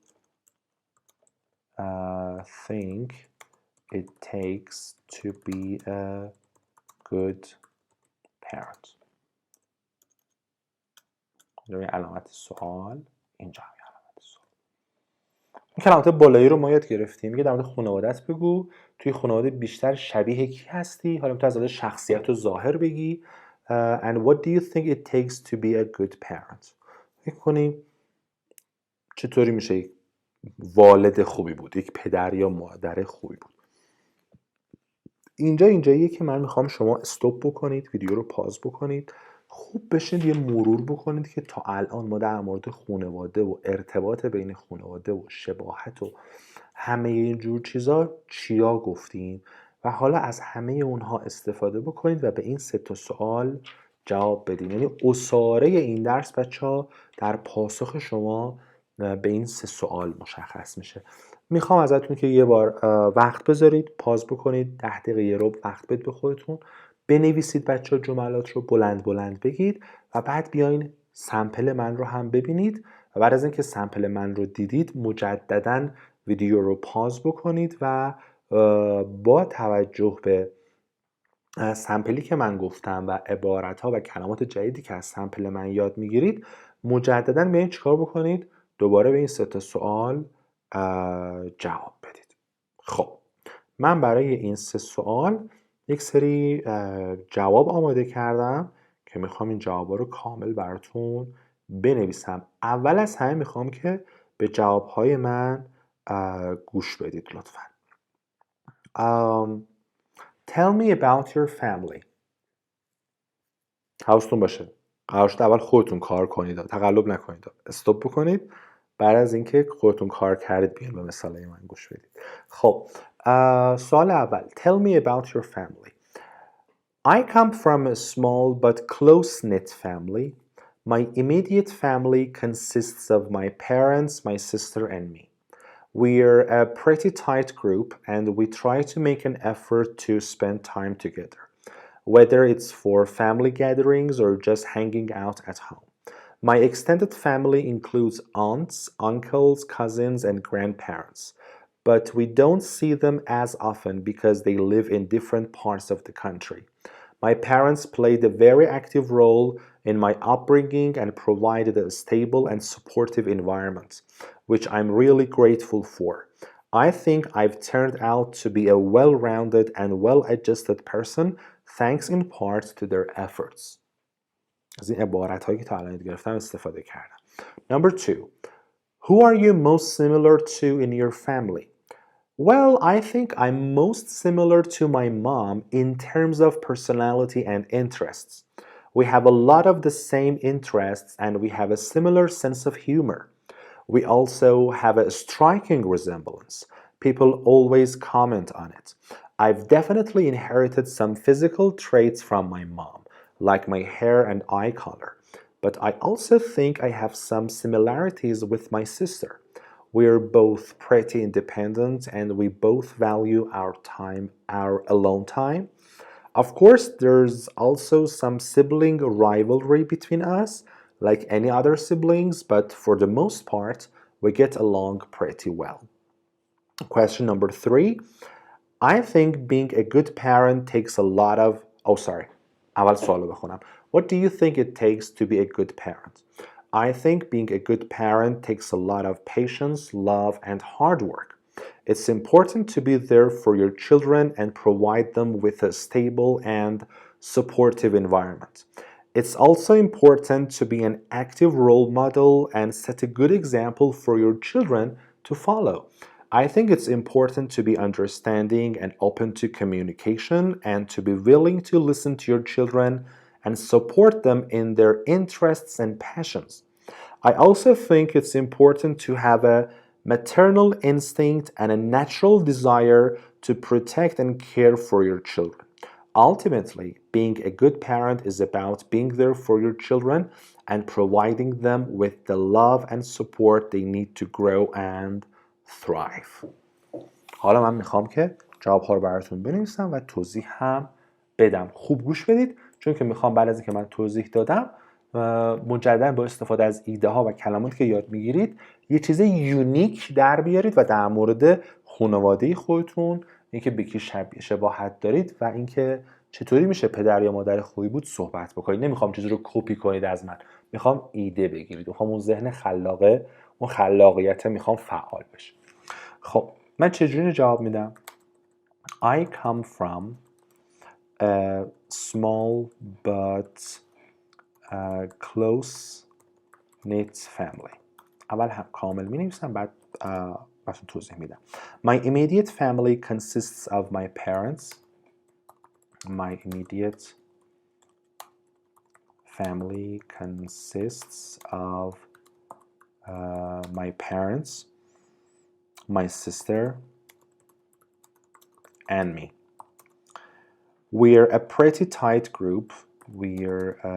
think it takes to be a good parent? اینجا علامت سوال، اینجا علامت سوال. این کلمات بالایی رو ما یاد گرفتیم. میگه در مورد خانوادت بگو، توی خانواده بیشتر شبیه کی هستی؟ حالا میتونی از نظر شخصیت و ظاهر بگی. And what do you think it takes to be a good parent? فکر کنی چطوری میشه یک والد خوبی بود، یک پدر یا مادر خوبی بود. اینجاییه که من میخوام شما استاپ بکنید، ویدیو رو پاز بکنید، خوب بشید یه مرور بکنید که تا الان ما در مورد خانواده و ارتباط بین خانواده و شباهت و همه اینجور چیزا چیا گفتیم و حالا از همه اونها استفاده بکنید و به این 3 تا سوال جواب بدید. یعنی عصاره این درس بچه‌ها در پاسخ شما به این 3 سوال مشخص میشه. میخوام ازتون که یه بار وقت بذارید، پاز بکنید، 10 دقیقه یه رو وقت بدید به خودتون، بنویسید بچه‌ها جملات رو بلند بلند بگید و بعد بیاین سمپل من رو هم ببینید و بعد از اینکه سمپل من رو دیدید مجدداً ویدیو رو پاز بکنید و با توجه به سمپلی که من گفتم و عبارت‌ها و کلمات جدیدی که از سمپل من یاد میگیرید مجدداً بیاین چیکار بکنید؟ دوباره به این 3 تا سوال جواب بدید. خب من برای این 3 سوال یک سری جواب آماده کردم که میخوام این جوابا رو کامل براتون بنویسم. اول از همه میخوام که به جوابهای من گوش بدید لطفاً. Tell me about your family. حواستون باشه قرار شد اول خودتون کار کنید، تقلب نکنید، استاپ بکنید، بعد از اینکه خودتون کار کردید بیاین به مثالای من گوش بدید. خب سوال اول Tell me about your family. I come from a small but close-knit family. My immediate family consists of my parents, my sister, and me. We're a pretty tight group and we try to make an effort to spend time together, whether it's for family gatherings or just hanging out at home. My extended family includes aunts, uncles, cousins, and grandparents, but we don't see them as often because they live in different parts of the country. My parents played a very active role in my upbringing and provided a stable and supportive environment, which I'm really grateful for. I think I've turned out to be a well-rounded and well-adjusted person, thanks in part to their efforts. از این عبارت هایی که تا الان گرفتم استفاده کردم. Number 2. Who are you most similar to in your family? Well, I think I'm most similar to my mom in terms of personality and interests. We have a lot of the same interests and we have a similar sense of humor. We also have a striking resemblance. People always comment on it. I've definitely inherited some physical traits from my mom, like my hair and eye color. But I also think I have some similarities with my sister. We're both pretty independent and we both value our time, our alone time. Of course, there's also some sibling rivalry between us, like any other siblings, but for the most part, we get along pretty well. Question number 3. I think being a good parent takes a lot of... اول سوالو بخونم. What do you think it takes to be a good parent? I think being a good parent takes a lot of patience, love, and hard work. It's important to be there for your children and provide them with a stable and supportive environment. It's also important to be an active role model and set a good example for your children to follow. I think it's important to be understanding and open to communication and to be willing to listen to your children and support them in their interests and passions. I also think it's important to have a maternal instinct and a natural desire to protect and care for your children. Ultimately, being a good parent is about being there for your children and providing them with the love and support they need to grow and thrive. حالا من میخوام که جواب‌ها رو براتون بنویسم و توضیح هم بدم. خوب گوش بدید چون که میخوام بعد از اینکه من توضیح دادم مجددا با استفاده از ایده ها و کلماتی که یاد میگیرید یه چیز یونیک در بیارید و در مورد خانواده خودتون، اینکه به کی شباهت دارید و اینکه چطوری میشه پدر یا مادر خوبی بود صحبت بکنید. نمیخوام چیزی رو کپی کنید از من، میخوام ایده بگیرید، میخوام اون ذهن خلاقه، اون خلاقیت میخوام فعال بشه. خب من چجوری جواب میدم؟ I come from a small but close knit family. اول هم کامل می نویسم بعد براتون توضیح میدم. My immediate family consists of my parents. My immediate family consists of my parents, my sister, and me. We're a pretty tight group. We're a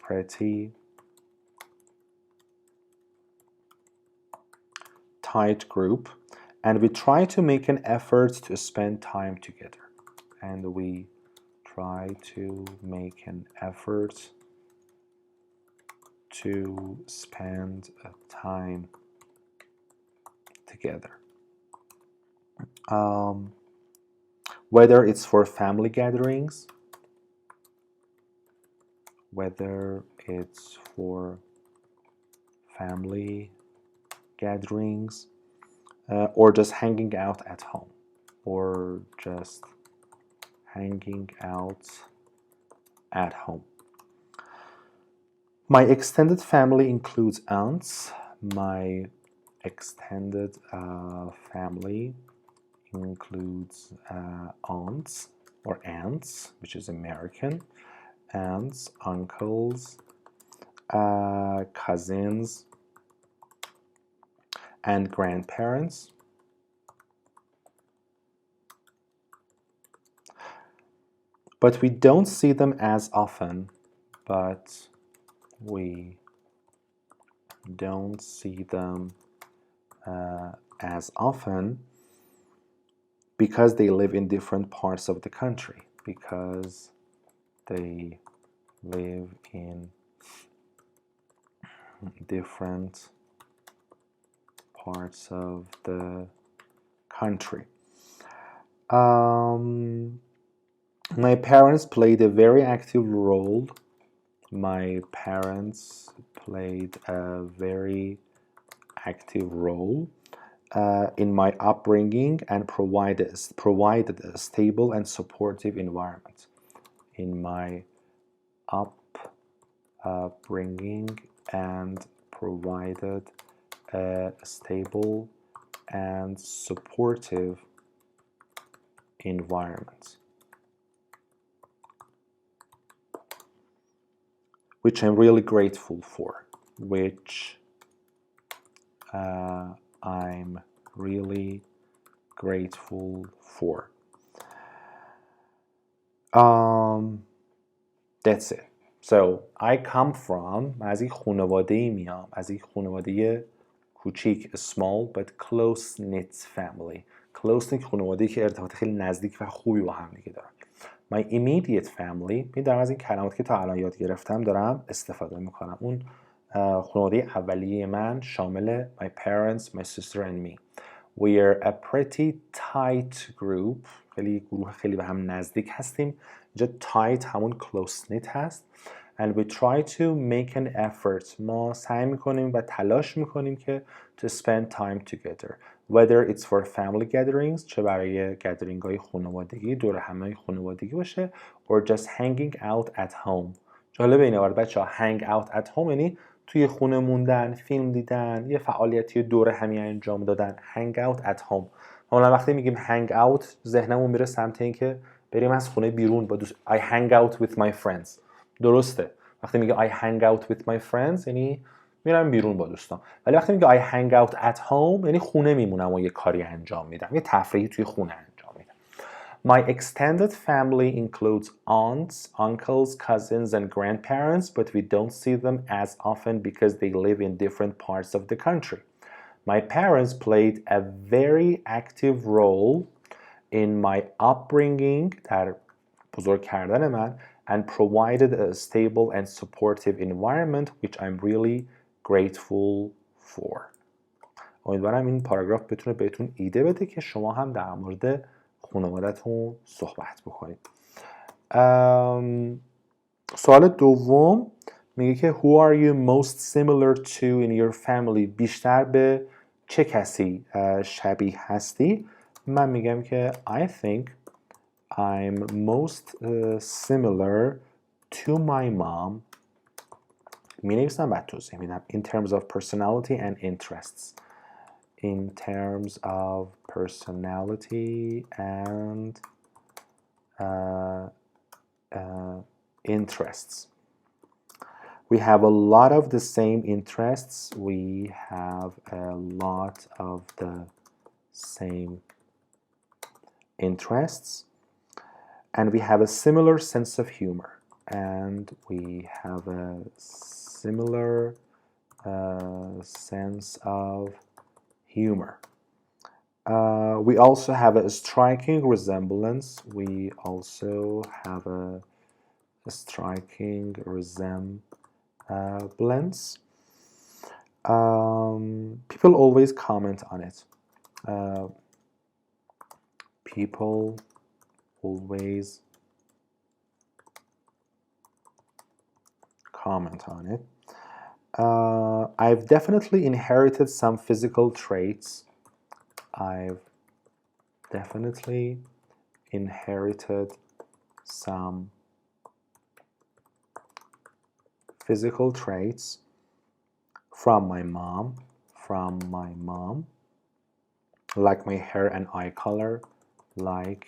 pretty tight group, and we try to make an effort to spend time together. And we try to make an effort to spend time together. Whether it's for family gatherings, or just hanging out at home, My extended family includes aunts. My extended family includes aunts, which is American, aunts, uncles, cousins, and grandparents. But we don't see them as often. Because they live in different parts of the country. My parents played a very active role. In my upbringing and provided a stable and supportive environment. Which I'm really grateful for. That's it. So I come from, از یک خانواده‌ای میام، از یک خانواده کوچیک small but close knit family. close knit خانواده‌ای که ارتباط خیلی نزدیک و خوبی با هم دیگه دارن. My immediate family، می دارم از این کلماتی که تا الان یاد گرفتم دارم استفاده میکنم. اون خانواده اولیه من شامل my parents, my sister and me. We're a pretty tight group. خیلی گروه خیلی به هم نزدیک هستیم. اینجا tight همون close knit هست. And we try to make an effort. ما سعی میکنیم و تلاش میکنیم که to spend time together. Whether it's for family gatherings، چه برای گدرینگ های خانوادگی، دور همه خانوادگی باشه، or just hanging out at home، جالب اینه برای بچه‌ها hang out at home یعنی توی خونه موندن، فیلم دیدن، یه فعالیتی دور همی انجام دادن. hang out at home. حالا وقتی میگیم hang out ذهنمون میره سمت این که بریم از خونه بیرون با دوست. I hang out with my friends. درسته. وقتی میگه I hang out with my friends یعنی میرم بیرون با دوستان. ولی وقتی میگه I hang out at home یعنی خونه میمونم و یه کاری انجام میدم. یه تفریحی توی خونه انجام میدم. My extended family includes aunts, uncles, cousins, and grandparents, but we don't see them as often because they live in different parts of the country. My parents played a very active role in my upbringing در بزرگ کردن من and provided a stable and supportive environment which I'm really grateful for. امیدوارم این پاراگراف بتونه بهتون ایده بده که شما هم در مورد خانواده‌تون صحبت بکنید. سوال دوم میگه که Who are you most similar to in your family؟ بیشتر به چه کسی شبیه هستی؟ من میگم که I think I'm most similar to my mom. می نویسم بعد توضیح میدم. In terms of personality and interests. In terms of personality and interests. We have a lot of the same interests. We have a lot of the same interests. And we have a similar sense of humor. And we have a similar sense of humor. We also have a striking resemblance. We also have a striking resemblance. People always comment on it. People always comment on it. I've definitely inherited some physical traits. I've definitely inherited some physical traits from my mom, like my hair and eye color, like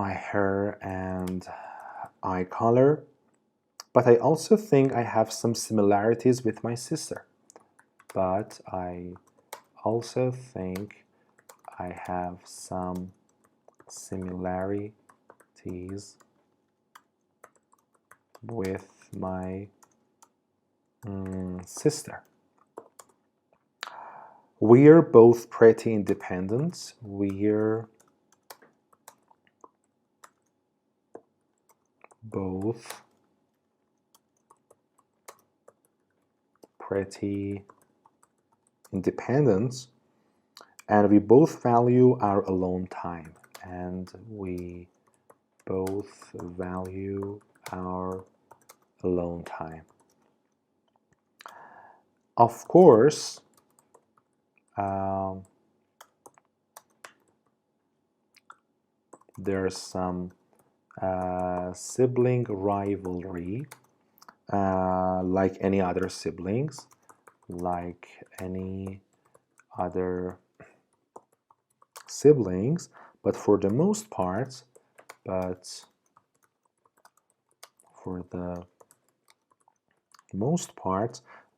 my hair and eye color. But I also think I have some similarities with my sister. But I also think I have some similarities with my sister. We're both pretty independent. We're both pretty independent, and we both value our alone time. And we both value our alone time. Of course, there's some sibling rivalry, like any other siblings, but for the most part,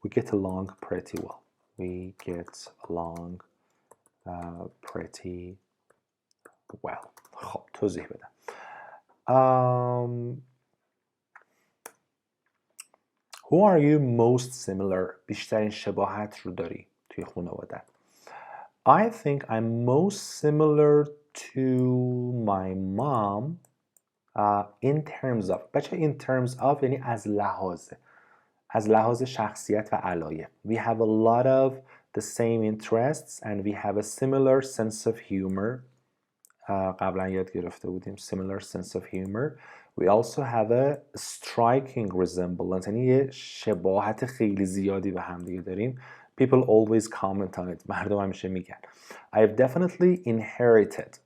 we get along pretty well. We get along pretty well. خب توضیح بدم. Who are you most similar؟ بیشترین شباهت رو داری توی خانواده. I think I'm most similar to my mom in terms of. بچه in terms of یعنی از لحاظ شخصیت و علایق. We have a lot of the same interests and we have a similar sense of humor. قبلا یاد گرفته بودیم similar sense of humor. We also have a striking resemblance یعنی یه شباهت خیلی زیادی به هم دیگه داریم. People always comment on it. مردم همیشه میگن. I've definitely inherited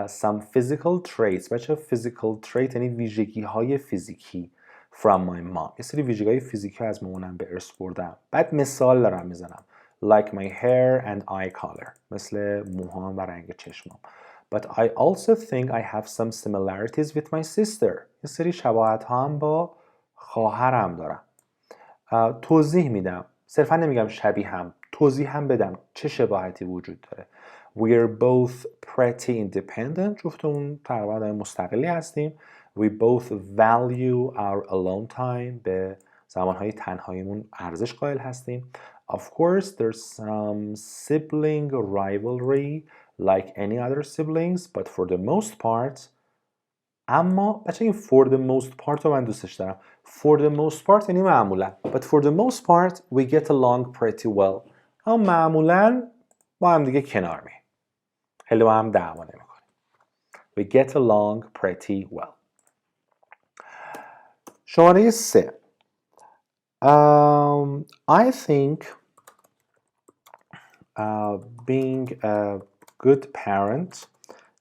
some physical traits. بچه physical trait یعنی ویژگی های فیزیکی from my mom. یه سری ویژگی های فیزیکی از مامانم به ارث بردم. بعد مثال دارم میزنم. Like my hair and eye color. مثل موهام و رنگ چشمام. But I also think I have some similarities with my sister. یه سری شباهت ها هم با خواهرم دارم. توضیح میدم. صرفا نمیگم شبیه هم. توضیح هم بدم. چه شباهتی وجود داره. We're both pretty independent. جفتمون تقریبا آدم مستقلی هستیم. We both value our alone time. به زمانهای تنهاییمون ارزش قائل هستیم. Of course, there's some sibling rivalry like any other siblings, but for the most part, اما بچه این for the most part رو من دوستش دارم. For the most part یعنی معمولا. But for the most part, we get along pretty well. اما معمولا با هم دیگه کنار مییم. خیلی با هم دعوا نمی‌کنیم. We get along pretty well. شماره 3. I think being a good parent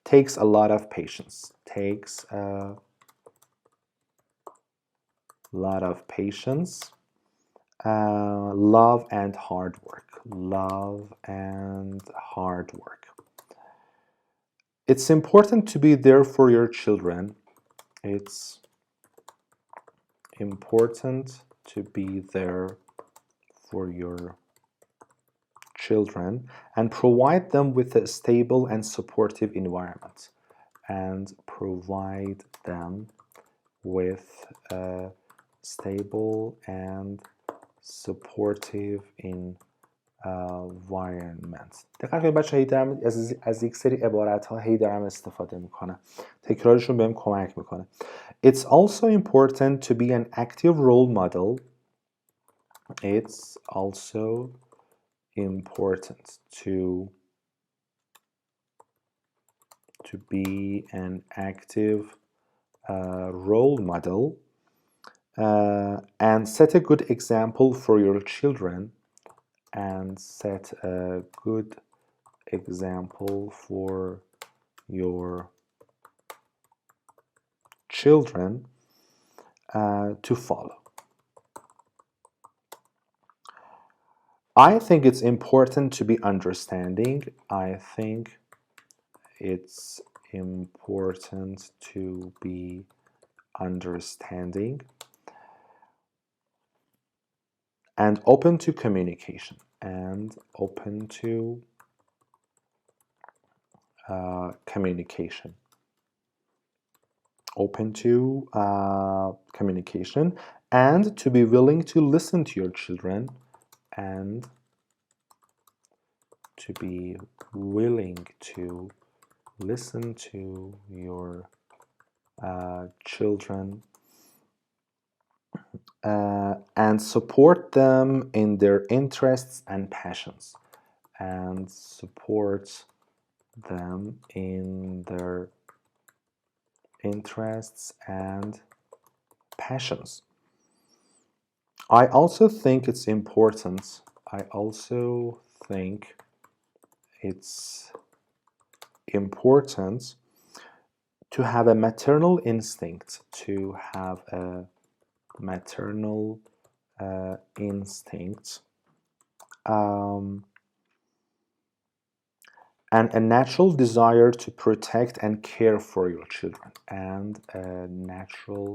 takes a lot of patience. Takes a lot of patience, love and hard work. Love and hard work. It's important to be there for your children. It's important to be there for your children and provide them with a stable and supportive environment. And provide them with a stable and supportive environment. دقیقا کنید بچه هی دارم از یک سری عبارت ها هی دارم استفاده میکنم. تکرارشون بهم کمک میکنه. It's also important to be an active role model. It's also important to be an active role model and set a good example for your children and set a good example for your children to follow. I think it's important to be understanding. I think it's important to be understanding and open to communication. And open to communication. Open to communication and to be willing to listen to your children and to be willing to listen to your children and support them in their interests and passions. And support them in their interests and passions. I also think it's important. I also think it's important to have a maternal instinct. To have a maternal instinct. And a natural desire to protect and care for your children. And a natural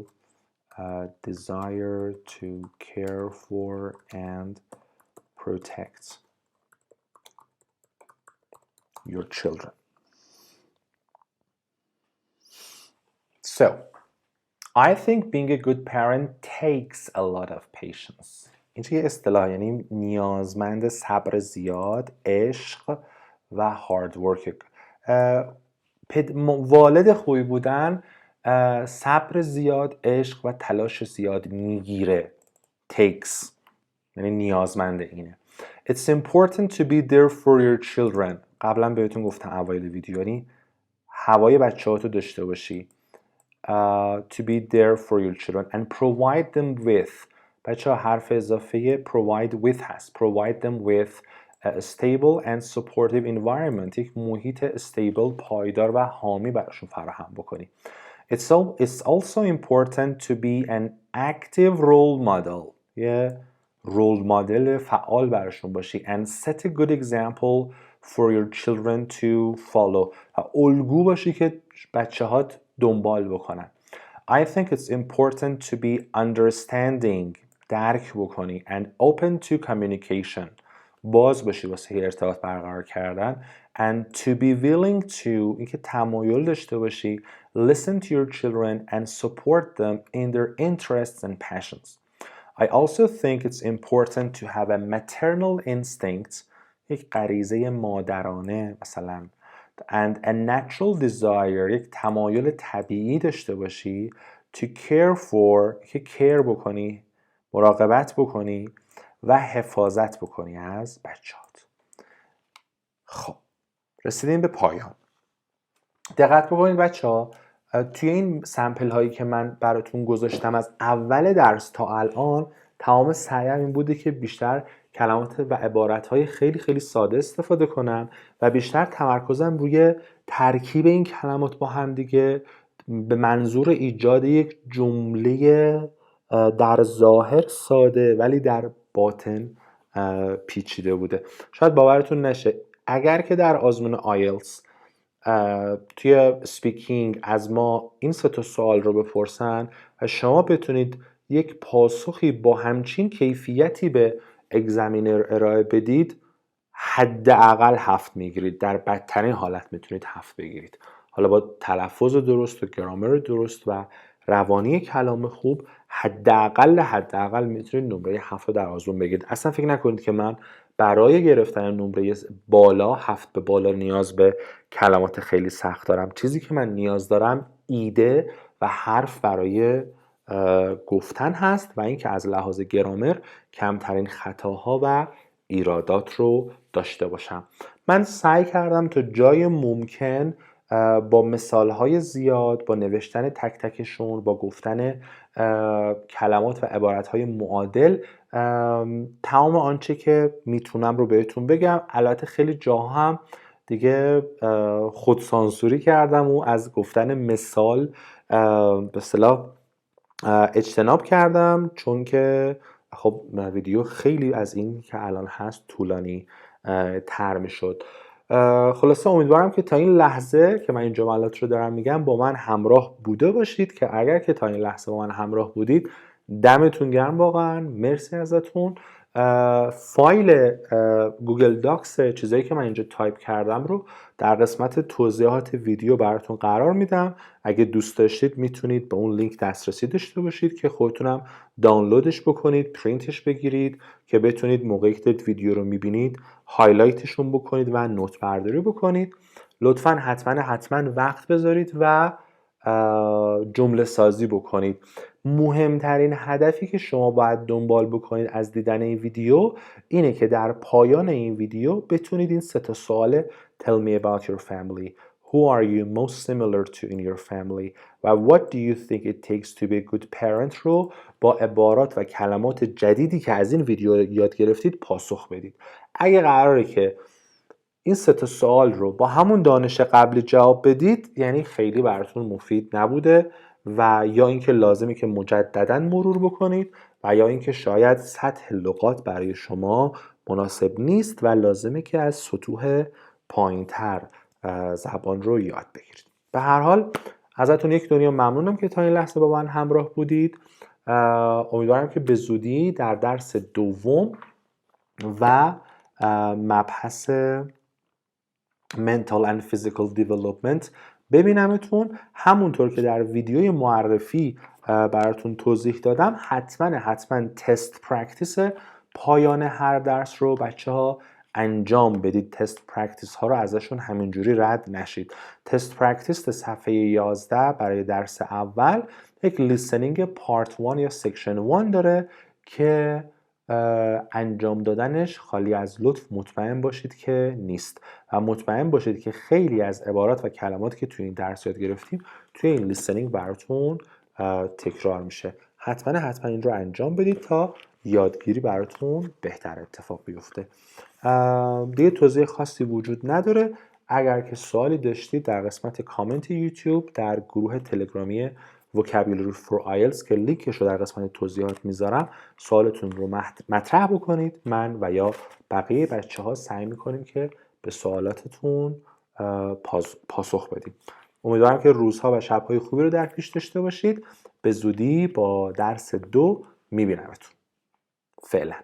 desire to care for and protect your children. So, I think being a good parent takes a lot of patience. اینجا یه اصطلاح یعنی نیازمند صبر زیاد، عشق و هارد ورک. والد خوبی بودن صبر زیاد، عشق و تلاش زیاد میگیره. takes یعنی نیازمند اینه. It's important to be there for your children. قبلا بهتون گفتم اوایل ویدیو یعنی هوای بچه‌هاتو داشته باشی. To be there for your children and provide them with. بچه‌ها حرف اضافه provide with هست. Provide them with stable and supportive environment، یک محیط استیبل، پایدار و حامی براشون فراهم بکنی. It's also important to be an active role model، یه رول مدل فعال براشون باشی. and set a good example for your children to follow، الگو باشی که بچه هات دنبال بکنن. I think it's important to be understanding، درک بکنی. and open to communication، باز باشی واسه ارتباط برقرار کردن. and to be willing to، اینکه تمایل داشته باشی listen to your children and support them in their interests and passions. I also think it's important to have a maternal instinct، یک غریزه مادرانه مثلا. and a natural desire، یک تمایل طبیعی داشته باشی to care for، که care بکنی، مراقبت بکنی و حفاظت بکنی از بچه‌هات. خب رسیدیم به پایان. دقت بکنید بچه‌ها، توی این سمپل هایی که من براتون گذاشتم از اول درس تا الان، تمام سعیم این بوده که بیشتر کلمات و عبارت های خیلی خیلی ساده استفاده کنم و بیشتر تمرکزم روی ترکیب این کلمات با هم دیگه به منظور ایجاد یک جمله در ظاهر ساده ولی در باطن پیچیده بوده. شاید باورتون نشه اگر که در آزمون آیلتس توی سپیکینگ از ما این 3 سوال رو بپرسن و شما بتونید یک پاسخی با همچین کیفیتی به اگزمینر ارائه بدید، حداقل 7 میگیرید. در بدترین حالت میتونید 7 بگیرید. حالا با تلفظ درست و گرامر درست و روانی کلام خوب حداقل میتونید نمره 7 رو در آزمون بگیرید. اصلا فکر نکنید که من برای گرفتن نمره بالا 7 به بالا نیاز به کلمات خیلی سخت دارم. چیزی که من نیاز دارم ایده و حرف برای گفتن هست و اینکه از لحاظ گرامر کمترین خطاها و ایرادات رو داشته باشم. من سعی کردم تا جای ممکن با مثالهای زیاد، با نوشتن تک تکشون، با گفتن کلمات و عبارتهای معادل تمام آنچه که میتونم رو بهتون بگم. البته خیلی جاها هم دیگه خودسانسوری کردم و از گفتن مثال به اصطلاح اجتناب کردم، چون که خب ویدیو خیلی از این که الان هست طولانی تر میشد. خلاصه امیدوارم که تا این لحظه که من این جملات رو دارم میگم با من همراه بوده باشید، که اگر که تا این لحظه با من همراه بودید دمتون گرم، واقعا مرسی ازتون. فایل گوگل داکس چیزایی که من اینجا تایپ کردم رو در قسمت توضیحات ویدیو براتون قرار میدم. اگه دوست داشتید میتونید به اون لینک دسترسی داشته باشید که خودتونم دانلودش بکنید، پرینتش بگیرید که بتونید موقعی که ویدیو رو میبینید هایلایتشون بکنید و نوت برداری بکنید. لطفاً حتما وقت بذارید و جمله سازی بکنید. مهمترین هدفی که شما باید دنبال بکنید از دیدن این ویدیو اینه که در پایان این ویدیو بتونید این 3 سوال Tell me about your family. Who are you most similar to in your family? و What do you think it takes to be a good parent رو با عبارات و کلمات جدیدی که از این ویدیو یاد گرفتید پاسخ بدید. اگه قراره که این 3 سوال رو با همون دانش قبلی جواب بدید، یعنی خیلی براتون مفید نبوده و یا اینکه لازمی که مجددا مرور بکنید و یا اینکه شاید سطح لغات برای شما مناسب نیست و لازمه که از سطوح پایین‌تر زبان رو یاد بگیرید. به هر حال ازتون یک دنیا ممنونم که تا این لحظه با من همراه بودید. امیدوارم که به زودی در درس دوم و مبحث mental and physical development ببینمتون. همونطور که در ویدیوی معرفی براتون توضیح دادم، حتما تست پرکتیس پایان هر درس رو بچه ها انجام بدید. تست پرکتیس ها رو ازشون همینجوری رد نشید. تست پرکتیس صفحه 11 برای درس اول یک لیسنینگ پارت 1 یا سکشن 1 داره که انجام دادنش خالی از لطف مطمئن باشید که نیست و مطمئن باشید که خیلی از عبارات و کلمات که توی این درس یاد گرفتیم توی این لیسنینگ براتون تکرار میشه. حتما این رو انجام بدید تا یادگیری براتون بهتر اتفاق بیفته. دیگه توضیح خاصی وجود نداره. اگر که سوالی داشتید در قسمت کامنت یوتیوب در گروه تلگرامی Vocabulary for IELTS که لینکش رو در قسمت توضیحات میذارم سوالتون رو مطرح بکنید. من و یا بقیه بچه‌ها سعی میکنیم که به سوالاتتون پاسخ بدیم. امیدوارم که روزها و شب‌های خوبی رو در پیش داشته باشید. به زودی با درس 2 میبینمتون. فعلا.